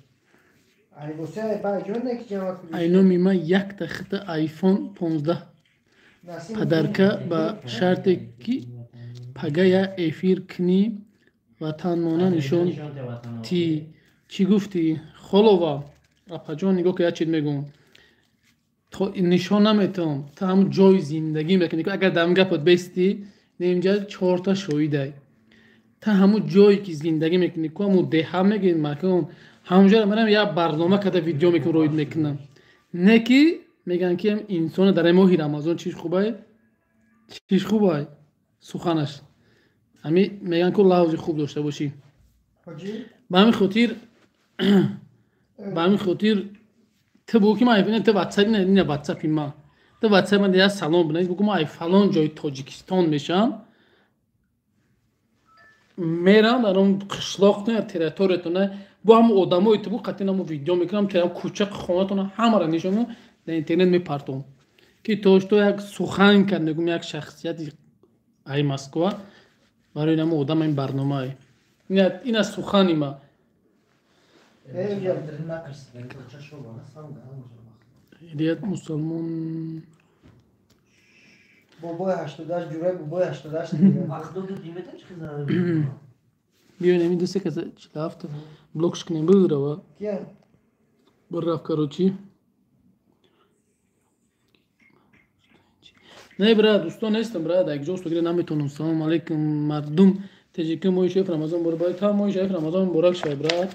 ای بوسه با جون یک جمع کنی اینو میما یک تخت آیفون 15 پدرکه با شرطی که پگه یا افیر کنی وطن مانه نشون تی چی گفتی خلووا اپا جان نگاه که یه چید میگم تو نشان نمیتونم تا هم جای زندگی میکنی که اگر دم گپت بیستی نمیجا 4 تا شویده تا همون جایی که زندگی میکنی که همون ده هم میگین مکن همونجا منم یه برنامه کده ویدیو میکنم روید میکنم نه که میگن که هم انسان در ماهی رمضان چیش خوبه سخنش همین میگن که لحظه خوب داشته باشی به همین خاطر تو بگو که ما ایفینه تو واتساپ نه واتساپ ما تو واتساپ من دیگه سلام بنویس بگو ما ای فلان جای تاجیکستان میشم میرم در اون قشلاق نه تریتوریتونه با هم آدمای تو قطعا هم ویدیو میکنم که کوچک خونه‌تون همه را نشونم در اینترنت میپرتم که تو یک سخن کرد نگم یک شخصیت ای مسکو برای اینم آدم این برنامه این از سخنی ما هدیت مسلمان بابای 88 جوره بابای 88 مخدود دیمت چه زنه بیاین این دوسته که چه هفته بلوکش کنیم بگیره و کیا بر رفت کاروچی نه برای دوستان نیستم برای در یک جاست بگیره نمیتونم سلام علیکم مردم تجیکه موی شیف رمضان برای باید تا موی شیف رمضان برای شاید برای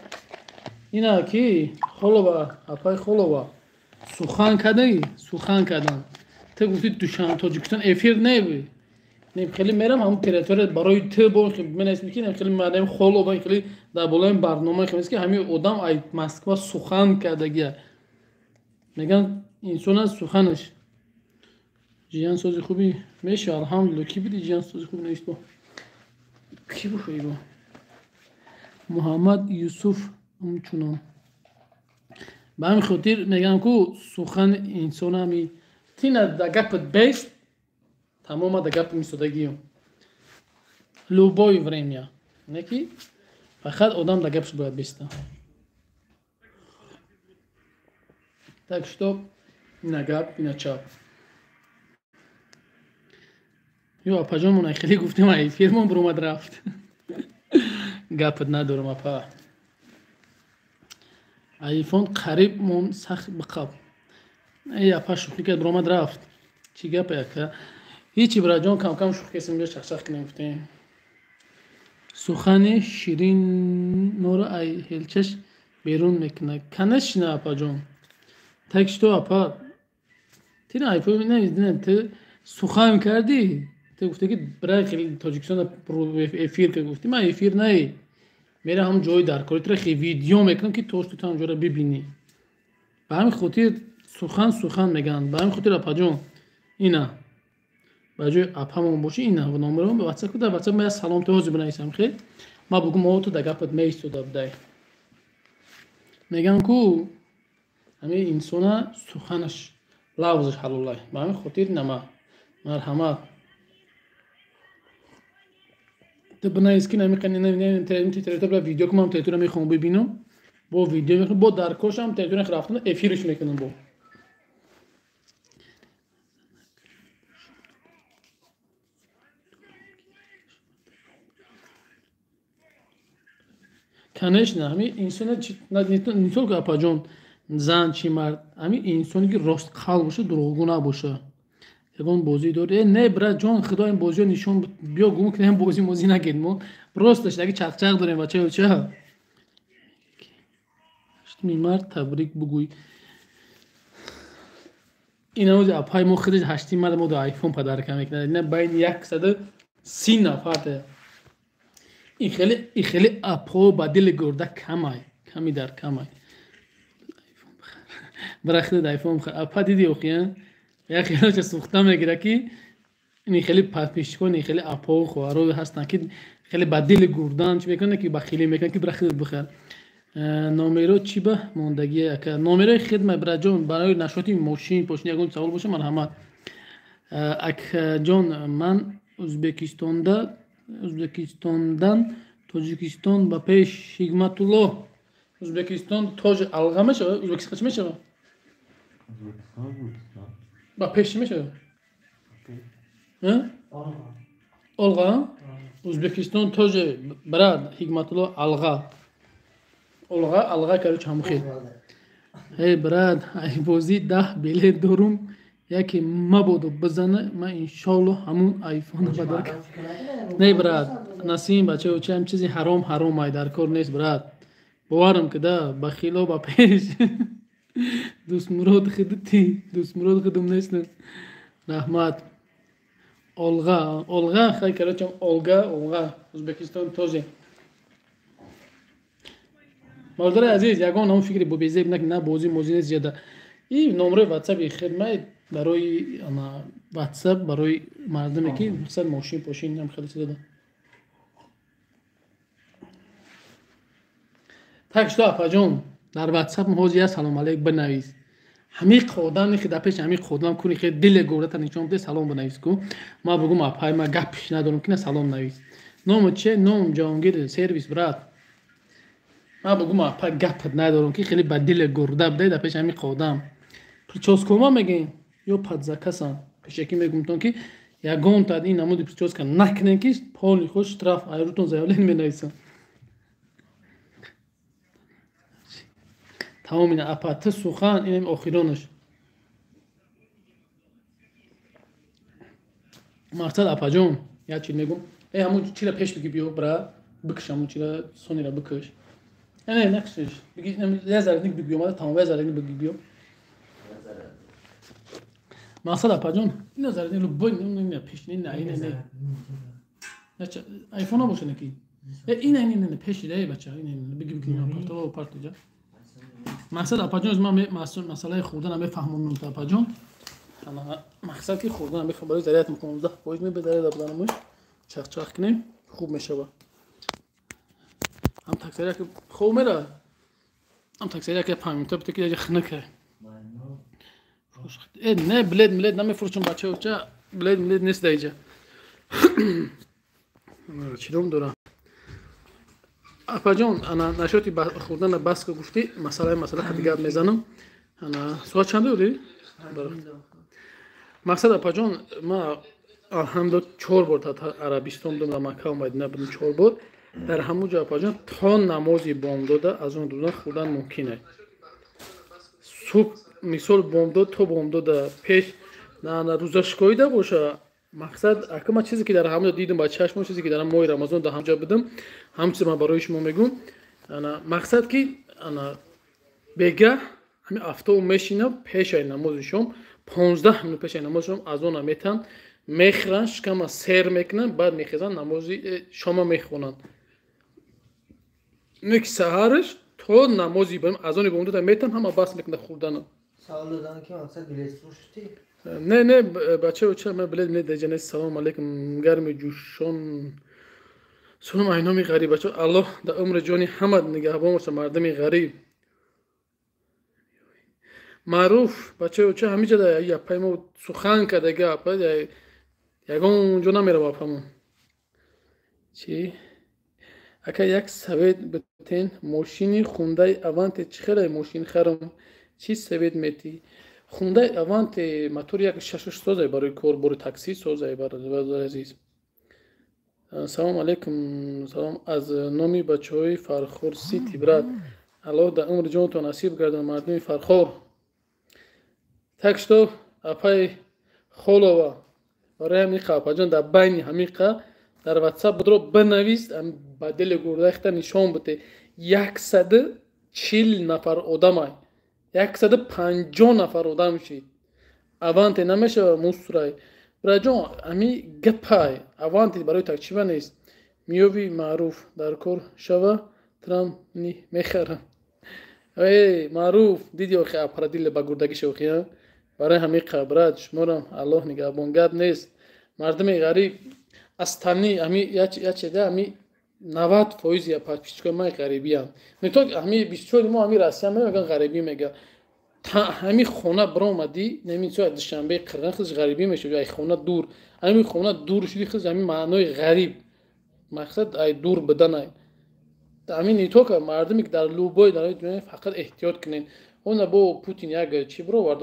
اینا کی خلوبا اپای خلوبا سخن کردن تو گفتی دوشان تاجیکستان افیر نبی نیم خیلی میرم همون تریتوری برای تو با من اسم میکنم خیلی مردم خلوبا خیلی در بالای برنامه خیلی که همین آدم ای مسکو سخن کردگیه میگن انسان سخنش جیان سازی خوبی میشه الحمدلله کی بدی جیان سازی خوبی نیست با کی بخوایی با محمد یوسف همچنان به همین خاطر میگم که سخن انسان همی تینا در گپت بیست تمام در گپ میسودگیم لوبای ورمیا نکی فقط آدم در گپش باید بیسته так что اینا گپ اینا چاپ یو اپا جان من خیلی گفتیم ای فیرمون برومد رفت گپت ندارم اپا ایفون قریب مون سخت بقب ای اپا شوخی کرد برومد رفت چی گپه که هیچی برای جان کم کم شوخی کسی میگه شخص کنیم گفتیم سخن شیرین نور ای هلچش بیرون میکنه کنش نه اپا جان تکش تو اپا تینا ایفون نه تو سخن کردی تو گفتی که برای خیلی تاجیکستان افیر که گفتی من افیر نه میره هم جای در کاری تو خیلی ویدیو میکنم که تو هم جا را ببینی به همین خاطر سخن میگن به همین خاطر اپا جان اینا به جای اپامون باشه اینا و نمرمون به واتساپ در واتساپ من سلام تو بنویسم خیلی ما بگم ما تو در گپت میستودا بدای میگن کو همه انسان سخنش лавзш ҳалулай ба ҳамин хотир нама марҳамат ту бинависки намиқанитра видео ки ман телетура мехоҳам бибинам бо видео мехоҳам бо даркошам телетура рафтам эфирш мекунам бо конечно ҳамин инсона не только апаҷон зан чи мард ҳамин инсоне ки ростқал боша дурӯғгӯ набоша ягон бозӣ дори не брат ҷон худо ин бозиро нишон биё гум ки ин бозӣ мозӣ нагед мо росташ аги чақчақ дорем бачаё ча ҳаштуми мард табрик бугӯй ин ҳамози апай мо худаш ҳаштуми мард мо до айфон падарка мекунад ина байни 130 нафарте ин хеле апҳо ба дили гурда ками дар камай брахтад айфон бихар апа диди охия як хелоча сухта мегира ки ин хеле пишкон ин хеле апҳо хоҳаро ҳастанд ки хеле ба дили гурдан чи мекунанд ки бахилӣ мекунанд ки брахтад бихар номеро чи ба мондагӣ ака номерои хидмат браҷон барои нашоти мошин почни ягон савол боша марҳамат акаҷон ман ӯзбекистондан тоҷикистон ба пеш ҳикматулло ӯзбекистон тоҷи алға мешавад ӯзбекистон чи мешавад ба пеш чи мешавад олға ӯзбекистон тоҷи брат ҳикматулло алға кару чамхел эй брат айбозӣ 10 билет дорум яке мабодо бизана ман иншолло ҳамун айфона бадарка не брат насим бачаё чам чизи ҳаром ай дар кор нест брат боварам ки да ба хило ба пеш дӯстмурод худум нестам раҳмат олға хай карачам олга ӯзбекистон тоҷи мардури азиз ягон ҳамн фикри бубезеб нак на бозӣ мозӣ нест зиёда ин номерои ватсапи хидмат барои ватсап барои мардуме ки мақсад мошин пошин ам хеле чиза да так что апаҷон дар ватсап ҳози я салом алейк бинавис ҳамин қодам ки дар пеш ҳамин қодам куни хеле диле гурдата нишон бде салом бинавис ку ма бугум апай ма гапиш надорум ки на салом навис ному че ном ҷаҳонгир сервис брат ма бугум апа гапат надорум ки хеле ба диле гурда бде дар пеш ҳамин қодам прическома мегем ё падзакасан пешакӣ мегумтон ки ягонтад ин намуди прическа накнем ки поли худ штраф айрутон заявление менависам тамом ина апа ты сухан инам охиронаш мақсад апаҷон як чиз мегум ҳамун чира пеш биги биё бра бикш ҳамун чира сонира бикш не накшиш биги я зарадник биги биё тамом я зарадник биги биё мақсад апаҷон ина зарадник бой ина пеш ина айфона бошад ки ина пеш ida бача ина биги партова партуҷа мақсад апаҷон ман масъалаи хурдана мефаҳмонам апаҷон мақсад ки хурдана мефаҳмам барои зарядатам 15% мебедарада буданамуш чақчақ кунем хуб мешавад ам таксария ки хуб мера ам таксария ки памита бите ки яҷа хнака не билет милет намефурӯшам бачаоча билет милет нест даиҷа чидом дорам апаҷон ана нашоти хурдана баска гуфтӣ масъала дигар мезанам ана соат чанда буди мақсад апаҷон ма алҳамдулилла 4 бор арабистон будам дар макка ва мадина будам 4 бор дар ҳамун ҷо апаҷон то намози бомдода аз он рӯза хурдан мумкин аст субҳ мисол бомдод то бомдода пеш рӯза шикоида боша мақсад акама чизе ки дар ҳамҷо дидам ба чашмо чизе ки дар моҳи рамазон дар ҳамҷо будам ҳамн чизе ман барои шумо мегӯм мақсад ки бегаҳ ҳамин афтову мешинам пешаи намози шом 15 минут пешаи намози шом аз она метан мехӯранд шикама сер мекунанд баъд мехезанд намози шома мехонанд ки саҳараш то намози азони бомдода метан ҳама бас мекунад хурдана савол додам ки мақсад билет фурӯшти не бачао ча ман билет медаҷа нест салом алейкум гарми ҷӯшон сулом айноми ғариб бачао аллоҳ дар умри ҷони ҳамат нигаҳбон боша мардами ғариб маъруф бачаё ча ҳамиҷа да япаймо сухан карда гап ягон ҷо намеравад ҳамон чӣ ака як совет битен мошини хундаи аванте чӣ хеле мошин харам чӣ совет метӣ хундаи аванте мотори як шашаш созай барои корбори таксӣ созай барои азиз салом алейкум салом аз номи бачаҳои фархор сити брат аллоҳ дар умри ҷонатон насиб гардон мардуми фархор так что апай холова барои ҳамиқа апаҷон дар байни ҳамиқа дар ватсап будро бинавис ба дили гурдахта нишон бите 140 нафар одамай 150 нафар одам шид аванте намешава мусрай браҷон ами гапай аванте барои такчива нест миёви маъруф дар кор шава трам ни мехарам маъруф диди охи апарадил ба гурдагӣ шохия барои ҳамиқа брат шуморам аллоҳ нигаҳбон гап нест мардуми ғариб астани ами ячеда ами 90% подписчикои ман ғарибиам не то ами 24 мо ами россия меган ғарибӣ мега ҳами хона биромадӣ немисо душанбе қирған хизиш ғарибӣ мешуд ай хона дур ами хона дур шуди хизиш ами маънои ғариб мақсад ай дур биданай ами не то ка мардуме ки дар лубои дар дуниё фақат эҳтиёт кунен она бо путин як чӣ бировард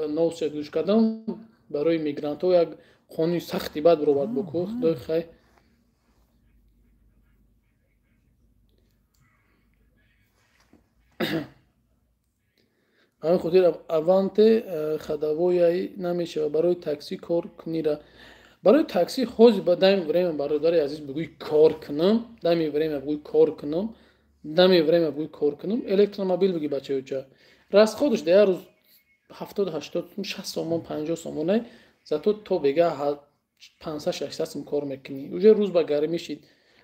нос гӯш кардан барои мигрантҳо як қонуни сахти бад бировард боку худои хай ҳамин хотир аванте хадавояи намешава барои таксӣ кор кунира барои таксӣ ҳозир ба дами время бародари азиз бигӯи кор кунам дами время бигӯи кор кунам дами время бигӯи кор кунам электромобил биги бачаюча расходаш да як рӯз 70-80 сомон 50 сомонай зато то бега 500-600 сом кор мекунӣ уже рӯз ба гармӣ шид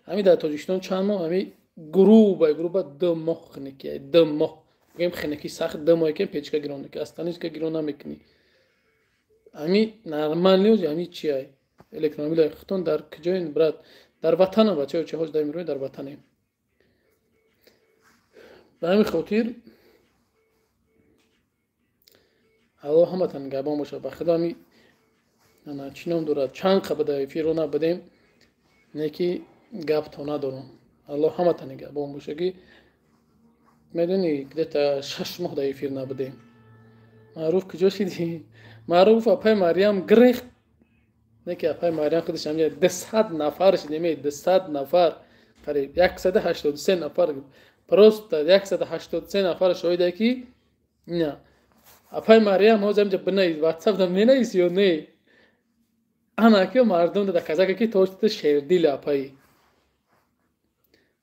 ҳами дар тоҷикистон чанд моҳ ҳами груба 2 моҳ хиники 2 моҳ гем хиники сахт 2 моҳ кен печка гирон ки астаниска гирон намекунӣ ҳами нормалниёз ҳами чи ай электромобил хитон дар куҷоин брат дар ватанам бачаё чаҳоз дар мирои дар ватанем ба ҳамин хотир аллоҳ ҳаматан нигоҳбон бошад ба худо ҳами чӣ ном дорад чанд қабада эфиро набудем не ки гапто надорам аллоҳ ҳаматан нигоҳбон бошад ки медони где-то 6 моҳ дар эфир набудем маъруф куҷо шидӣ маъруф апай мариям гирехт не ки апай мариям худаш ҳамҷа 200 нафар шид неми 200 нафар қариб 183 нафар просто 183 нафар шоҳида ки на апай мариям ҳоз ҳамҷа бинаи ватсап да менависи ё не ана ки мардум да казака ки тошта шердил апай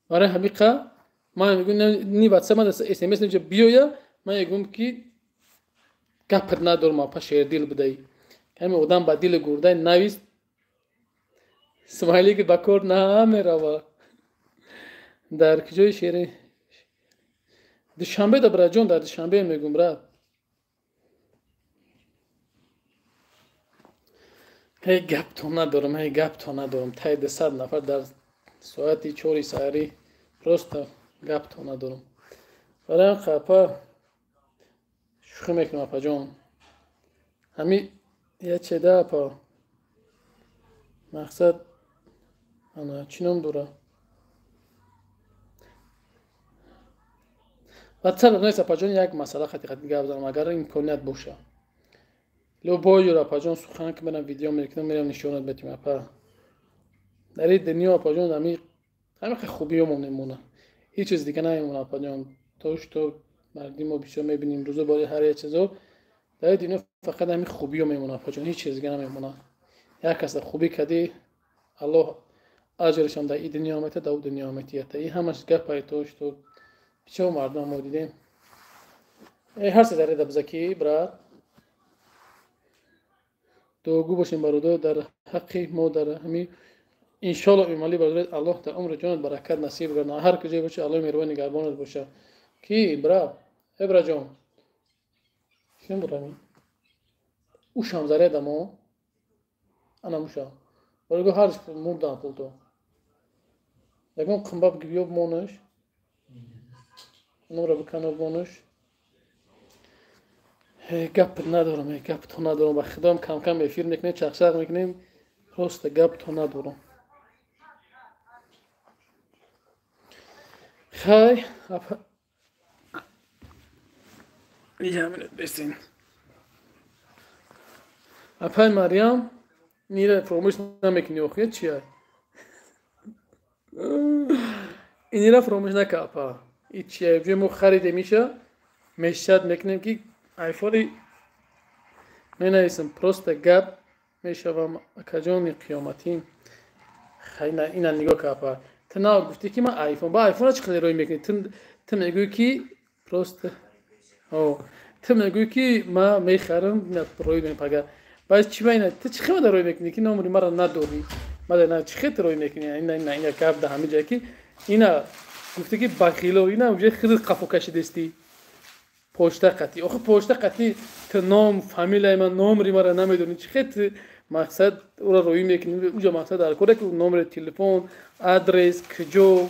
барои ҳамиқа ман мегӯм ни ватсап ман смс неча биёя ман мегӯм ки гапат надорам апа шердил будаи ҳами одам ба дили гурдай навист смайли ки ба кор намерава дар куҷои шери душанбе да браҷон дар душанбе мегӯм брат ҳей гапто надорам таи 200 нафар дар соати 4 саҳарӣ просто гапто надорам барои қапа шӯхӣ мекунам апаҷон ҳами ячеда апа мақсад ана чӣ ном дора ватсап нест апаҷон як масъала хатиқати гап занам агар имконият боша любой ҷур апаҷон сухан ки мерам видео мекунам мерам нишонат метим апа дар ин дунё апаҷон ҳамиқа хубиёмо мемона ҳеҷ чиз дига намемона апаҷон то што мардимо бисёр мебинем рӯзу бори ҳар як чизо дар ин дунё фақат ҳами хубиё мемона апаҷон ҳеҷ чиз дига намемона як каса хубӣ кади аллоҳ аҷрашам дар ин дунё мета дар ӯ дунё метията ин ҳамаш гапай то што бисёр мардум мо дидем ҳарсе дареда бизаки брат дуогӯ бошем бародар дар ҳаққи мо дар ҳамин иншоалло эмали бародар аллоҳ дар умри ҷонат баракат насиб гардон ҳар куҷое бошад аллоҳ меҳрубон нигаҳбонат бошад ки брат эбраҷон шум бурами ушам заредамо ана мушам барго ҳарш мурдам пулто ягон қимбаб гибёб монаш номра биканоб монаш گپ ندارم گپ تو ندارم با خودم کم کم افیر میکنیم چخشق میکنیم راست گپ تو ندارم خیلی اینجا همینت بسین اپای مریم نیره فراموش نمیکنی آخه چیه اینی را فراموش نکن اپا این چیه بجای ما خریده میشه میشد میکنیم که ایفوری می نویسم پروست گپ میشوم اکجان قیامتیم خیلی نه اینا نگاه که اپا تو نه گفتی که من ایفون با ایفون چه خیلی روی میکنی تو میگوی که پروست تو میگوی که من میخرم نه روی میکنم پگه باید چی باید تو چی خیلی روی میکنی که ناموری مرا نداری من چی خیلی روی میکنی اینا گپ ده همه جایی که اینا گفتی که بخیلو اینا اونجا خیلی قفو کشیدستی پشت قطعی آخه پشت قطعی تو نام فامیلای من نامری مرا نمیدونی چی خیلی مقصد او را روی میکنی اونجا مقصد در کره که نمره تلفن آدرس کجا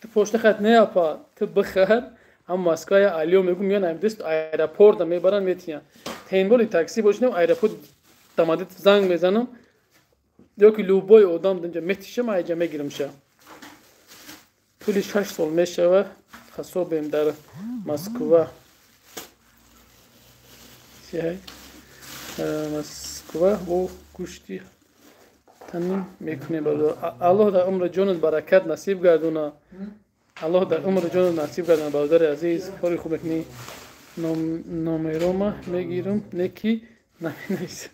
تو پشت خط نه اپا تو بخر هم ماسکای علیو میگم میان ام دست ایرپورت میبرن میتیان تینبولی تاکسی باشنم ایرپورت دمادت زنگ میزنم یا که لوبای آدم دنجا میتیشم ایجا میگیرم شه طولی 6 سال میشه حسابیم در مسکو چیه مسکو و گوشتی تنین میکنیم الله در عمر جانت برکت نصیب گردونه الله در عمر جانت نصیب گردونه برادر عزیز کاری خوب میکنی نامرو میگیرم نکی نمینیست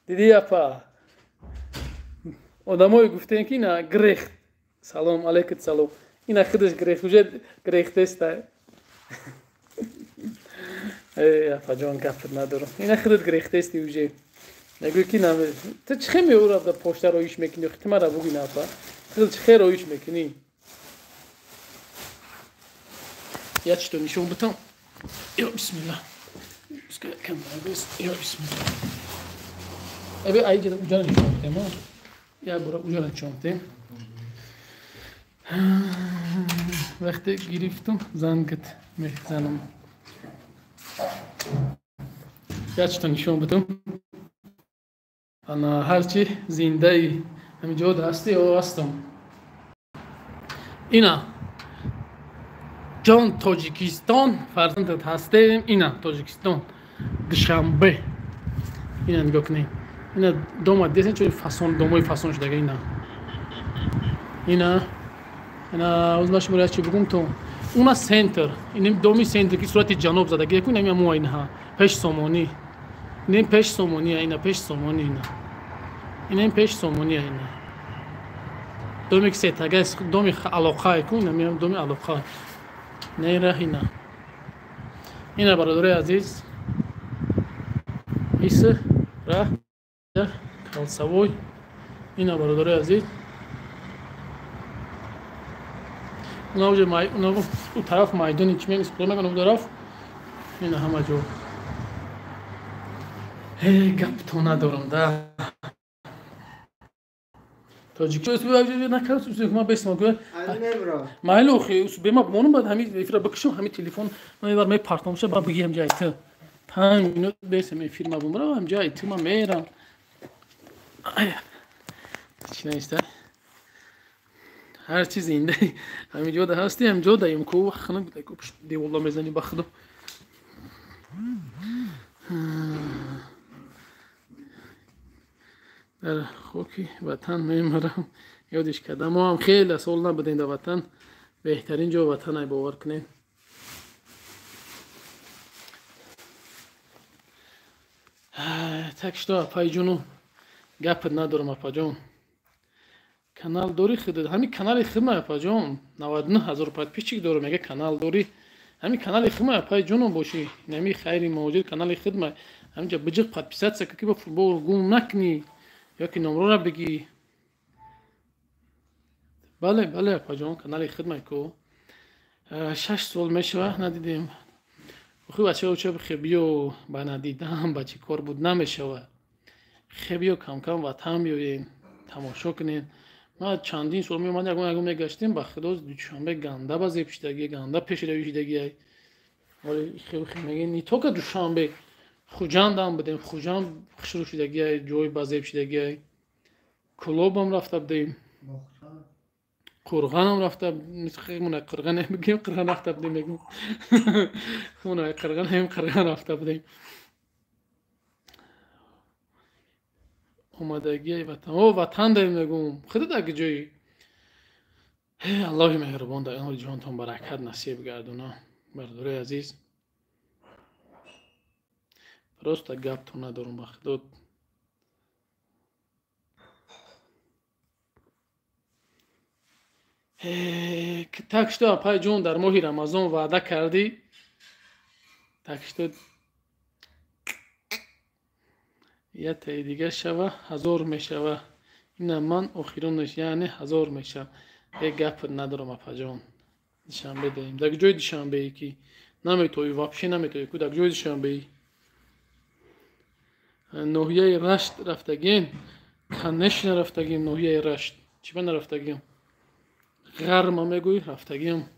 دیدی اپا آدمای گفتن که اینا گریخت سلام علیکم سلام اینا خودش گریخت وجه گریخت است ای اپا جان گفت ندارم اینا خودت گریخت است وجه نگوی که نمی تو چه خیلی او را در پشت رویش میکنی خیلی مرا بگی نه اپا خیلی چه خیلی رویش میکنی یا چطور نشون بتم یا بسم الله کم بس یا بسم الله ابی ایجاد اونجا نشون بتم یا برو اونجا نشون بتم وقتی گرفتم زنگت میزنم یا چطور نشون بتم انا هرچی زنده ای همینجا دستی او هستم اینا جان تاجیکستان فرزندت هستیم اینا تاجیکستان دوشنبه اینا نگاه کنید اینا دوم دیدین چه فاصون دومای فاصون شده اینا از باش میره چی بگم تو اونا سنتر این دومی سنتر که صورت جنوب زده که کنیم مو اینها پیش سومونی این پیش سومونی اینا پیش سومونی اینا پیش سومونی اینا دومی که سیتاگاس دومی علاقه کنیم میام دومی علاقه نیره اینا برادر عزیز ایسه راه کالسوی اینا برادر عزیز اونا طرف مایدانی چی میگه سپر میکنه اون طرف اینا همه جو گپ تو ندارم ده تاجیکی اسم بگوی نکرد اسم ما بسم گوی مایلو خی اسم بما بمونم بعد همین افرا بکشم همین تلفن من بار می پارتامش بعد بگیم جای تو 5 minut بسم فیلم بمونم هم جای تو من میرم چی نیست هر چیز زنده همینجا ده هستی همینجا دایم کو خنم بده دی والله میزنی بخدا در خوکی وطن میمرم یادش کردم ما هم خیلی سال نبودیم در وطن بهترین جا وطن ای باور کنین تکشتا اپای جونو گپ ندارم اپا جون کانال داری خودت همین کانال خدمه اپا جون 99000 подписчик دارم میگه کانال داری همین کانال خدمه اپای جونو باشی نمی خیری موجود کانال خدمه همینجا بجق подписаться که با فوتبال گم نکنی یا که نمره را بگی بله اپا جون کانال خدمه کو 6 سال میشه ندیدیم خوب بچه خبیو با ندیدم بچه کار بود نمیشه خبیو کم کم وطن بیاین تماشا کنین ما چندین سال میگشتیم با خدا دوشنبه گنده باز پیشتگی گنده پیش رویشدگی ولی خیلی میگه نی تو که دوشنبه خوجان دام بدیم خوجان شروع شدگی جوی بازیب شدگی کلوب هم رفته بدیم قرغان هم رفته خیمونه قرغان هم بگیم قرغان رفته بدیم میگم خونه قرغان هم قرغان رفته بدیم اومدگی وطن او وطن داریم میگم خودت اگه جایی الله مهربان در این جهانتون برکت نصیب گردونه برداره عزیز راست گپ تو ندارم با خودت تکشتا پای جون در ماه رمضان وعده کردی تکشتا یه تایی دیگه شوه 1000 میشوه این من اخیرونش یعنی 1000 میشه یه گپ ندارم اپا جون دوشنبه داریم در جای دوشنبه ای که نمیتوی واپشی نمیتوی که در جای دوشنبه ای نوحیه رشت رفتگین کنش نرفتگیم نوحیه رشت چی به نرفتگیم غرم میگوی رفتگیم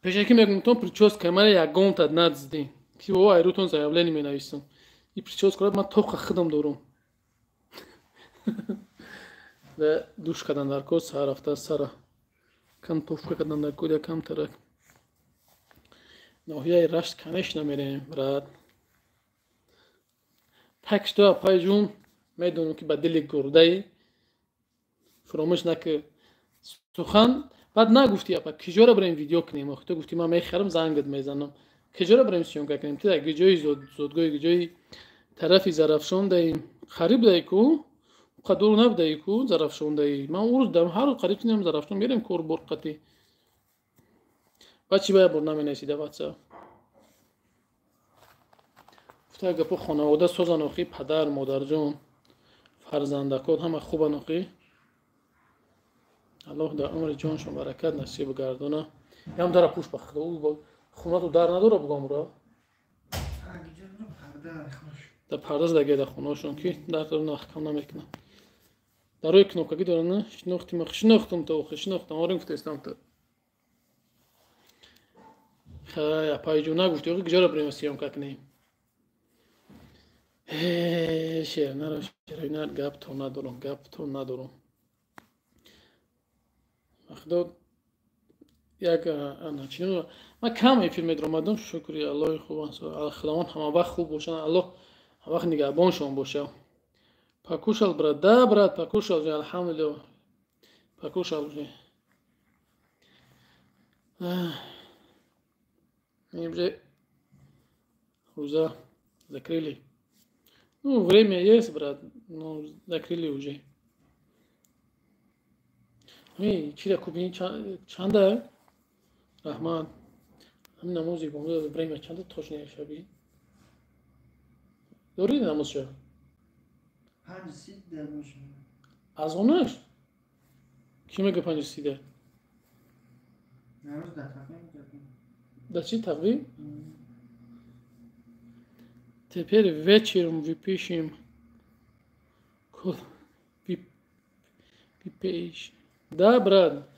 پیشکی میگم تو پرچوز کمر یکم تا نزدی کی بابا ایروتون زایبلنی می نویسم این پرچوز کرد من تو خودم دارم و دوش کردن در کود سر رفته سر کم توفق کردن در کود کم ترک نوحیه رشت کنش نمیریم براد تکش تو پای جون میدونم که با دل گرده ای فراموش نکه سخن بعد نگفتی اپا کجا بریم ویدیو کنیم تو گفتی من میخرم زنگت میزنم کجا بریم سیونکا کنیم تو در جای زودگوی جای طرفی زرفشان دهیم خریب دهی کو قدر نبدهی کو زرفشان دهی من او روز دم هر روز قریب کنیم زرفشان میریم کور برقتی بعد چی باید برنامه نویسیده واتساپ گفته گپو خانواده سوزن اخی پدر مادر جون فرزندکات همه خوبن اخی الله در عمر جانشون برکت نصیب گردونه هم داره پوش بخده او خونه تو در نداره بگم را در پرداز دگه در خونه شون که در داره نخکم نمیکنه در روی کنوکگی داره نه شناختم تو اخی شناختم آریم فتستم تو خیلی پای جون نگفتی اخی کجا را بریم سیام که کنیم شیر نرو شیر گپ تو ندارم خدا یک نچینو من کم این فیلم درآمدم شکری الله خوب خداوند همه وقت خوب باشن الله همه وقت نگهبانشون باشه پاکوشال برات پاکوشال جان الحمدلله پاکوشال جان میبره روزا закрыли ну время есть брат ну закрыли уже چی را کوبینی چنده رحمان همین نمازی بوده بریم چنده توش نیشابی داری نماز شو 5 در میشه از اونش کی میگه 5 در نروز در تقویم در چی تقویم теперь вечером выпишем выпишем. Да, брат.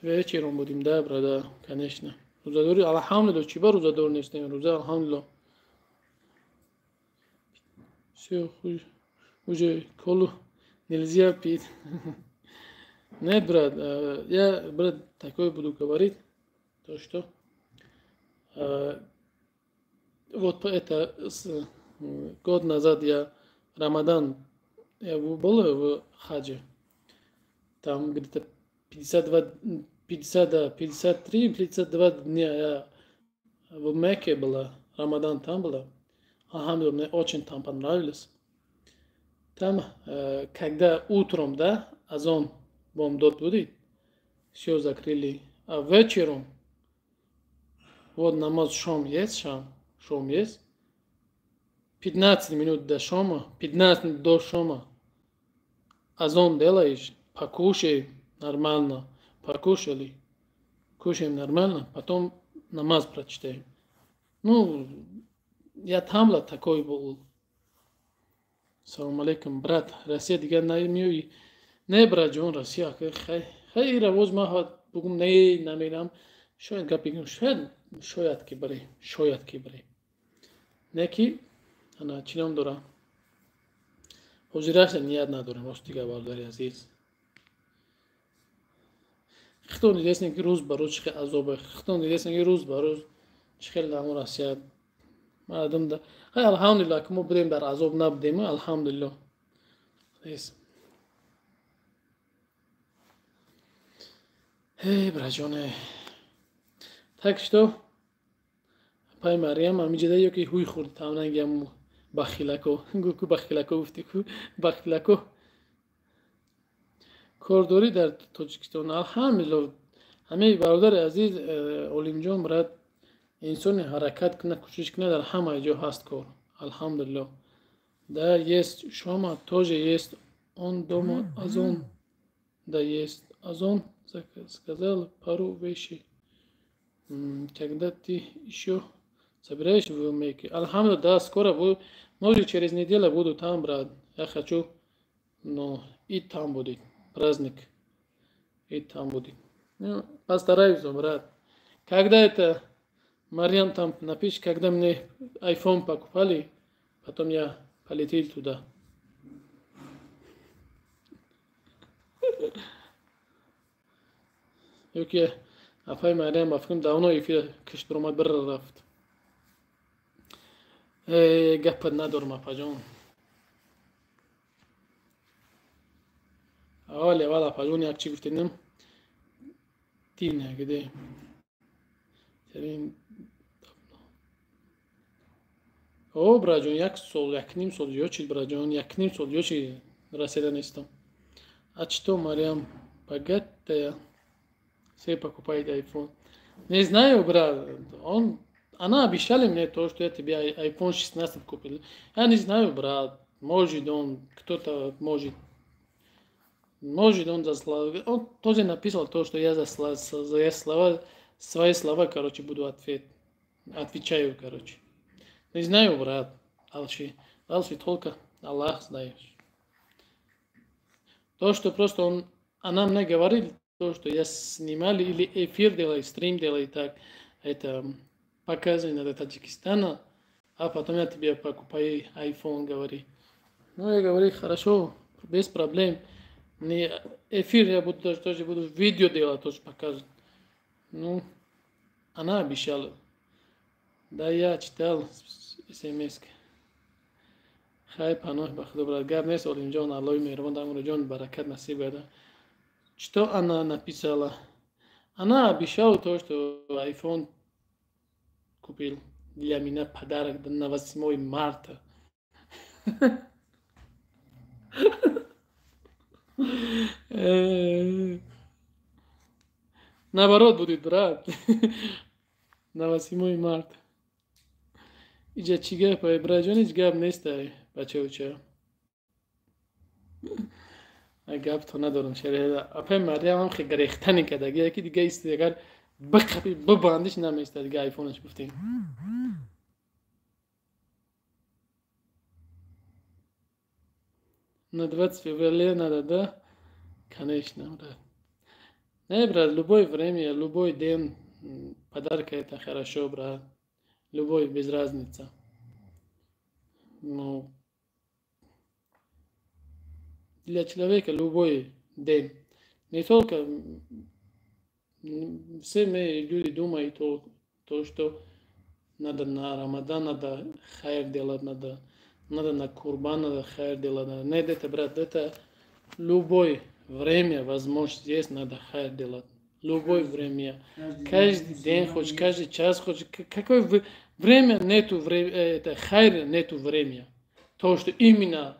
Вечером будем, да, брат, да, конечно. Рузадори, алхамдулилlah, чиба рузадор нестем, руза, алхамдулилlah. Все, уже колу нельзя пить. Нет, брат, я, брат, такое буду говорить, то что вот это год назад я Рамадан, я был в хаджи. Там где-то 53-52 дня я в Мекке была, Рамадан там была. Алхамдулилlah, мне очень там понравилось. Там, когда утром, да, азан бомдот будет, все закрыли. А вечером, вот намаз шом есть, шом есть. 15 минут до шома, 15 до шома. Азан делаешь. Покушай нормально, покушали, кушаем нормально, потом намаз прочитаем. Ну, я там такой был. Салам алейкум, брат, Россия дига наймиюи. Не, брат, джон, Россия, хай равоз ма бugum не намерам. Шояд гап бигам, шояд شاید که بره نه که انا چینام دارم حضورش نیت ندارم راستی که بارداری عزیز خطون دیدستن که روز بروز چه عذابه خطون دیدستن که روز بروز چه نامور اسیاد مردم ده الحمدلله که ما بریم در عذاب نبودیم الحمدلله نیست هی برجانه так что пай Мариам амиҷада ёки ҳуй хурд тавнангам бахилако гуку бахилако гуфти ку бахилако кордорӣ дар Тоҷикистон алҳамдулилло ҳамаи бародари азиз олимҷон брат инсони ҳаракат кунад кӯшиш кунад дар ҳамаи ҷо ҳаст кор алҳамдулилло да есть шома тоже есть он дома аз он да есть аз он сказал пару вещи когда ты еще собираешь в Мекке алҳамдулилла да скоро буду может через неделю буду там брат я хочу но и там будет праздник и там будет постараюсь брат когда это Марьям там напишет когда мне iPhone покупали потом я полетел туда ёки апай Мариам ба фикрам давно эфир кишт омад бир рафт гапат надорам апаҷон аввал апаҷон як чӣ гуфтидем тинагиде о браҷон як сол якним сол ё чи браҷон якним сол ё чи расида нестам а что Мариам богатая все покупает iPhone. Не знаю, брат. Она обещала мне то, что я тебе iPhone 16 купил. Я не знаю, брат. Может он, кто-то может. Может он заслал. Он тоже написал то, что я заслал. Свои слова, короче, буду отвечаю, короче. Не знаю, брат. Дальше только Аллах знает. То, что просто она мне говорит, то, что я снимал или эфир делаю, стрим делаю, так, это показываю на Таджикистана, а потом я тебе покупаю iPhone, говори. Ну, я говорю, хорошо, без проблем. Не эфир я буду тоже буду видео делать, тоже показывать. Ну, она обещала. Да, я читал смс. Хай панох бахудо брат. Гарнес Олимҷон, Аллоҳи меҳрубон дамураҷон баракат насиб гардад. Что она написала? Она обещала то, что iPhone купил для меня подарок на 8 марта. Наоборот будет, брат. На 8 марта. Иджа чӣ гап браҷон ҳеҷ гап нестай бачауча. гап то надорам шарида апай Мариам ҳам хеле грехтани кадаги яки дига исти агар бақапи бубандиш намеистад дига айфонаш гуфтем на 20 февраля надо да конечно брат не брат любое время любой день подарка это хорошо брат любой без разницы но для человека любой день. Не только все мы люди думают то, что надо на Рамадан, надо хайр делать, надо на Курбан, надо хайр делать. Нет, это, брат, это любое время, возможность есть, надо хайр делать. Любое время. Каждый день хочешь, каждый час хочешь. Какое время нету, это хайр нету времени. То, что именно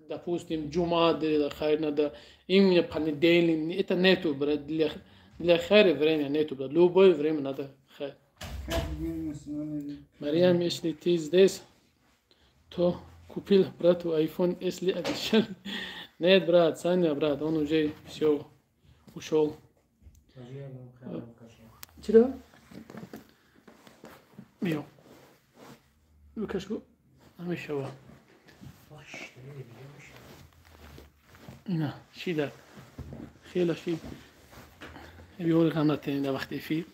допустим, джума для хайр надо, именно понедельник, это нету, брат, для хайра время нету, брат, любое время надо хайр. Мариам, если ты здесь, то купил брату iPhone, если обещали. Нет, брат, Саня, брат, он уже все ушел. Вчера? Мио. Лукашку? Амишава. نه چی در خیلی شی بیور هم نتینید وقتی فی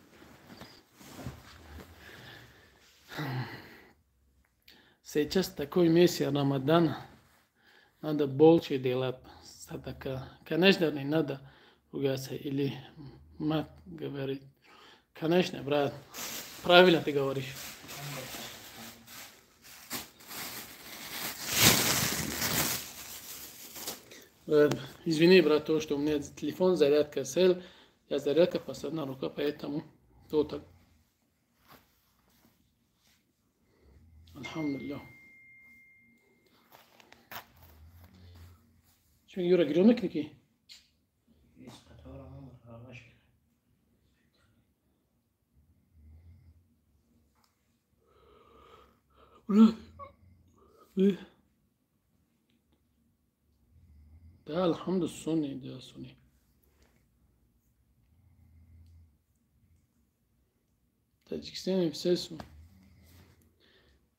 Сейчас такой месяц Рамадан, надо больше делать садака. Конечно, не надо ругаться или мат говорить. Конечно, брат, правильно ты говоришь. Извини, брат, то, что у меня телефон зарядка сел, я зарядка поставил на руку, поэтому то так. Алхамдулилlah. Что, Юра, грёмекники? Брат, да, алхамду sunni, да, sunni. Таджикистан все су.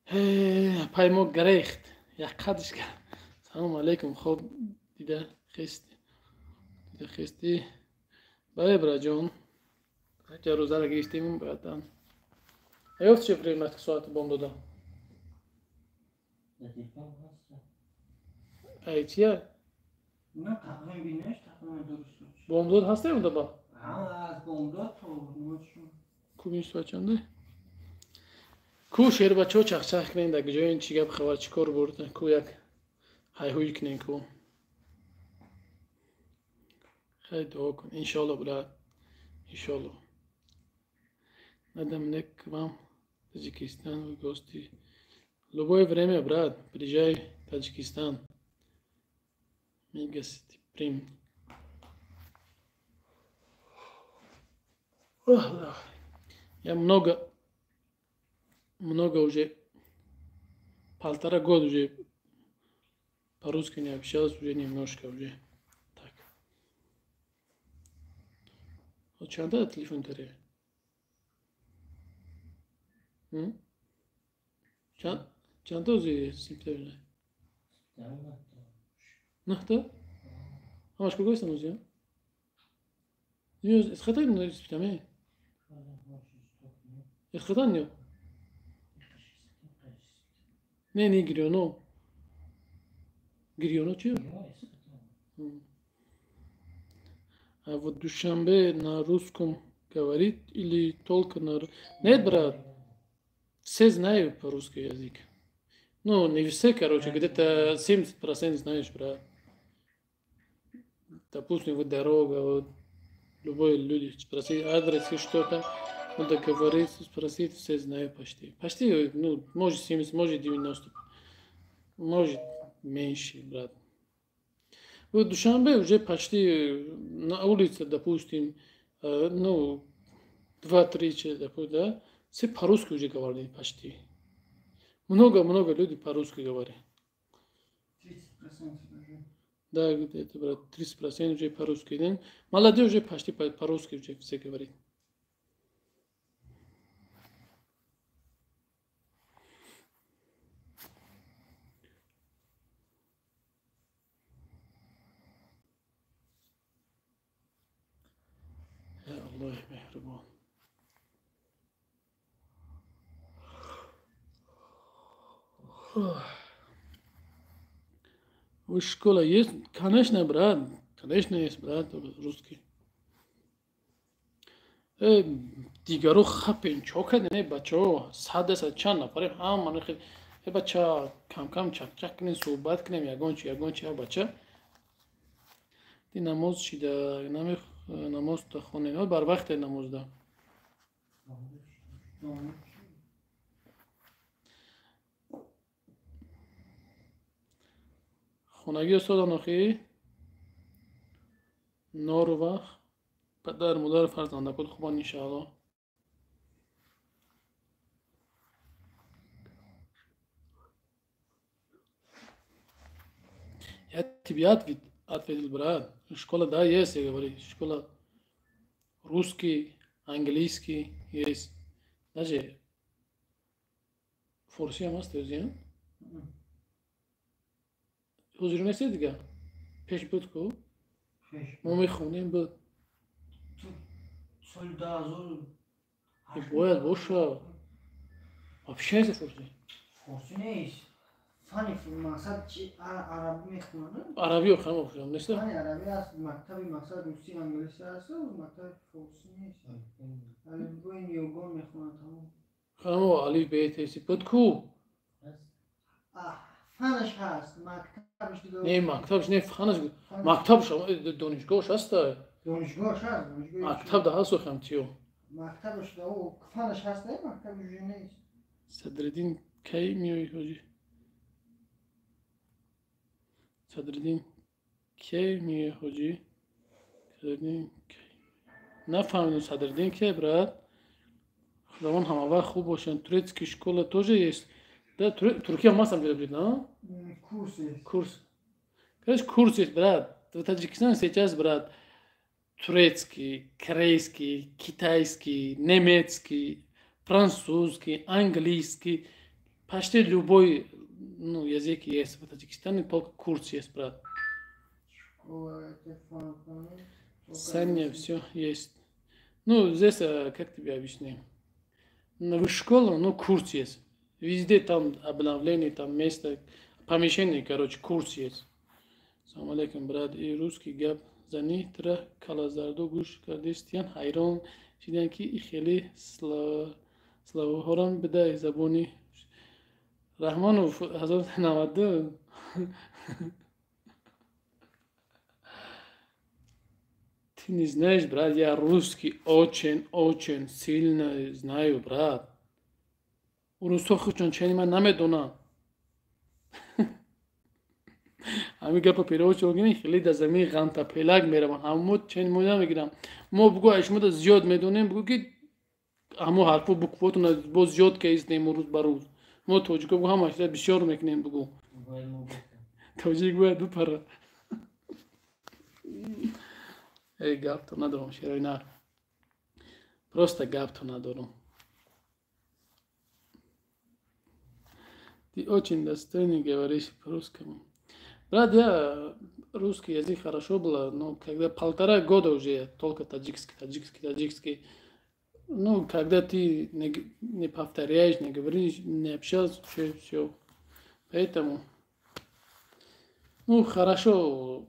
Паймо грехт. Я кадишка. Салам алейкум, хоб дида хисти. Дида хисти. Бале браджон. Хотя роза гиштим братан. Айоф че время к суату бомбода. Айтия. نه تقریبا بینش تقریبا درست شد. بومداد هسته اون دبا؟ همه از بومداد تا نوشون. کوبیش بچنده؟ کو شیر بچه ها چخ کنین در جای این چیگه بخواه چیکار برده کو یک هایهوی کنین کو خیلی دعا کن انشالله براد انشالله ندم نکمم تاجیکستان و گوستی любое время брат приезжай в Таджикистан мы гостеприимны. Я много уже, 1,5 года уже по-русски не общался, уже немножко уже. Так. Вот чанда телефон тере? Чанда уже симптомы? Нахта? Амаш какой стану зя? Нет, исхатай на симптомы. Исхатай не? Не гирёно. Гирёно че? А вот Душанбе на русском говорит или только на... Нет, брат. Все знают по-русски язык. Ну, не все, короче, где-то 70% знаешь, брат. Допустим, вот дорога, вот любой люди спросить адрес и что-то, ну, договориться, спросить, все знают почти. Почти, ну, может 70, может 90, может меньше, брат. Вот Душанбе уже почти на улице, допустим, ну, 2-3 человека, допустим, да, все по-русски уже говорили почти. Много людей по-русски говорят. 30% даже. Да, где-то, брат, 30% уже по-русски. Молодежь уже почти по-русски уже все говорит. Я Аллах мехрибан. В школе есть? Конечно, брат. Конечно, есть, брат, русский. دیگرو خپین چوکه نه بچه ها 100 چند نفره همه خیلی بچه کم کم چک کنین صحبت کنیم یگان چی بچه دی نماز چیده نماز تا خونه بر وقت نماز ده خونگی استاد نخی نور وقت پدر مادر فرزنده کد خوبان انشاءالله я тебе ответил, брат. Школа, да, есть, я говорю. Школа русский, английский есть. Даже форси هم هست توزیان حضور نیستی دیگه پیش بود کو ما میخونیم بود باید باشه вообще это форси Форси не есть. فانی فیلم مقصد چی عربی میخونه؟ عربی و خیلی خوشم نیست. فانی عربی هست مکتبی مقصد روسی انگلیسی هست و مکتب فارسی نیست. ولی بگو این یوگان میخونه تمام. خیلی علی بیت هستی بود کو. فنش هست مکتبش دیگه. نه مکتبش نه فنش. مکتبش دانشگاهش هست. دانشگاهش هست. مکتب ده هست و خیلی تیو. مکتبش ده او فنش هست نه مکتبش نیست. صدرالدین کی میوی حاجی؟ صدرالدین کی میوی حاجی؟ صدرالدین کی؟ نفهمیدم صدرالدین کی برات؟ خداوند همه وقت خوب باشن. ترکیه شکل توجه است. ده ترکیه هم هستم بیاد نه؟ کورس. کاش کورس است برات. تو تاجیکستان сейчас برات. Турецкий, корейский, китайский, немецкий, французский, английский, почти любой язык есть в Таджикистане, только курс есть, брат. Сами все есть. Здесь, как тебе объяснить? В школе, курс есть. Везде там обновление, там место, помещение, короче, курс есть. Салам алейкум, брат. И русский габ. زنی ترا کلازاردو گوش کردیستیان حیران شدن که خیلی سلاوهارم بده زبانی رحمانوف 1092 ты не знаешь, брат, я русский очень сильно знаю, брат. Русский чен мен намедонам. همین گپ پیروش چوگینی خیلی در زمین غم تا پلاک میرم همو چند مودا میگیرم ما بگو اشمو زیاد میدونیم بگو که همو حرفو بکوتون باز زیاد که ایستیم روز بر روز ما توجیه بگو همش بسیار میکنیم بگو توجیه بگو دو پر ای گپ تو ندارم شیرای نه просто گپ تو ندارم ты очень достойный говоришь по-русски. Брат, я русский язык хорошо было, но когда 1,5 года уже только таджикский. Когда ты не повторяешь, не говоришь, не общаешься, все. Поэтому, хорошо,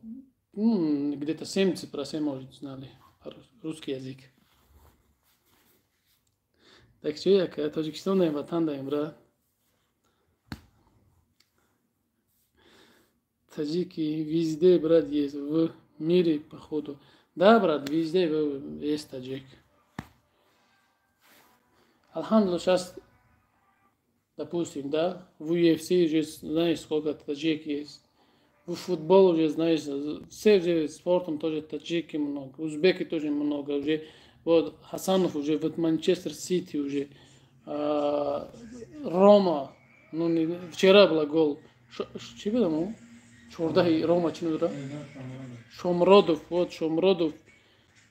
где-то 70% может знали русский язык. Так что я Таджикистан ватан даем, брат. Таджики везде, брат, есть в мире, походу. Да, брат, везде есть таджик. Алхамдулилlah, сейчас, допустим, да, в UFC уже знаешь, сколько таджик есть. В футбол уже знаешь, все уже спортом тоже таджики много. Узбеки тоже много уже. Вот Хасанов уже, вот Манчестер Сити уже. Рома, вчера был гол. Чего там? Чордахи Рома чинудра. Шомродов, вот Шомродов.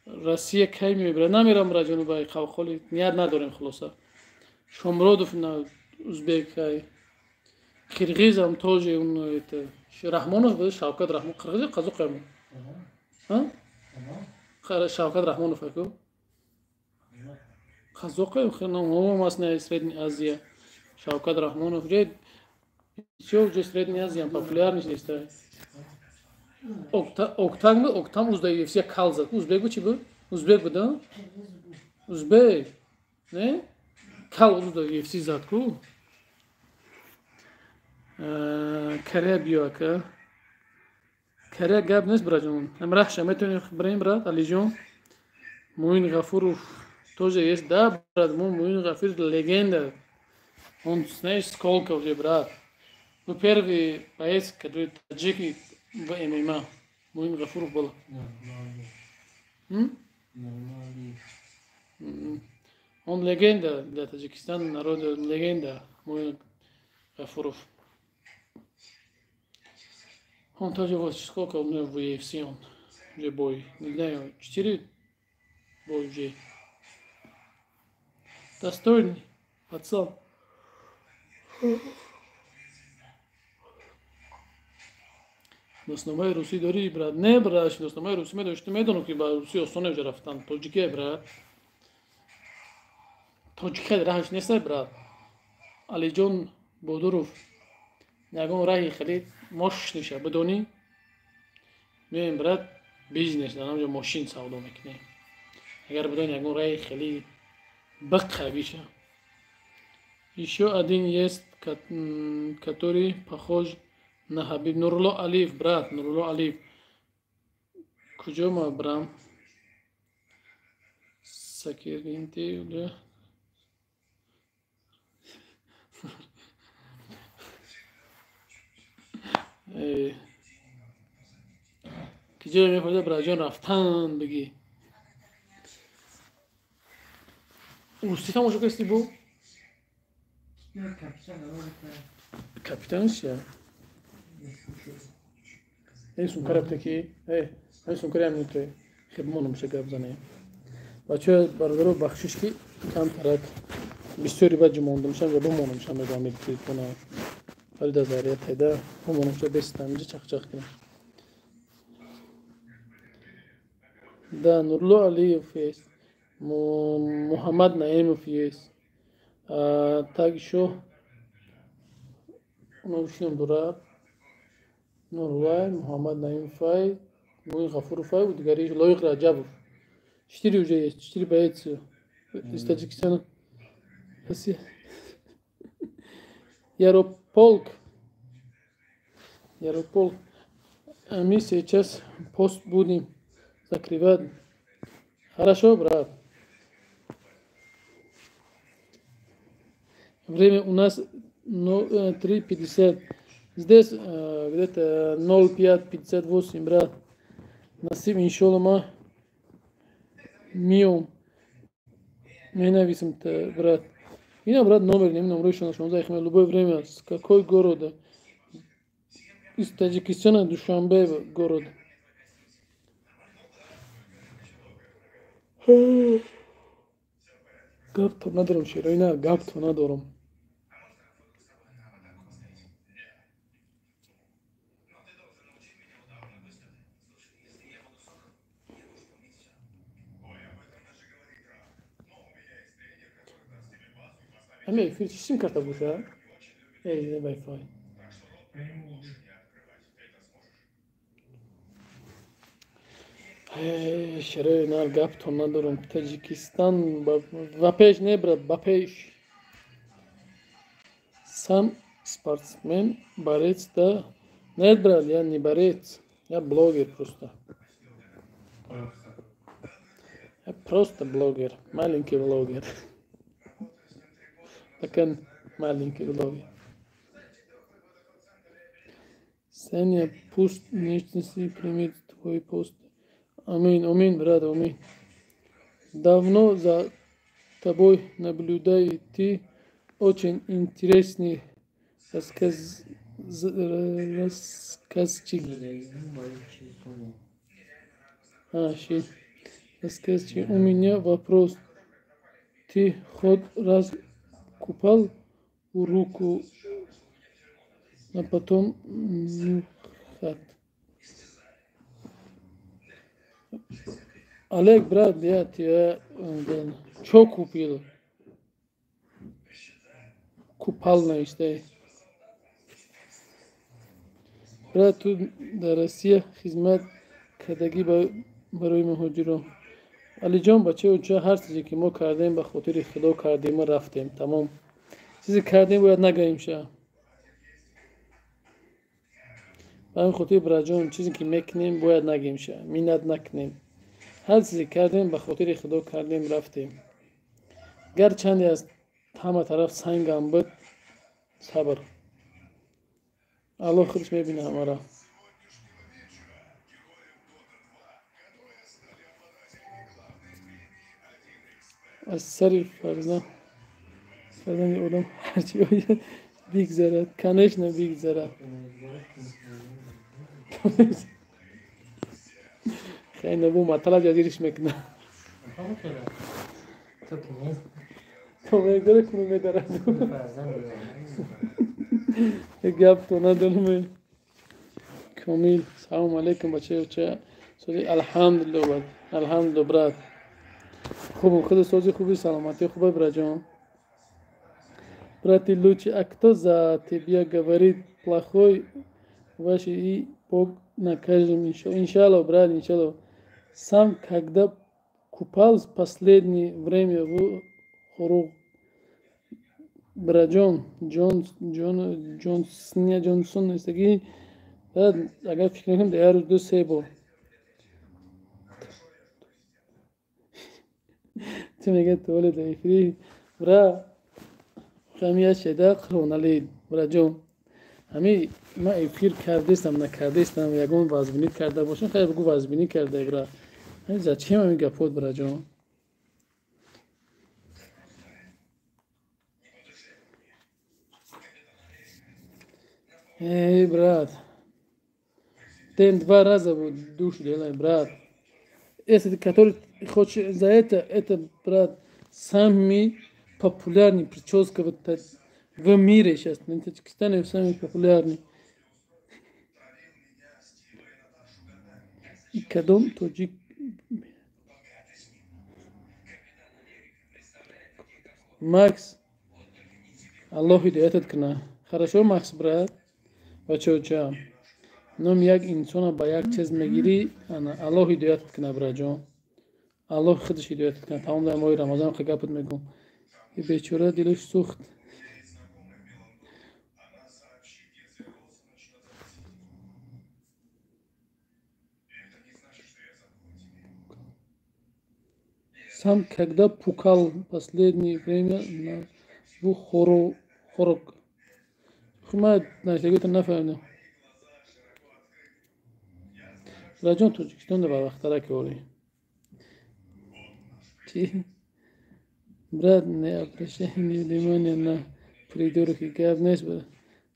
Россия кай мебра. Намирам раджону бай хавхоли. Ният надорим хлоса. Шомродов на узбекай. Киргизам тоже он это. Рахмонов был Шавкат Рахмон. Киргиз казук ему. Шавкат Рахмонов аку. Казук ему. Он масна Средняя Азия. Шавкат Рахмонов. Все уже Средняя Азия популярность есть. Октам уздаю все калзат. Узбек бы чего? Узбек бы, да? Узбек. Не? Кал уздаю все затку. Корея биока. Корея габ не сбраджун. Амрах шаметун брейм брат Алижон. Муин Гафуров тоже есть, да, брат. Муин Гафуров легенда. Он знаешь сколько уже, брат. Первый боец, который таджики в ММА. Муин Гафуров был. Он легенда для Таджикистана, народа легенда. Муин Гафуров. Он тоже вот сколько у него в UFC он уже бой. Не знаю, 4 бой уже. Достойный пацан. Досномай Руси дори, брат. Не, брат, досномай Руси медониш. Ти медону ки ба Руси осоне уже рафтан. Тоджике, брат. Тоджике рафтан не се, брат. Алиджон Бодуров. ягон раҳи хеле мошниша бидонӣ меем брат бизнес дар намҷо мошин савдо мекунем агар бидонӣ ягон раҳи хеле бақавиша ещё один есть который похож на Хабиб Нурулло Алиев брат Нурулло Алиев куҷо ма брам сакиринти киҷо мефоҳида браҷон рафтан бигӣ русти тамошо касти бу капитан чия сумкара птаки сумкари амнитой хебмо намоша гап занем бачаҳо бародаро бахшиш ки камтарак бисёри баҷ мондамшам ва бумонамшам медамед телефона фарида зария теда бумонамша бестам ҷа чахчах кунам да Нурло Алиев есть Муҳаммад Наимов есть также нушин дураб Нурвай Муҳаммад Наимовай Муин Ғафуровай и дигари Лоиқ Раҷабов 4 уже есть 4 бойцы из Таджикистана Ярополк мы сейчас пост будем закрывать хорошо брат время у нас 3:50 здесь где-то 05:58 брат насиб иншаллах ма миом менависим брат ина брат номер номершон 16 любое время с какой города из Таджикистана Душанбе город гапто надорам широина гапто надорам Ами, фирчишим карта буша? Эй, Wi-Fi. Широи нар гапто надорам. Таджикистан вапеш не брат, бапеш. Сам спортсмен, борец, да. Нет, брат, я не борец. Я блогер просто. Я просто блогер. Маленький блогер. Такой маленький блогер. Саня, пусть нежности примет твой пост. Амин, брат, амин. Давно за тобой наблюдаю. Ты очень интересный рассказчик. Рассказчик. У меня вопрос. Ты хоть раз купал руку, а потом нюхать? Олег, брат, я тебя что купил? Купал на истории. Брат, тут до России хизмат кадаги барои муҳоҷирон. Алиҷон бачаҳо ҷа ҳар чизе ки мо кардем ба хотири худо кардему рафтем. Тамом. Чизе кардем бояд нагаем ша. Ба ҳамин хотир браҷон чизе ки мекунем бояд нагем ша. Миннат накунем. ҳар чизе кардем ба хотири худо кардем рафтем. Гарчанде аз ҳама тараф сангам буд сабр. Аллоҳ худш мебина ҳамаро. از سر فرزند آدم هرچی باید بگذرد کنش نبگذرد خیلی نبو مطلب جدیدش میکنه تو میگره کنو میدارد گپ تو ندارم کامیل سلام علیکم بچه الحمدلله برات خوب خود سازی خوبی سلامتی خوبه براجان брат Лучи, а кто за тебя говорит плохой, ваш и Бог накажем, иншаллах, брат, иншаллах. Сам, когда купал в последнее время в хору, брат Джонсон, ist такие, اگر فکر نکنم دیگه روز 2-3 بار تو میگه طول دیفری برا خمیه شده خرونالید برا جون همی ما افیر کردیستم نکردیستم یکون وازبینی کرده باشون خیلی بگو وازبینی کرده برا همی زچیم همی گفت برا جون ای برات День 2 раза вот душ делаем, брат. Если который хочет за это, брат, самый популярный прическа вот в мире сейчас. На Таджикистане самый популярный. И кадом тоджик. Макс. Аллах иди этот кна. Хорошо, Макс, брат. Бачо-ча. نم یک انسان با یک چیز میگیری الله هدایت کنه برای جان الله خودش هدایت کنه تمام در ماه رمضان خیلی گپت میگم این بیچاره دلش سوخت сам когда пукал последнее время в хорок хумат значит это нафану راجون توجیکستان رو با وقت که اولی چی؟ برات نه ابرشه نیدیمانی نه پریدورو که گاب نیست برا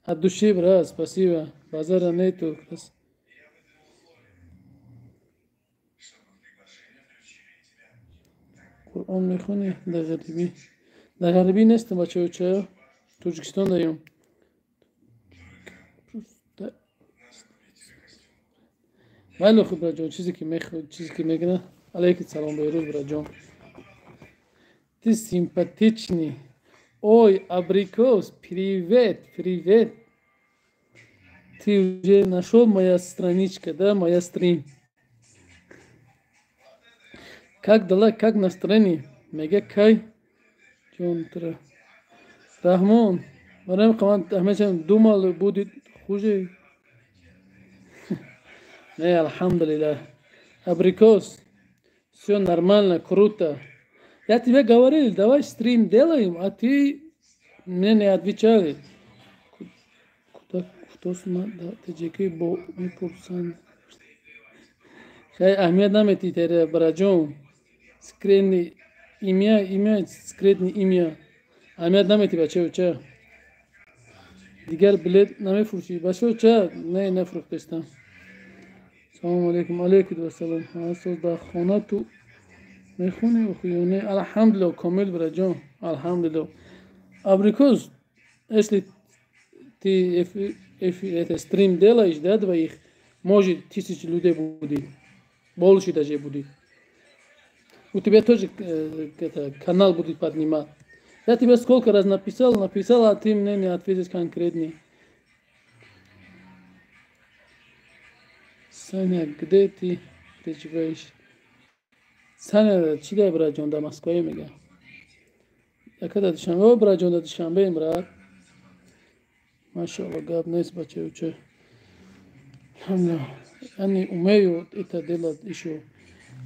ادوشی برا спасибо بازار نه تو کس قرآن میخونی در غربی نیستم بچه چه توجیکستان داریم ولی خب برا جان چیزی که میگنه علیکم سلام بیروز برا جان ты симпатичный ой абрикос привет ты уже нашел моя страничка да моя стрим как дела как настроение мега кай جون ترى رحمان مرام كمان همشان думал будет хуже не алхамдулилlah абрикос все нормально круто я тебе говорил давай стрим делаем а ты мне не отвечали куда кто смотрит таджики бо мипурсан хай ахмед намети тере браджон скринни имя скрытное имя ахмед намети бача уча дигар билет намефурши бача уча не нафрухтестам السلام عليكم عليكم السلام هاسو دا خوناتو میخونی و خیونه الحمدلله کامل برا جان الحمدلله абрикос если ты это стрим делаешь да двоих может 1000 людей будет больше даже будет у тебя тоже канал будет поднимать я тебе сколько раз написал а ты мне не ответишь конкретно Саня, где ты проживаешь? Саня, чидай, брат, Джон, до Москвы, мега. Я когда Душанбе, брат, Джон, до Душанбе, брат. Машаллах, габ, нес, баче, уче. Я не умею это делать еще.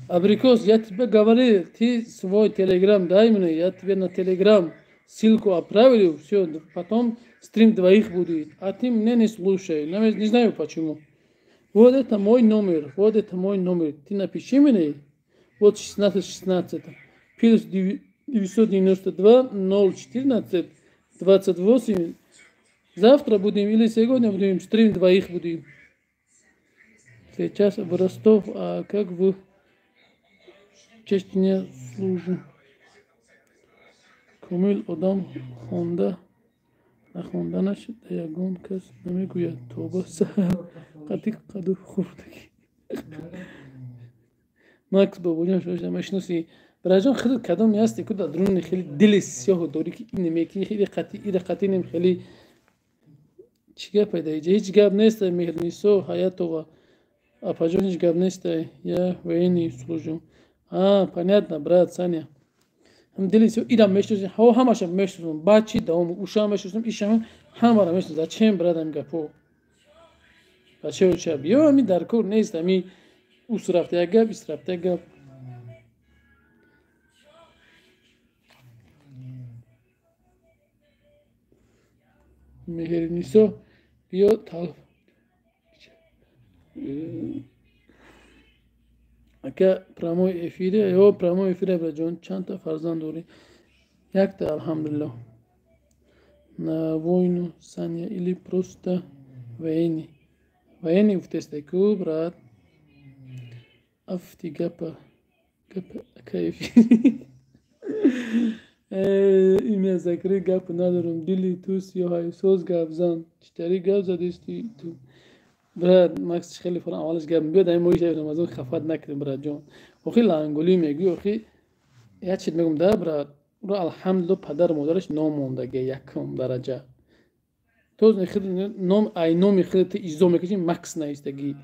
Абрикос, я тебе говорил, ты свой телеграм дай мне, я тебе на телеграм ссылку отправил, все, потом стрим двоих будет. А ты мне не слушай, не знаю почему. Вот это мой номер, ты напиши мне, вот 1616, плюс 992 014 28, завтра будем или сегодня будем стрим двоих будем. Сейчас в Ростов, а как в Чечне служу. Комил Адам Хонда. نخوندنش یگان کس نمیگوید توبه سهر قدو خوردگی مکس بابا جان شما میشناسی برای جان خیلی کدامی هستی که درون خیلی دل سیاه داری که این میکنی خیلی قطعی نمی خیلی چیگه پیدا هیچ گپ نیست مهر نیستو حیات و اپاجون هیچ گپ نیست یا وینی سلوجون понятно брат Саня هم دلی سیاه ایران میشتوزیم همش میشتوزیم بچی دوام اوشا میشتوزیم ایشان همه را میشتوزیم زچم برادم گپو بچه و چه بیا می در کور نیست می اوس رفته گپ ایست رفته گپ مهر نیستو بیا تال اگه پراموی افیره یا پراموی افیره برای جان چند تا فرزند داری یک تا الحمدلله на войну Саня или просто военный в тестеку брат афти гапа кайфи имя закры гап ندارم دلی تو سیاه سوز گپ زن چطوری گپ زدیستی تو برات ماکس خیلی فرام اولش گپ بیاد این مویش رمضان خفت نکردیم برات جان و خیلی انگولی میگی و خیلی یه چیز میگم ده برات رو الحمدلله پدر مادرش ناموندگی یکم درجه تو خیلی نام ای نامی خیلی تی ایزو میکشی مکس نیستگی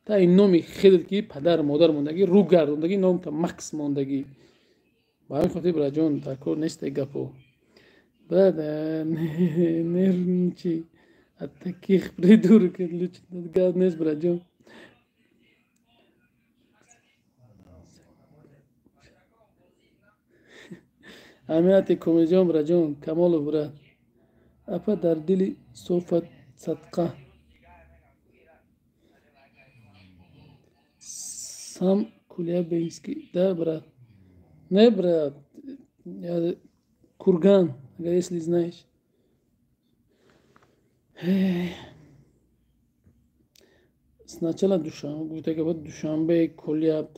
تا این نامی خیلی کی پدر مادر موندگی رو گردوندگی نام تا مکس موندگی با این خاطر برات جان تا کور نیست گپو بعد نرچی اتکیخ پریدور که لچ گاد نیست برات جان امیاتی کمیجان برات جان کمال برات اپا در دلی صوفت صدقه сам Кулябинский да брат не брат Курган если знаешь сначала Душанбе Куляб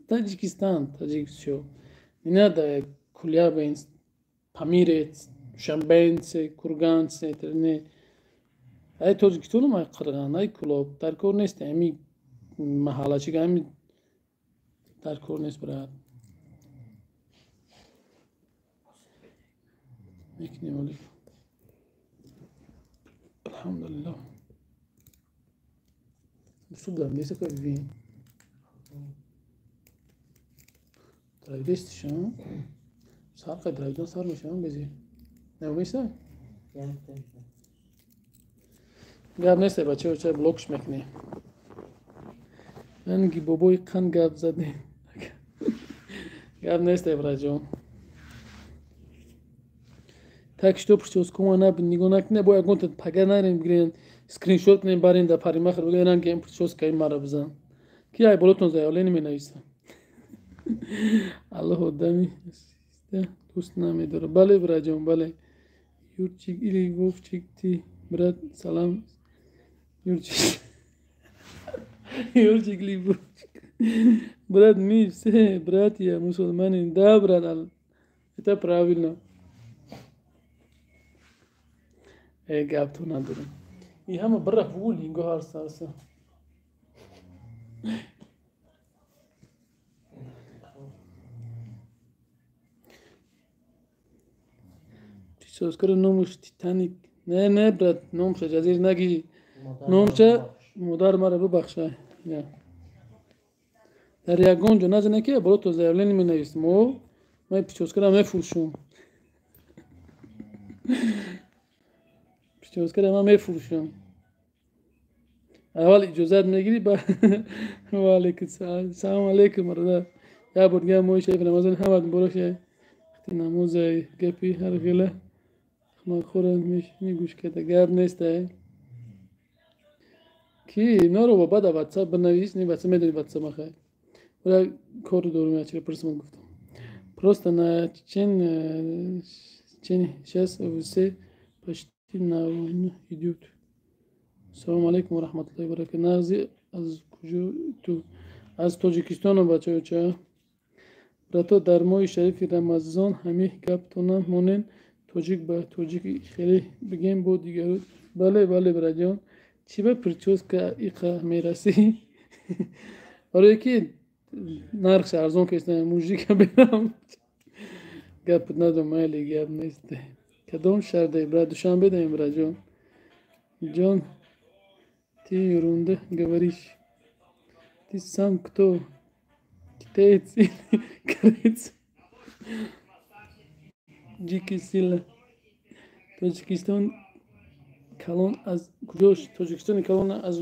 Таджикистан таджик все не надо Кулябинск Памирец Душанбенце Курганце не ай Тоджикистон май Кырган ай Кулоб در کور نیست امی محله چی که در کور نیست برات میکنیم ولی الحمدلله بسودم نیست که ببین درایدستشون سر که درایدون سر میشون بزی نمیشه گرم نیسته بچه چه بلوکش میکنی انگی بابای قن گپ زده گپ نیسته برای جان так что прическу она ниго накне боя гонтат пага нарем грен скриншот нем барин да паримахр бегенан ки прическа им мара бзан ки ай болотон заявление менависам аллоҳ одами дӯст намедора бале браҷон бале юрчик или вовчик ти брат салам юрчик ли вовчик брат ми все братья мусульмане да брат это правильно گپ تو ندارم این همه برا فول اینگاه هر سرسه سوزکر نومش تیتانیک نه برات نومش جزیر نگی نومش مادر مرا ببخشه در یگان جو نزنه که برو تو زیولین می نویسم و من پیچوزکرم میفروشم پیچوزکرم میفروشم اول اجازت میگیری با وعلیکم سلام علیکم مردا یا برگم موی شیف نمازن همه بروشه وقتی نماز گپی هر غله ما خورم میگوش که گپ نیست کی نارو با بعد واتساپ بنویس نی واتساپ میدونی واتساپ مخه ولی کار دور میاد پرسم گفتم просто на течение сейчас все почти на войну идут السلام عليكم ورحمة الله وبركاته نازي از کجا تو از تاجیکستان بچه چه براتو در ماه شریف رمضان همه گپ تونم مونن تاجیک با تاجیک خیلی بگیم با دیگر بله برای چی به پرچوز که ایقا میرسی آره یکی нархш арзон кестем мужика берам гап надом майли гап нест кадом шарда брат душанбе даем брат ҷон ты ерунда говоришь ты сам кто китаец или кореец дикий сила тоҷикистон калон аз куҷош тоҷикистони калон аз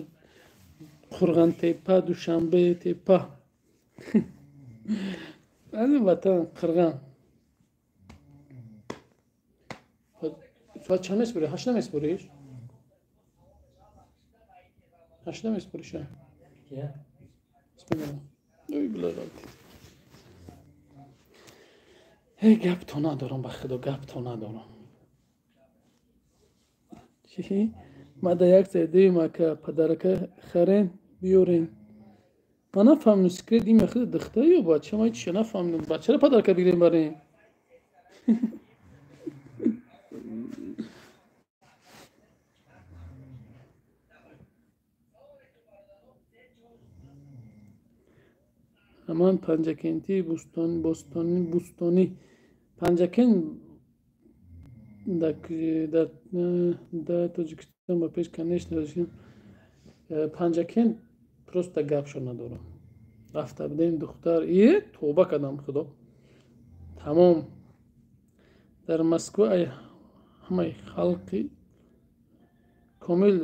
қурғантепа душанбе тепа аз ин ватан қирған соат чанд месбурӣ 8 месбуриш 8 месбуриша ой билагалти гаптон надорам ба худо гаптон надорам чӣ мада як сайдаи мака падарака харен биёрен ман нафаҳмидам секрет ин махуд духта ё бача ман чӣ нафаҳмидам бачаро падарака бигирем барем ҳаман панҷакентии бӯстонӣ панҷакен дар тоҷикистон ба пеш конечно панҷакен просто гапшо надорам рафта будем духтар тоба кардам худо тамом дар москва ҳамаи халқи комил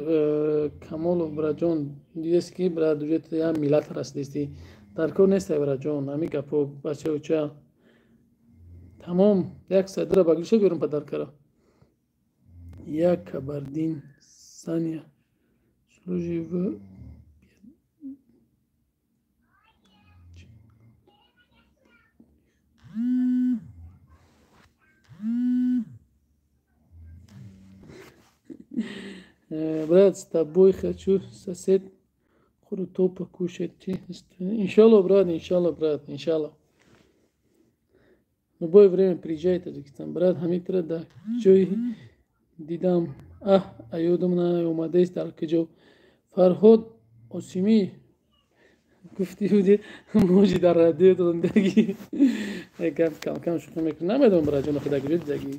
камолов браҷон дидест ки брат ям миллат расидисти дар кор нестай браҷон ҳами гапо бачауча тамом як садра ба гӯша биёрам падаркара як кабардин сания служи в брат с тобой хочу сосед круто покушать иншалло брат иншалло в любое время приезжай в Таджикистан брат ҳамитра дар ҷои дидам ёдам наомадааст дар куҷо фарҳод осимӣ гуфти буди моҷи дар радио додамдаги гап камкам шуқӣ мекунам намедонам браҷон худа куҷо дидаги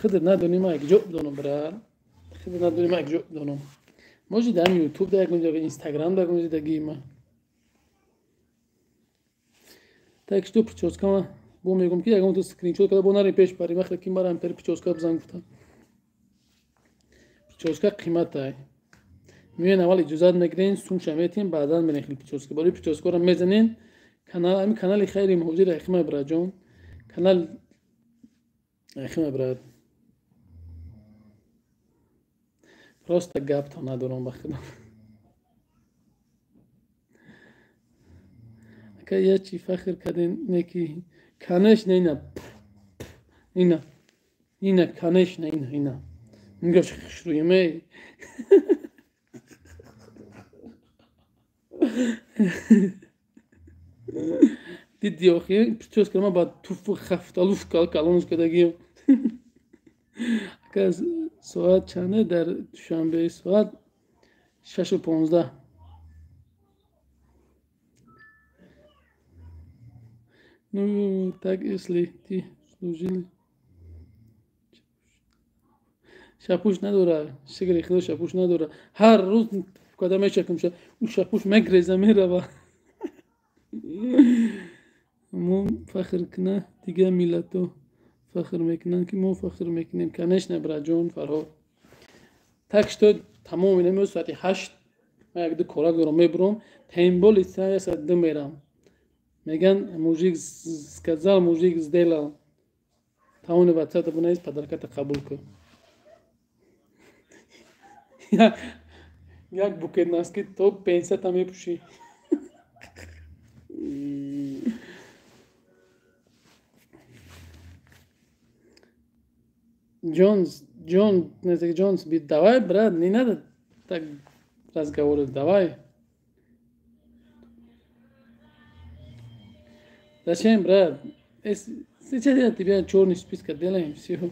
худат надоним якҷо бидонам брат худат надоним якҷо бидонам моҷи дар ютуб да ягон ҷо инстаграм да ягон дидаги ма так что прическа бо мегум ки ягон то скриншот када бо нари пеш бари вақте ки марам пери прическа бизан гуфтам прическа қиматай миёен аввал иҷозат мегирен сумша метин баъдан мерен хели прическа барои прическаро мезанен ами канали хайри муҳоҷир яхима браҷон канал яхима брат просто гапто надорам ба худо ака я чӣ фахр кардем неки конечно ина конечно ина мигаш хушрӯяме диди охи прическа ба туфу хафталуф калонш кадагиам ака соат чанде дар душанбе соат 6:15 ну так если ты служили шапуш надора шигри худо шапуш надора ҳар рӯз када мешакам ӯ шапуш мегреза мерава мо фахр кина дига миллато фахр мекунанд ки мо фахр мекунем конечно браҷон фарҳод так что тамоми намеёд соати 8 ман якду корагаро мебурам тайнболи саду мерам меган мужик сказал мужик сделал тамоми ватсапта бунаист падарката қабул кун як букет носки то пенсията мепӯшӣ Джонс, давай, брат, не надо так разговаривать, давай. Зачем, брат? Сейчас я тебя черный список делаем, все.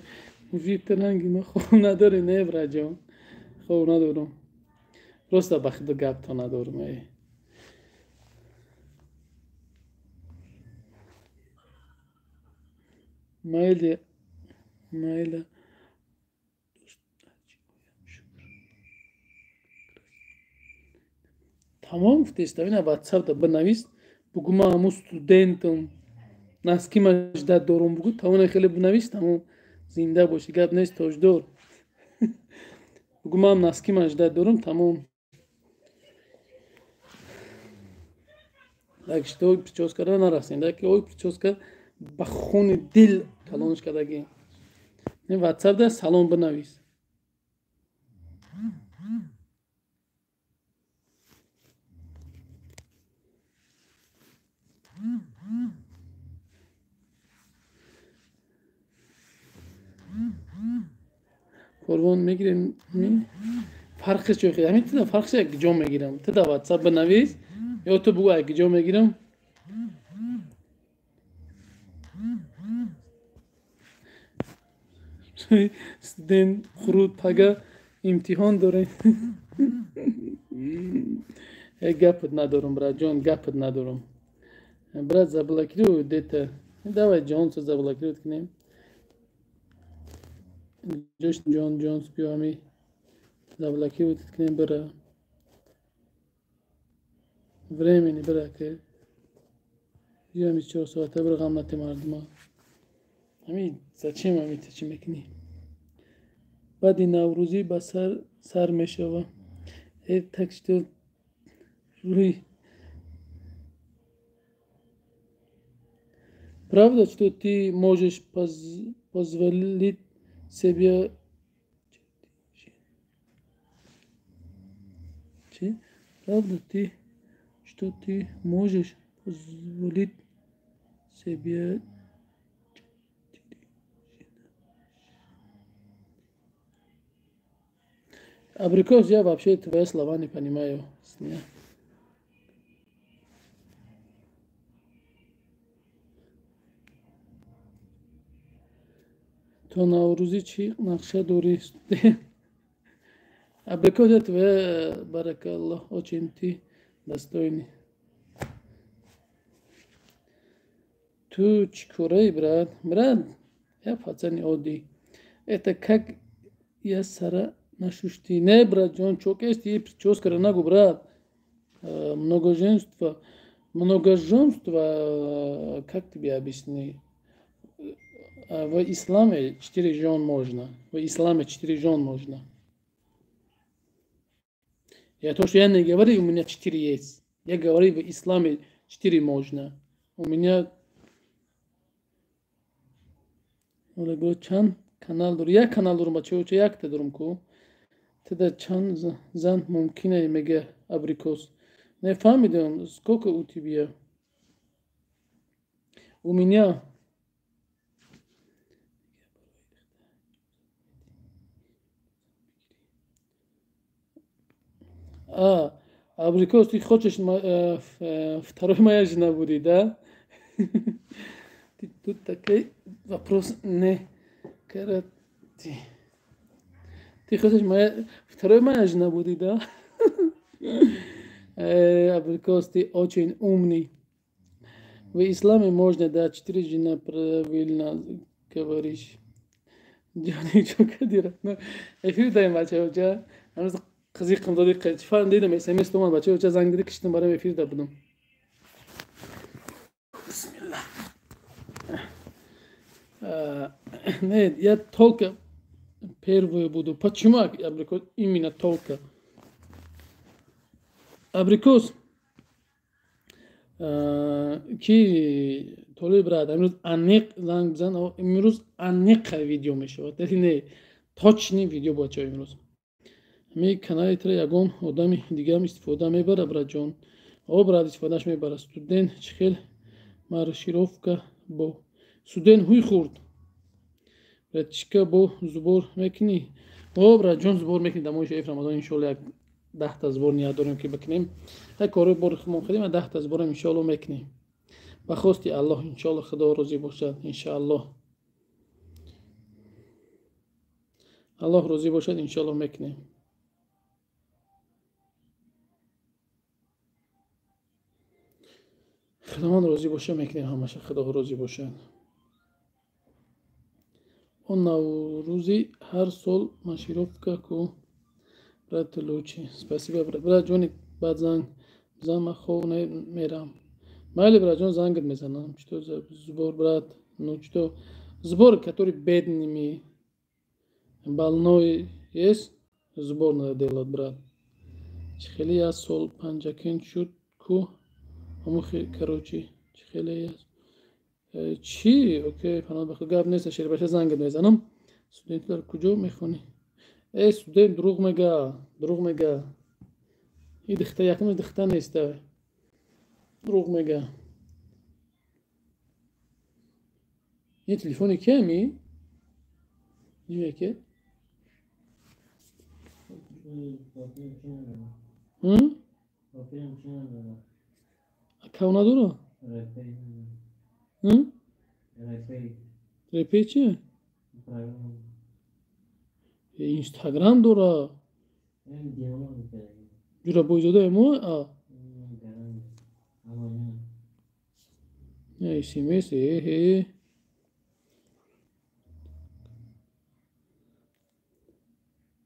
Мужик-то ранги, мы хов надоры, не, брат, Джон. Хов надору. Просто бахду гап то надору, Mayli. Mayli. Tamam işte yine WhatsApp'ta بنویس بگو من همون استودنتم نسکی مجدد دارم بگو تمام خیلی بنویس تمام زنده باشه گپ نیست تاجدار بگو من هم نسکی مجدد دارم تمام اگه اشتباه پرچاز کرده نرسینده که اوی پرچاز کرد به خون دل کلانش کردگی این واتساپ ده سلام بنویس قربان میگیریم فرقش چیه خیلی همین تدا فرقش یک جا میگیرم تدا واتساپ بنویس یا تو بگو یک جا میگیرم استودنت خروج پگه امتحان داره گپت ندارم برای جان گپت ندارم برای زبلکری رو دیتا давай جانس زبلکری رو کنیم جشن جان جانس بیامی زبلکری رو کنیم برای времени برای که یا 24 ساعته برای غمت مردم همین зачем همین چی میکنی بعد این نوروزی به سر میشوه так что روی правда что ты можешь позволить себе правда ты что ты можешь позволить себе абрикос я вообще твои слова не понимаю تو نوروزی چی نقشه داری абрикос я твоя баракаллах очень ты достойный تو چی کاره брат я пацан عادی это как я сара нашушти не брат джон чокест и прическа нагу брат многоженство как тебе объяснить в исламе 4 жен можно в исламе 4 жен можно я то что я не говорю у меня 4 есть я говорю в исламе 4 можно у меня Олего чанд канал дор як канал дорум бачаҳо ча якта дорум ку теда чанд зан мумкина мега абрикос нефаҳмидам сколько у тебя у меня абрикос ты хочешь второй моя жена будет да тут такой вопрос не карати ты хочешь второй моя жена будет да абрикос ты очень умный в исламе можно да 4 жена правильно говоришь جانی چون کدیره نه افیر دایم بچه ها جا هنوز قضیه قمدادی قیتفان دیدم اسمس تو من بچه ها جا زنگ دیده کشتم برای افیر دا بدم بسم الله не я только первую буду почему абрикос именно только абрикос ки толе брат امروز انیق زنگ بزن امروز انیق ویدیو میشود نه точный видео بچه امروز می کانال تر یگان آدمی دیگه هم استفاده میبره برای جان او برای استفادهش میبره студент چخیل маршировка бо студент хуй хурд ратишка бо зубор мекини о брат جان зубор мекини дамои шаиф рамазон иншалло як 10 та зубор ният дорем ки бикунем як кори бор хумон худем 10 та зубор иншалло мекунем ба хости аллоҳ иншалло худо розӣ бошад иншалло аллоҳ розӣ бошад иншалло мекунем خداوند راضی باشه میکنیم همشه خدا راضی باشه он Наврузи ҳар сол маршировка ку брат Лучи. Спасибо, брат. Брат Ҷоник, баъд занг бизан, ман хоб мерам. Майли, брат Ҷон, зангат мезанам. Что за сбор, брат? Ну что? Сбор, который бедными, больной есть, сбор надо делать, брат. Хеле я сол панҷакин шуд ку амухи короче хеле я чӣ окей панод бахо гап нест шербаша зангат мезанам. Студентлар куҷо мехонӣ? Студент дурӯғ мега. И дихта якумаш дихта нест, дурӯғ мега. ин телефони киями ке аккаунт надора? репей чи? инстаграм дора? ҷурабойзода мо? смс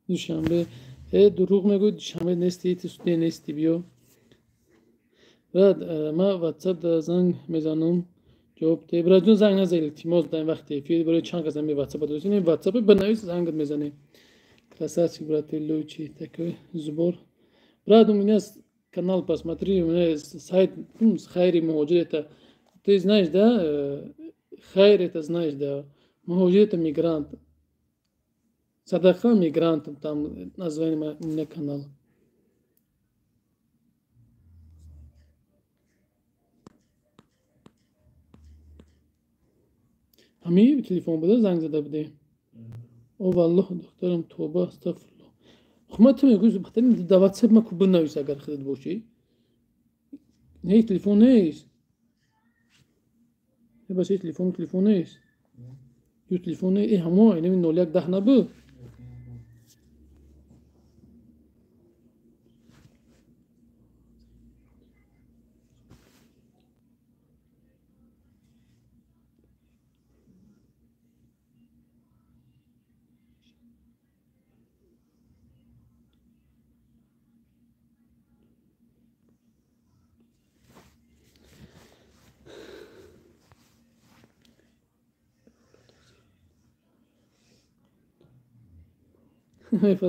душанбе дурӯғ мегӯй, душанбе нести, студент нести, биё. Брат, ман ватсап да занг мезанам, ҷавоб де. Брат ҷон, занг назан, илтимос дар ин вақти эфир барои чанд кас ами ватсап дорем. Ин ватсапи банавис зангат мезанем. Красавчик, брат Лучи, такой сбор. Брат, у меня канал, посмотри, у меня сайт Хайри Мухоҷир, это ты знаешь, да? Хайр, это знаешь, да? Мухоҷир, это мигрант. Садақа мигрантам, там название у меня канала. ҳамин телефон буда занг зада будем. О валлоҳ духтарам, тоба, астағфируллоҳ. Хумат мегӯй бахтарин да ватсап ма ку бинавис агар худат бошӣ. Не телефон нест. Бас телефон нест. Ю телефон нест. Ҳамо инами 0110 набу.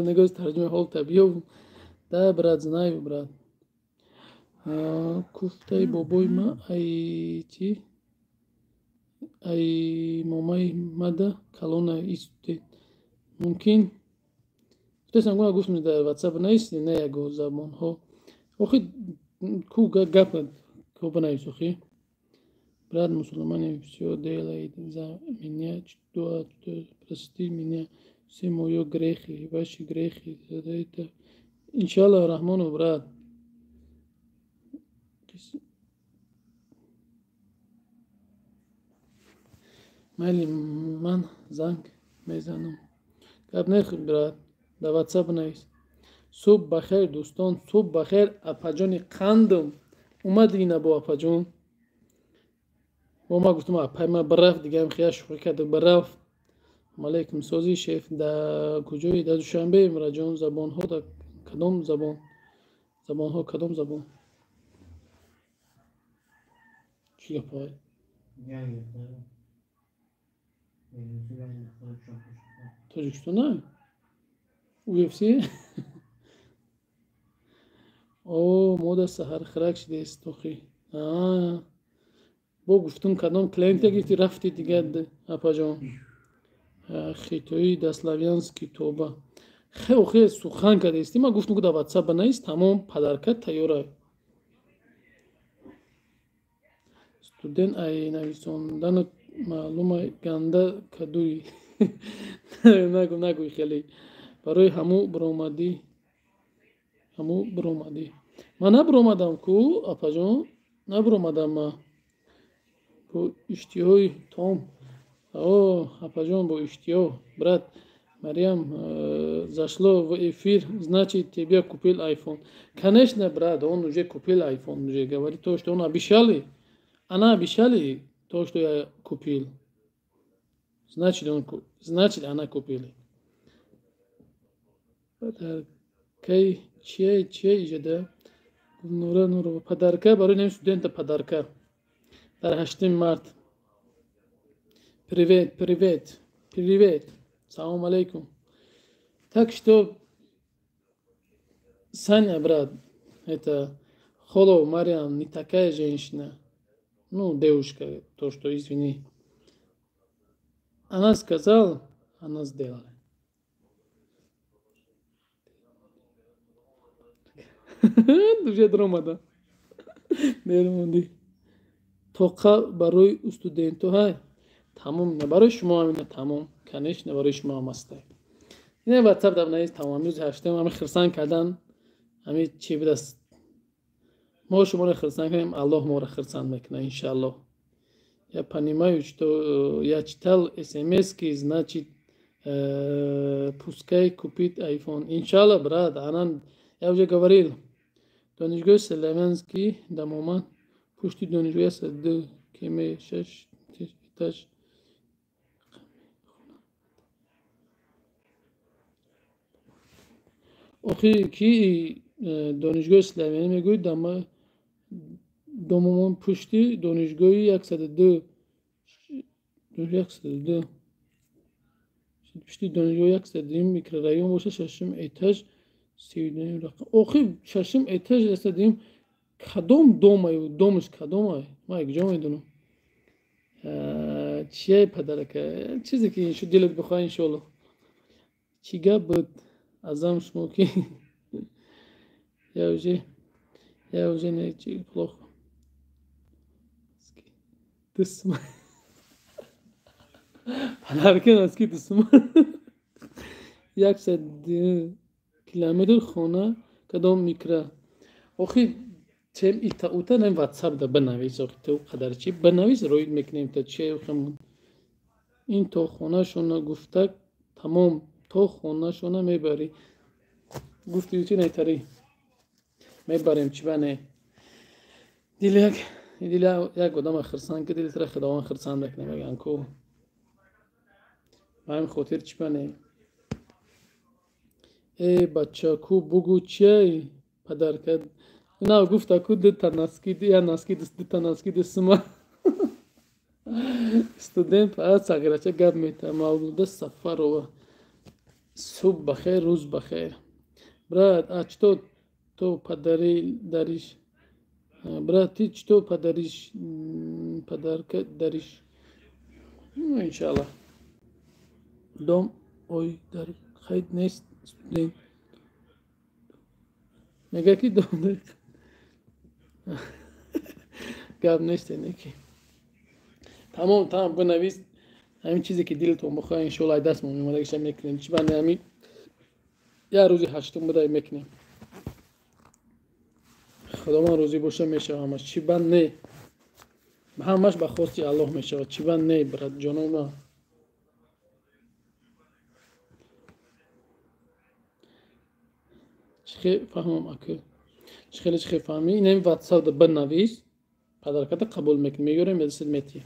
Нигоҳ тарҷумаи ҳол табиёв. Да, брат, знаю, брат. Куфтаи бобои ма айчи ай момаи мада калона истудент. Мумкин гуфтасам гуна гуфтам дар ватсап наист, не яго забонҳо. Охи ку гапат ку банавис охи. Брат мусулмане всё делает за меня, что прости меня. Все мои грехи, ваши грехи, это иншаллах рахмону, брат. Майли, ман занг мезанам. Гап нехӯр, брат, да ватсап навис. Субҳ бахайр дӯстон, субҳ бахайр апаҷони қандам. Омадӣ на бо апаҷон. Бо ма гуфтам апай ма барафт, дигам хиял шӯхӣ карда барафт. Алейкум сози шеф да куҷои да душанбе мураҷон забонҳо да кадом забон? Забонҳо кадом забон? Чӣ гапай? Тоҷикистон? UFC? О, мода саҳар хирак шидест охи. Бо гуфтум кадом клиента гифти рафти дигар апаҷон. Хитои даславянский тоба. Хе сухан кардести. Ма гуфтам куда ватсап банавис, тамом падарка тайёра. Студент ай нависондан маълума ганда кадуи. Нагӯй хеле. Барои ҳаму биромадӣ. Ман набиромадам ку апаҷон. Набиромадам ма. Бо иштиҳои том. Апаҷон бо иштиё. Брат, Марьям, зашло в эфир, значит, тебе купил iPhone. Конечно, брат, он уже купил iPhone. Уже говорит то, что он обещали. Она обещали то, что я купил. Значит, она купили. Подаркай, чья ижада? Нура. Подарка, барои нами студента подарка. Дар 8 март. Привет. Салам алейкум. Так что, Саня, брат, это Холо, Мариам, не такая женщина. Ну, девушка, то, что, извини. Она сказала, она сделала. Душе дромада. Нермонди. Тоқа барои студенту ҳай. Тамом не барои шумо ҳамина тамом. Конечно, барои шумо ҳам астай. Ина WhatsApp давнаиз тамом. Рӯзи ҳаштум ҳами хирсан кардан. Ҳами чӣ будаст? Мо шуморо хирсан кардем, Аллоҳ моро хирсан мекунад, иншаллоҳ. Я понимаю, что я читал смс-ки, значит, пускай купит iPhone. Иншаллоh, брат, она, я уже говорил, донишгоҳи Славянский, дар момент, пушти донишгоҳи аст 2 км 6 этаж. Охи ки донишгоҳи Славяни мегӯяд, домомон пушти донишгоҳи 102. Пушти донишгоҳи 102 микрорайон боша, 6 этаж, 32 рақам. Охи 6 этаж ҳастадим. Кадом домаю? Домаш кадомай? Ма як ҷо медонам. Чия падарака? Чизе ки иншо дилат бихоҳ иншоллоҳ. Чӣ гап буд? Азам шумо ки я уже не чӣ плохо. Дусман. Падарака носки дусман. 100 километр хона кадом микро. Охи чем ита нем WhatsApp да банавис. Охи то қадар чӣ банавис роид мекунем та чӣ охи ин то хонашона гуфта тамом то хонашона мебарӣ. Гуфти чӣ найтари мебарем чӣ бане. Дил як одама хирсан ки дилтра худованд хирсан мекуне мегӯянд ку ба ҳамин хотир чӣ бане. Бача ку бугу чиай падарка на гуфта ку дута наски я наски дута наски дусма студент фақат сағирача гап мета мавлуда сафарова. Субҳ бахер, рӯз бахер. Брат, а что то падари дариш? Брат, ти что падариш? Падарка дариш? Иншаллоҳ. Дом ой дар хайд нест студент. Мега ки дом нест. Гап нест неки. Тамом бинавис. Ҳамин чизе ки дилтон бихоҳ иншоллоҳ даст мо мемонагиша мекунем. Чӣ бане ҳамин я рӯзи 8 буда мекунем. Худоман розӣ боша мешавам. Чӣ бан не. ҳамаш ба хости Аллоҳ мешавад. Чӣ бан не брат ҷонома. چی فهمم اکو چی خیلی فهمی اینم واتساپ دا بنویس پدرکت قبول میکنی میگورم یا دست میتی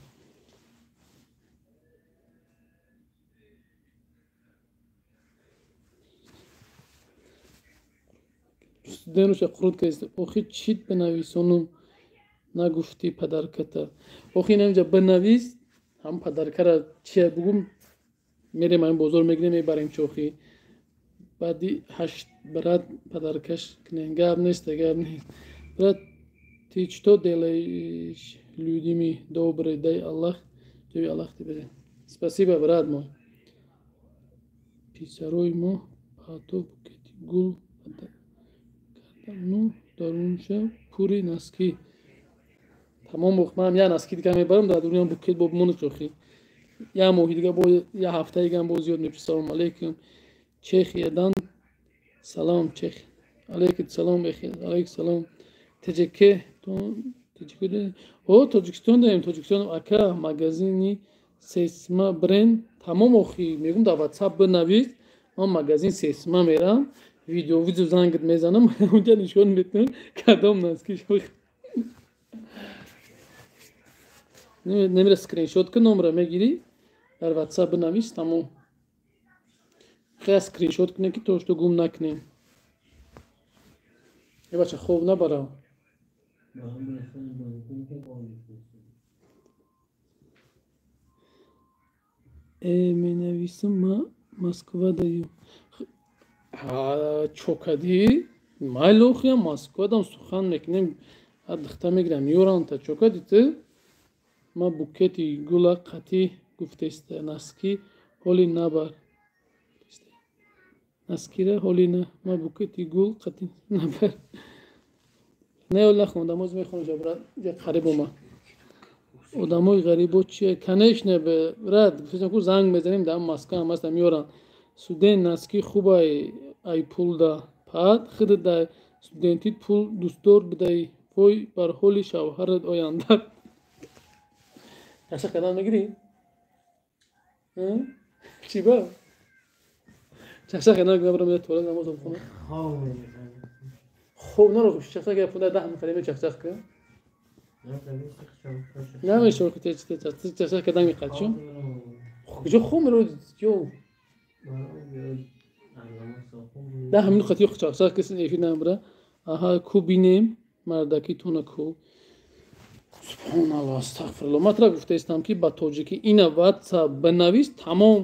دنوش قرود کیست اوخی چیت بنویس اونم نگفتی پدرکت اوخی اینم جا بنویس هم پدرکت چیه بگم میریم این بزرگ میگیریم میبریم چوخی بعدی 8 برات پدرکش کنن гап нест брат ты что делаешь людьми добрый дай Аллах тебе спасибо брат мой писарой мо пато букети гул ну дарунша пури наски тамом мухмам я наски дига мебарам дар дунё букет бо монучохи я моҳи дига бо я ҳафтаигам бо зиёд меписарам алейкум Чехиядан салом Чех. Алейкум салом алейкум салом. Таджике о Тоҷикистон дорем. Тоҷикистон ака магазини Сесма бренд тамом охи мегум дар WhatsApp бинавис ман магазин Сесма мерам видео зангит мезанам унҷа нишон метавам кадом наски шох немира скриншотка номра мегирӣ дар WhatsApp бинавис, тамом. خیلی اسکرینشات کنه که توش تو گم نکنیم. یه بچه خوب نبرم. می نویسم ما مسکو داریم. چوکادی مایلو خیام مسکو دام سخن میکنیم. دختر میگیرم یوران تا چوکادی تو ما بوکتی گولا قطی گفته است نسکی هولی نبر. نسکیره هولی نه ما بوکتی گول قطی نبر. نه ولی خوندم از میخونم جبران یک خریب ما. آدمای غریبو چیه کنش نه به رد فکر کنم زنگ بزنیم دام ماسکا هم است میورن سودن نسکی خوبه ای پول دا پاد خود دا студентит пул дустор бидай вой бар ҳоли шавҳарат оянда яша кадан мегирӣ чӣ ба чаша кадан габрам я туалет намоз бихонам хоб наро чаша га пуда даҳ мекалиме чаша ка намешо ки чаша кадан мекачо куҷо хоб меро ё даҳ минут хати чаша киси эфи намра аҳа ку бинем мардаки туна ку субҳаналлоҳ астағфируллоҳ матра гуфтаистам ки ба тоҷикӣ ина WhatsApp бинавис тамом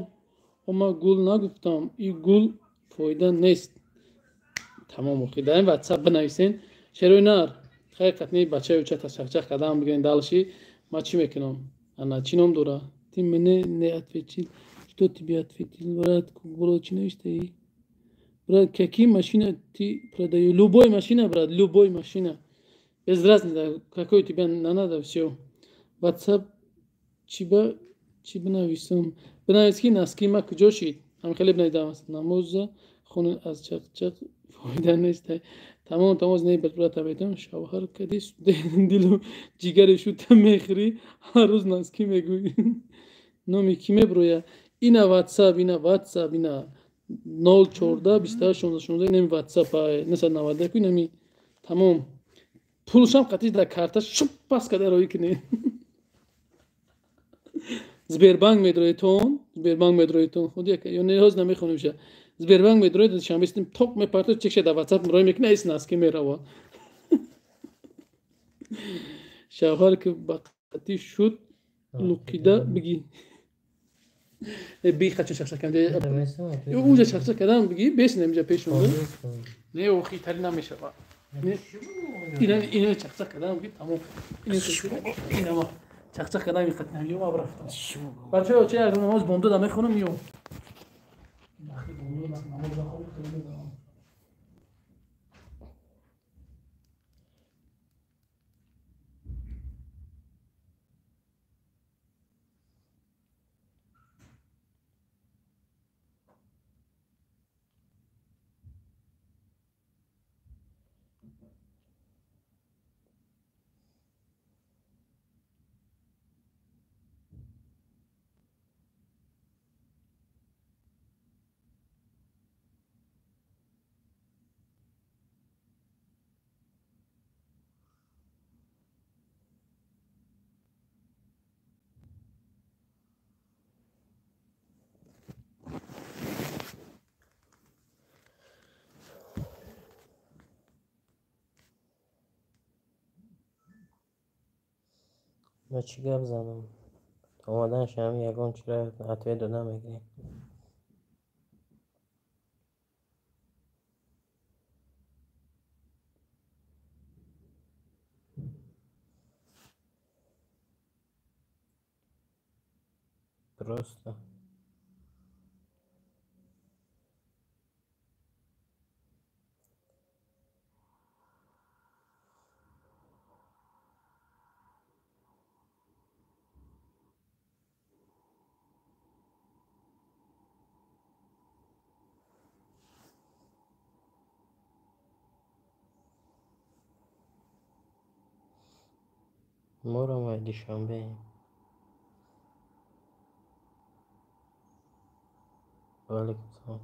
ма гул нагуфтам и гул фоида нест тамом охи дар WhatsApp бинависен черои нар хай қатни бачаи уча чахчах кадам бигирин далши ма чӣ мекунам ана чӣ ном дора ти мене не ответил что тебе ответил брат гуло чӣ навиштаи брат какие машины ты продаю любой машина брат любой машина без разницы какой тебе надо все WhatsApp чӣ бинависам бинавис ки наски ма куҷо шид ҳам хеле бинависам намоза хунин аз чақчақ фоида нест тамом тамоз не брат абедам шавҳар кади дилу ҷигари шута мехӯри ҳар рӯз наски мегӯи номи ки меброя ина WhatsApp ина 014 28 16 нами WhatsApp неса 90 ку нами тамом пулшам қатиш дар карта шуп пас када роӣ кунӣ Сбербанк медроитон худ як ё неҳоз намехонем ша Сбербанк медроит шамистим топ мепарто чекша дар WhatsApp роӣ мекуна эс наски мерава шавҳар ки ба қатӣ шуд луқида биги би хочу шахшакам уже шахшакадам биги бес намиҷа пешунда не охитари намешава ина шахшакадам биги тамом ина чақчақ кадам иқатнам ё ма рафтам бачаё чӣ як намоз бомдо да мехонам ё با چی گپ زدم اومدنش هم یگان چرا عطوه داده میگیری درسته ما رو ما دوشنبه وعلیکم السلام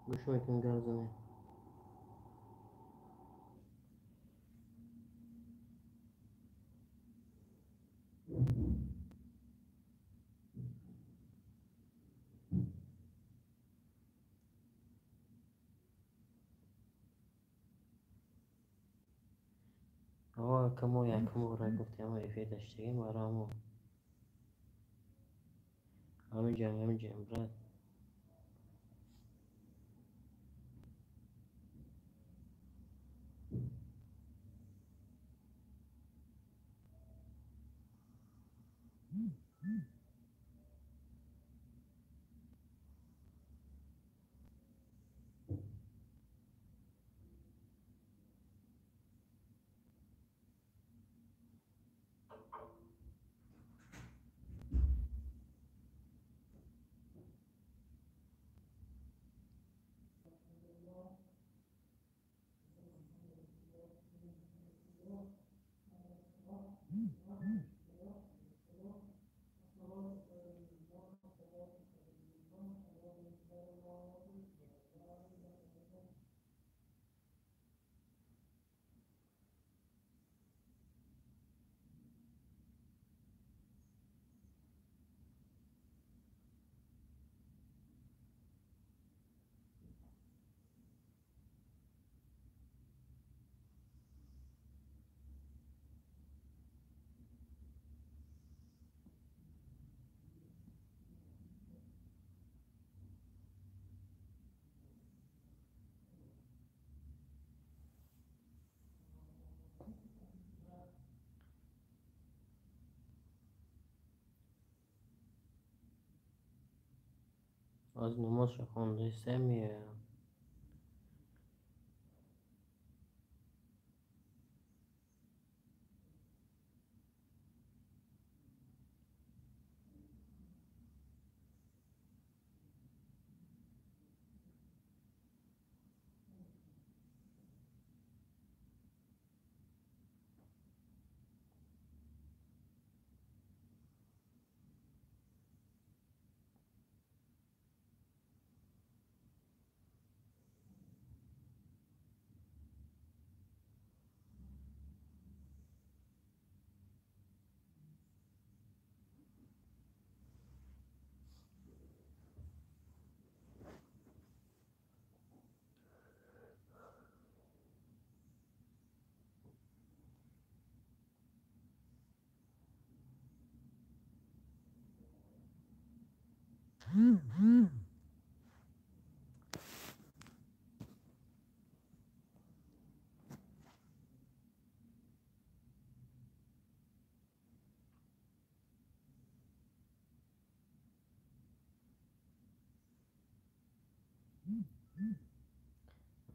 گوش میکنم گازنه آقا کمو یکم برای گفتی اما ایفی داشتگیم برامو همین جمع برد از نماز خونده سمیه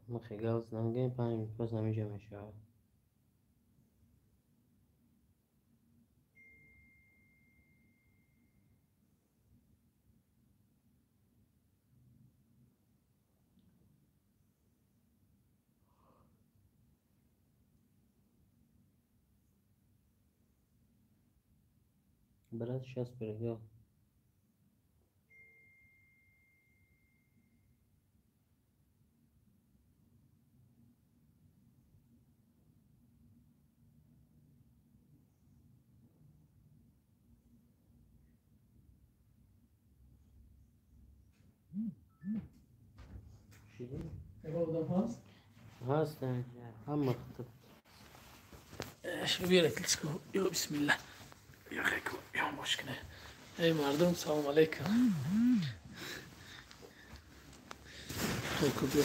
ما خیلی از نمگه 5 minut باز نمیشه میشه برات شست برگاه چیزی؟ هست؟ هست هم مخطط شو بیارک لیسکو یا بسم الله یا خیکو یا مشکنه ای مردم سلام علیکم خیکو بیا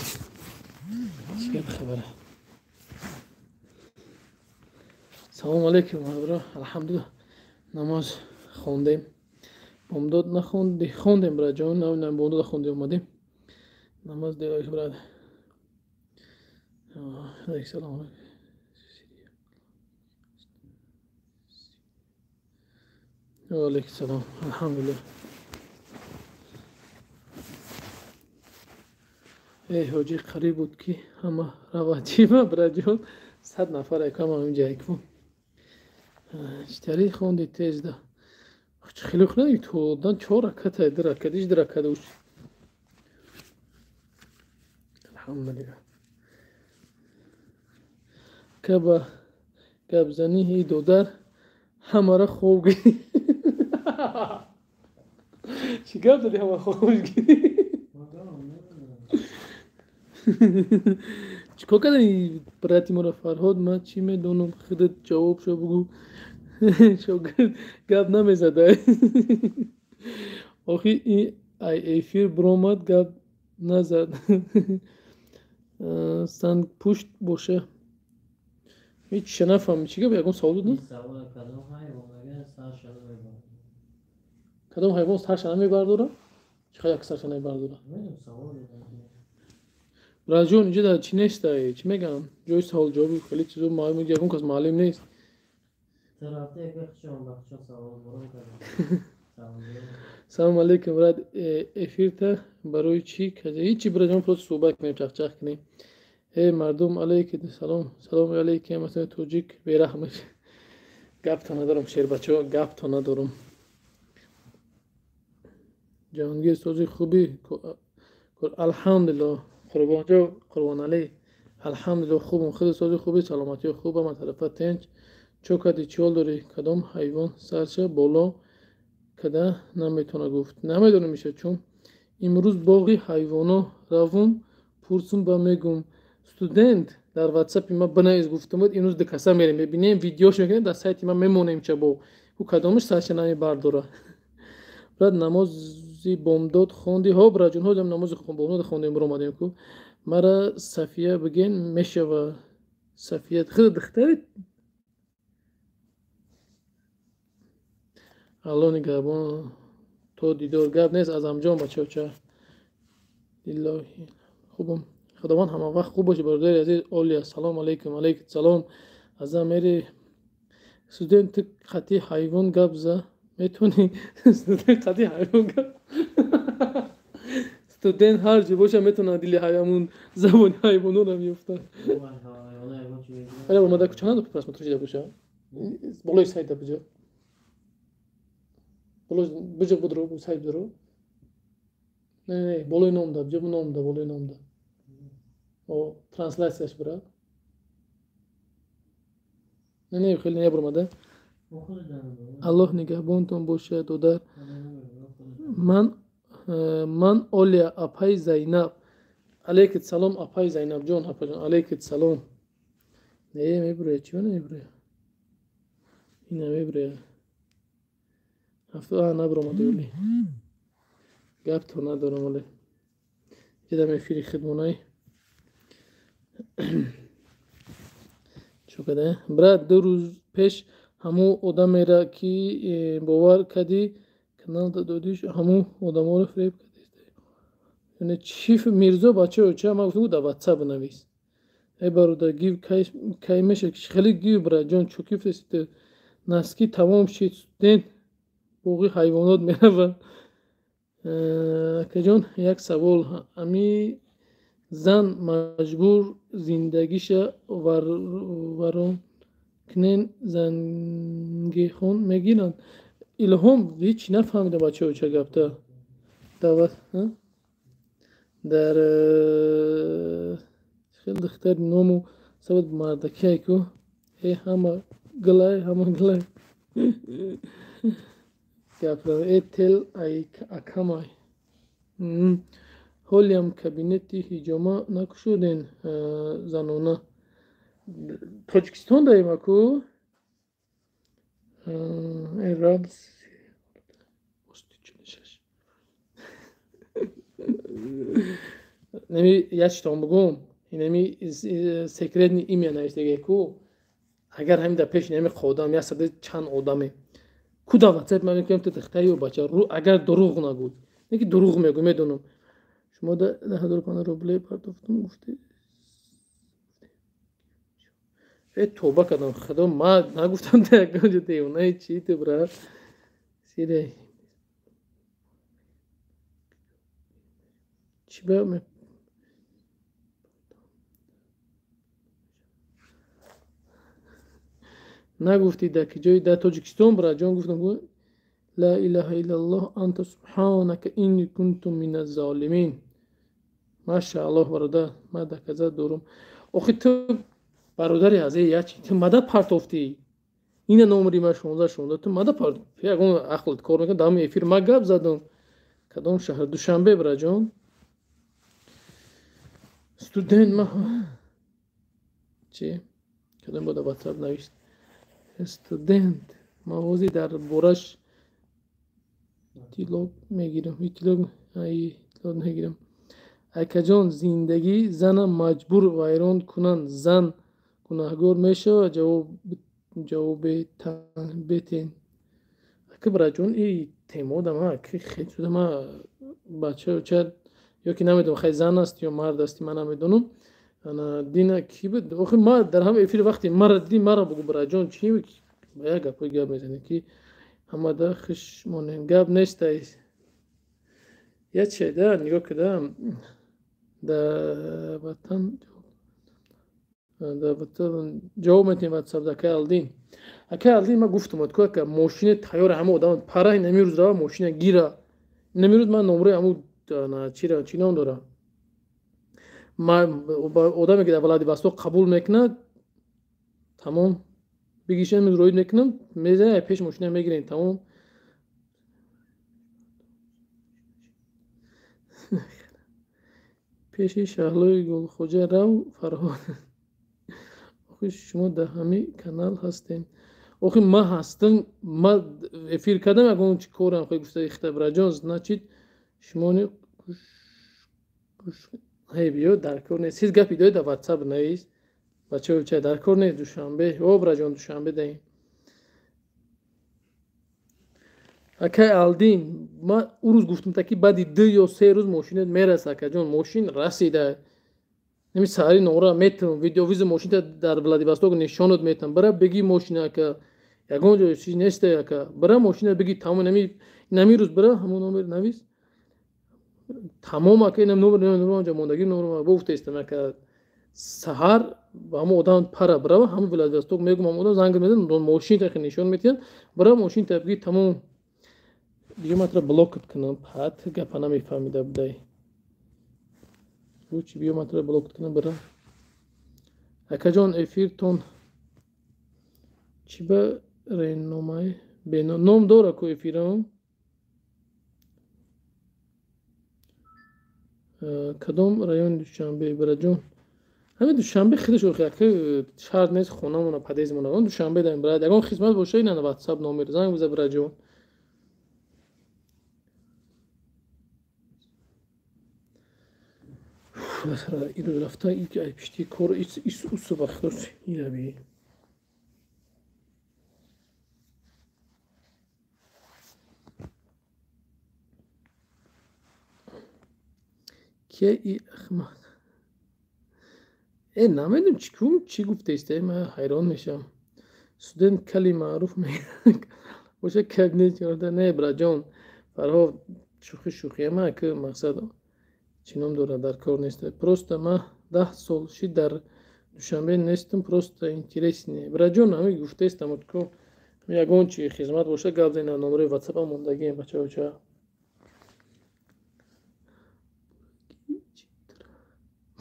چیکار خبره سلام علیکم مردم الحمدلله نماز خوندیم بامداد خوندیم برای جان نمیدونم بامداد خوندیم اومدیم نماز دیگه برای علیک سلام علیکم وعلیکم السلام الحمدلله ای حاجی قریب بود که همه رواجیمه برای جان 100 نفر اکام اینجا اکم اشتری خوندی تیز ده خیلی خیلی تو دان 4 رکعت 2 رکعت 3 رکعت الحمدلله کبا گبزنی هی دودر همه خوب گیری چی گب زدی همه خوب گیری چیکار کردی براتی مرا فرهاد من چی میدونم خودت جواب شو بگو شاگرد گپ نمیزده آخی این افیر برآمد گپ نزد سنگ پشت باشه هیچ نفهمی چی گپ یکم سوال بود نه کدام حیوان سرش نمیبرداره چقدر یک سرش نمیبرداره راجون اینجا در چی نیست چی میگم جای سوال جوابی خیلی چیزا معلوم یکم کس معلوم نیست سلام علیکم برات افیر تا برای چی کجا هیچی برای جان پروت صحبت کنیم چخ کنیم ای مردم علیکم سلام علیکم مثلا توجیک بیرحمش گپ تا ندارم شیر بچه ها گپ تا ندارم جهانگیر سازی خوبی الحمدلله قربان علی الحمدلله خوبم خود سازی خوبی سلامتی خوبم از طرف تنج چوکادی چول داری کدام حیوان سرشه بالا کده نمیتونه گفت نمیدونم میشه چون امروز باقی حیوانا روم پرسم با میگم استودنت در واتساپ ما بنایز گفتم بود امروز دکسا میریم ببینیم ویدیوش میکنیم در سایت ما میمونیم چه با او کدامش سرشه نمی برداره بعد نمازی بامداد خوندی ها برا جون ها دم نماز بامداد خوندیم برو اومدیم کو مرا صفیه بگین میشه و صفیه خود دختری الان گربان تو دیدار گرب نیست از امجان بچه چه الهی خوبم خداوند همه وقت خوب باشه برادر عزیز اولیا سلام علیکم علیکم سلام از میری استودنت خطی حیوان گپ زه میتونی استودنت خطی حیوان گپ استودنت هر جا باشه میتونه دل حیوان زبان حیوانو رو میفته حالا اومده چند تا پس مترجم باشه بالای سایت بجا بجا بدرو سایت بدرو نه بالای نام ده بجا نام ده بالای نام ده او ترانسلیشنش برا نه خیلی نبرمده الله نگهبانتون باشه دودر من اولیا اپای زینب علیکت سلام اپای زینب جان اپای جان علیکت سلام نه میبره چی نمیبره این نمیبره هفته نبرمده ولی گپ تو ندارم ولی دیدم افیری خدمونای چو کده برات 2 روز پیش همو آدمی را که باور کردی کانال دادیش همو آدما رو فریب کردی یعنی چیف میرزا بچه چه ما گفتم در واتساپ بنویس ای برادر گیو کی میشه خیلی گیو برای جان چوکی فرست نسکی تمام شد دین باقی حیوانات میره که جان یک سوال امی زن مجبور زندگیش ورون کنن زنگی خون میگیرن الهام هیچ نفهمیده بچه ها چه گفته در خیلی دختر نامو سبت مردکی ایکو ای همه گلای گفته ای تل اکمای هولیم کابینتی هیجاما نکشودین زنونه تاجیکستان داریم اکو ای رابس نمی یاشتم بگم اینمی سکرت نی ایمیل نوشته کو اگر همین در پیش نمی خودم یا صد چند آدمه کدا واتساپ من میگم تو تختای و بچه رو اگر دروغ نگود نگی دروغ میگم میدونم شما ده 15 روبل پرداختم گفته ای توبه کردم خدا ما نگفتم ده گنج دیونه چی تو برا سیده چی به نگفتی در که جای در تاجیکستان برای جان گفتم لا اله الا الله انت سبحانك اینی کنت من الظالمین машааллоҳ бародар ман даказа дорум. охи ту бародари азиз ячи ту мада партофтӣ ина номери ма 16 ту мада партофтӣ ягон ақлит кор мекунад дами эфир ма гап задум кадом шаҳр душанбе браҷон студент ма чи кадом бода ватсап навишт студент мавози дар бораш иттилоъ мегирам акаҷон зиндагӣ зана маҷбур вайрон кунанд зан гунаҳгор мешавад ҷавобетен ака браҷон и темода ма ки хеле шуда ма бача ёки намедонам хай зан аст ё мард асти ман намедонам ана дина ки буд охи ма дар ҳама эфир вақте мара диди мара бугу браҷон чи ба як гапҳои гап мезанӣ ки ҳамада хушмонем гап нестай я чеда нигоҳ кардам дар ватан ҷавоб метавонем ватсап акаи алдин акаи алдин ма гуфтумад ку ака мошини тайёра ҳама одам пара намирӯз рава мошина гира намирӯз ман номраи ҳаму чира чи ном дора одаме ки дар владивосток қабул мекунад тамом бигишам роид мекунам мезанам пеш мошина мегирем тамом пеши шаҳлои гулхоҷа рав фарҳод охи шумо дар ҳами канал ҳастем охи ма ҳастам ма эфир кардам ягон чи корам хои гуфта ихта браҷон значит шумони ҳей биё дар кор нест ҳеҷ гапи доред дар ватсап навис бачаҳо чай дар кор нест душанбе о браҷон душанбе даем акаи алдин ма ӯ рӯз гуфтум таки баъди 2 ё 3 рӯз мошинат мераса акаҷон мошин расида нами саҳари нора метавон видеовизи мошината дар владивосток нишонат метавон бара беги мошина ака ягон ҷо чиз нестай ака бара мошина беги тамом нами рӯз бара ҳамон номер навис тамом ака инам номер онҷа мондаги номер гуфтаистам ака саҳар ҳамо одам пара брава ҳама владивосток мегум ҳама одам занг мезанад мошинта нишон метиҳанд бара мошинта биги тамом биё матра блокат кунам пат гапа намефаҳмида будай чи биё матра блокат кунам бара акаҷон эфиртон чи ба реномаи ном дора ку эфирам кадом райони душанбе браҷон ҳамин душанбе хеле шӯхи ака шарт нест хонамона падезмона он душанбе даем брат ягон хизмат боша ина ватсап номер занг биза браҷон ирӯз рафта пишти кор усубахтос ираби ки и ахмад намедонам чӣ гуфтаист ман ҳайрон мешавам студент кали маъруф боша кабинет ёрда не браҷон фарҳод шӯхия ма ки мақсад чӣ ном дорад дар кор нест просто ма 10 сол ши дар душанбе нестам просто интересне браҷон ҳамин гуфтаистам ку ягон чи хизмат боша гап зена номери ватсапа мондагием бачаҳоча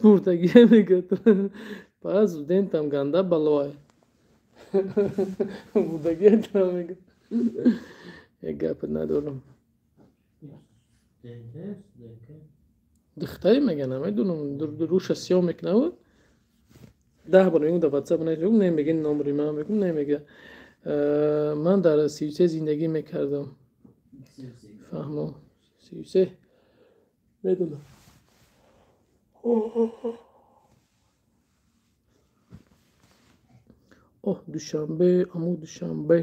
бурдагия мегӯяд па студентам ганда балоай бурдагия мегӯ як гап надорам духтаре мегӯяд намедонам рӯша сиёҳ мекунад 10 бар мегӯм дар ватсап немегӯ номери ман мегӯм немегӯяд ман дар 33 зиндагӣ мекардам фаҳмо 33 медонам душанбе аму душанбе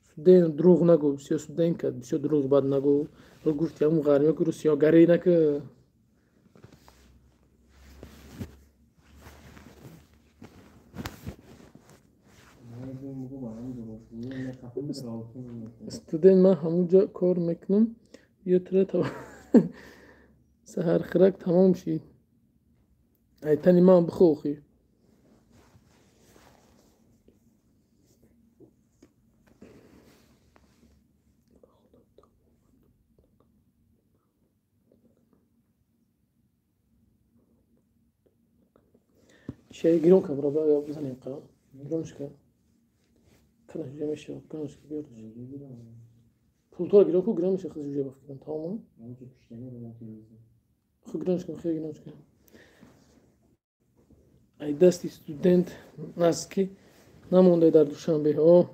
студент дурӯғ нагӯ бисёр студентка бисёр дурӯғ бад нагӯ гуфти ҳамун ғармиё ки русиёгарӣ нака студент ман ҳамунҷо кор мекунам ётра саҳархӯрак тамом шид айтани ман бихӯхӣ شيء جرون كبر بقى بزني قا جرونش كا كنا جمع شو كنا شو بيرد فولتور جرون كو جرون مش خذ جوجي بفكر تمام خو جرونش كا خير جرونش كا ای دستی استودنت نسکی نمونده در دوشنبه ها.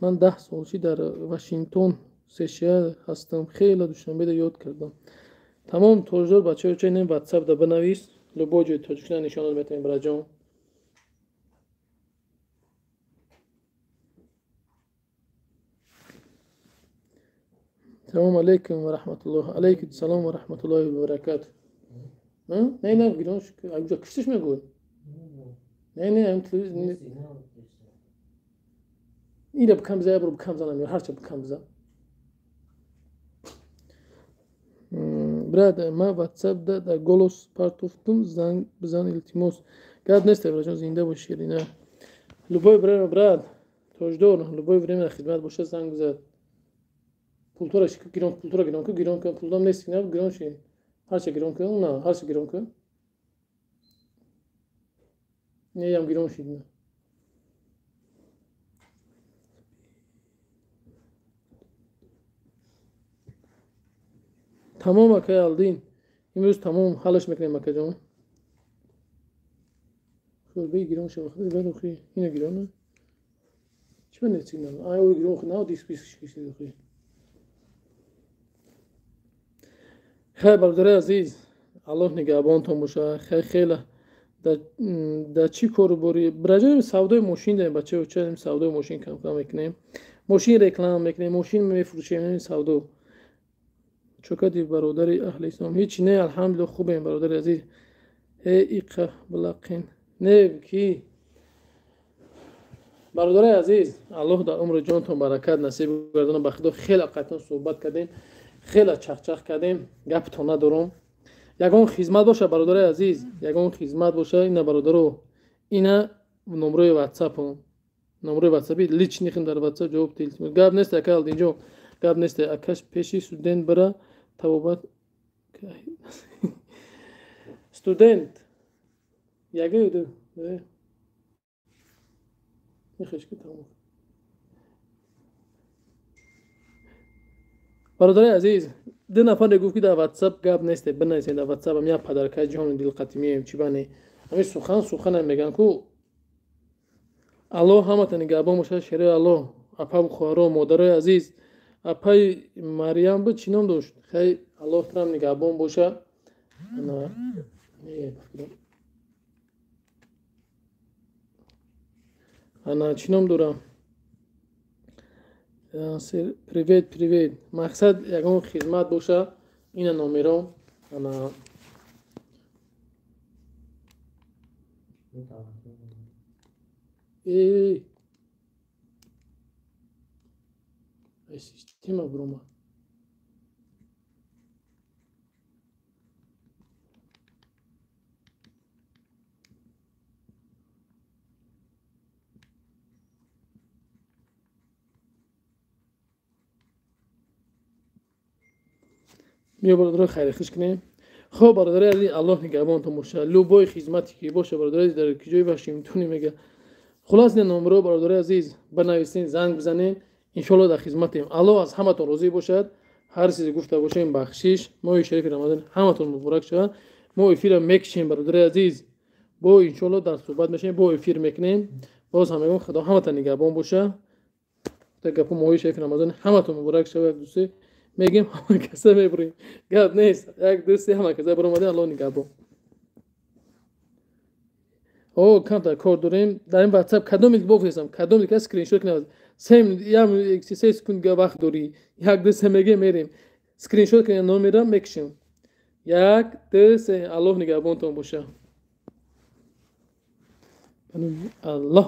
من 10 سالچی در واشنگتن سشیا هستم. خیلی دوشنبه دا یاد کردم. تمام توجدار بچه ها چه نیم واتساپ دا بنویس لبا جای تاجیکستان نشانات میتونیم براجام. السلام عليكم ورحمة الله. عليكم السلام ورحمة الله وبركاته. نه گیرانش اگه کشتش میگوی. نه هم تلویزیون اینه بکم زای برو بکم زنم یا هر چه بکم زن. براد ما واتساپ دا گلوس پارتوفتم زنگ بزن التماس. گاد نیست برای زنده باشی نه. لبای براد توجدار لبای برای خدمت باشه زنگ بزن. پولتورش گیران که پولدام نیست نه گیران شی. هر چه گیران که نه هر چه گیران که نه یم گیران شید نه. تمام اکای aldin. امروز تمام حالش میکنیم اکای جان. خب بی گیران شو خیلی بعد خی اینه گیرانه. چی من نمی‌دونم. آیا گیران خو نه دیس بیس کشیده خی. خیلی برادر عزیز الله نگهبانتون باشه. خیلی در چی کار بری برای سودای ماشین داریم بچه و چه سودای ماشین کم میکنیم. ماشین رکلام میکنیم ماشین میفروشیم سودا. چوکاتی برادر اهل اسلام هیچ نه الحمدلله خوبیم برادر عزیز. ایق بلاقین نه کی برادر عزیز الله در عمر جانتون برکت نصیب گردونه. به خدا خیلی قطعا صحبت کردیم. خیلی چخچخ کردیم. گپتون ندارم. یگان خدمت باشه برادر عزیز. یگان خدمت باشه اینا برادرو اینا نمره واتساپ نمره واتساپی لیچ نیخیم در واتساپ جواب تلفن. گپ نیست اکال اینجا گپ نیست اکش پیشی استودنت برا توبت استودنت یگه یودو میخوش که تمام برادر عزیز دو نفر گفت که در واتساپ گپ نیست بنویسید در واتساپ هم یا پدرکای جهان دل قطمی چی بانی همین سخن میگن کو الله همتون نگهبان باشه. شریع الله اپا بخوارا مادر عزیز اپای مریم بود چی نام داشت خیلی الله ترام نگهبان باشه. انا چی نام دارم پریویت مقصد یکم خدمت باشه این نامرام انا ای سیستم بروما بیا برادر خیر خوش کنیم. خب برادر عزیز الله نگهبانتون باشه. لوبای خدمتی که باشه برادر عزیز در کجای واشنگتن میگه. خلاص این نمره برادر عزیز بنویسین زنگ بزنین ان شاء الله در خدمتیم. الله از همتون راضی باشد. هر چیزی گفته باشیم بخشش ماه شریف رمضان همتون مبارک شود. ما افیر میکشیم برادر عزیز با ان شاء الله در صحبت میشیم با افیر میکنیم. باز هم میگم خدا همتون نگهبان باشه. تا گپ ماه شریف رمضان همتون مبارک شود. دوستی میگیم همه کسا میبریم گپ نیست یک دوستی همه کسا برام اومده الله نگهبان. کم تا کار داریم در این واتساپ کدوم یک بفرستم کدوم یک اسکرین شات کنم سیم یا 3 سکند وقت داری یک دو سه میگه میریم اسکرین شات کنم نمیرم میکشیم 1 2 3 الله نگهبانتون باشه. الله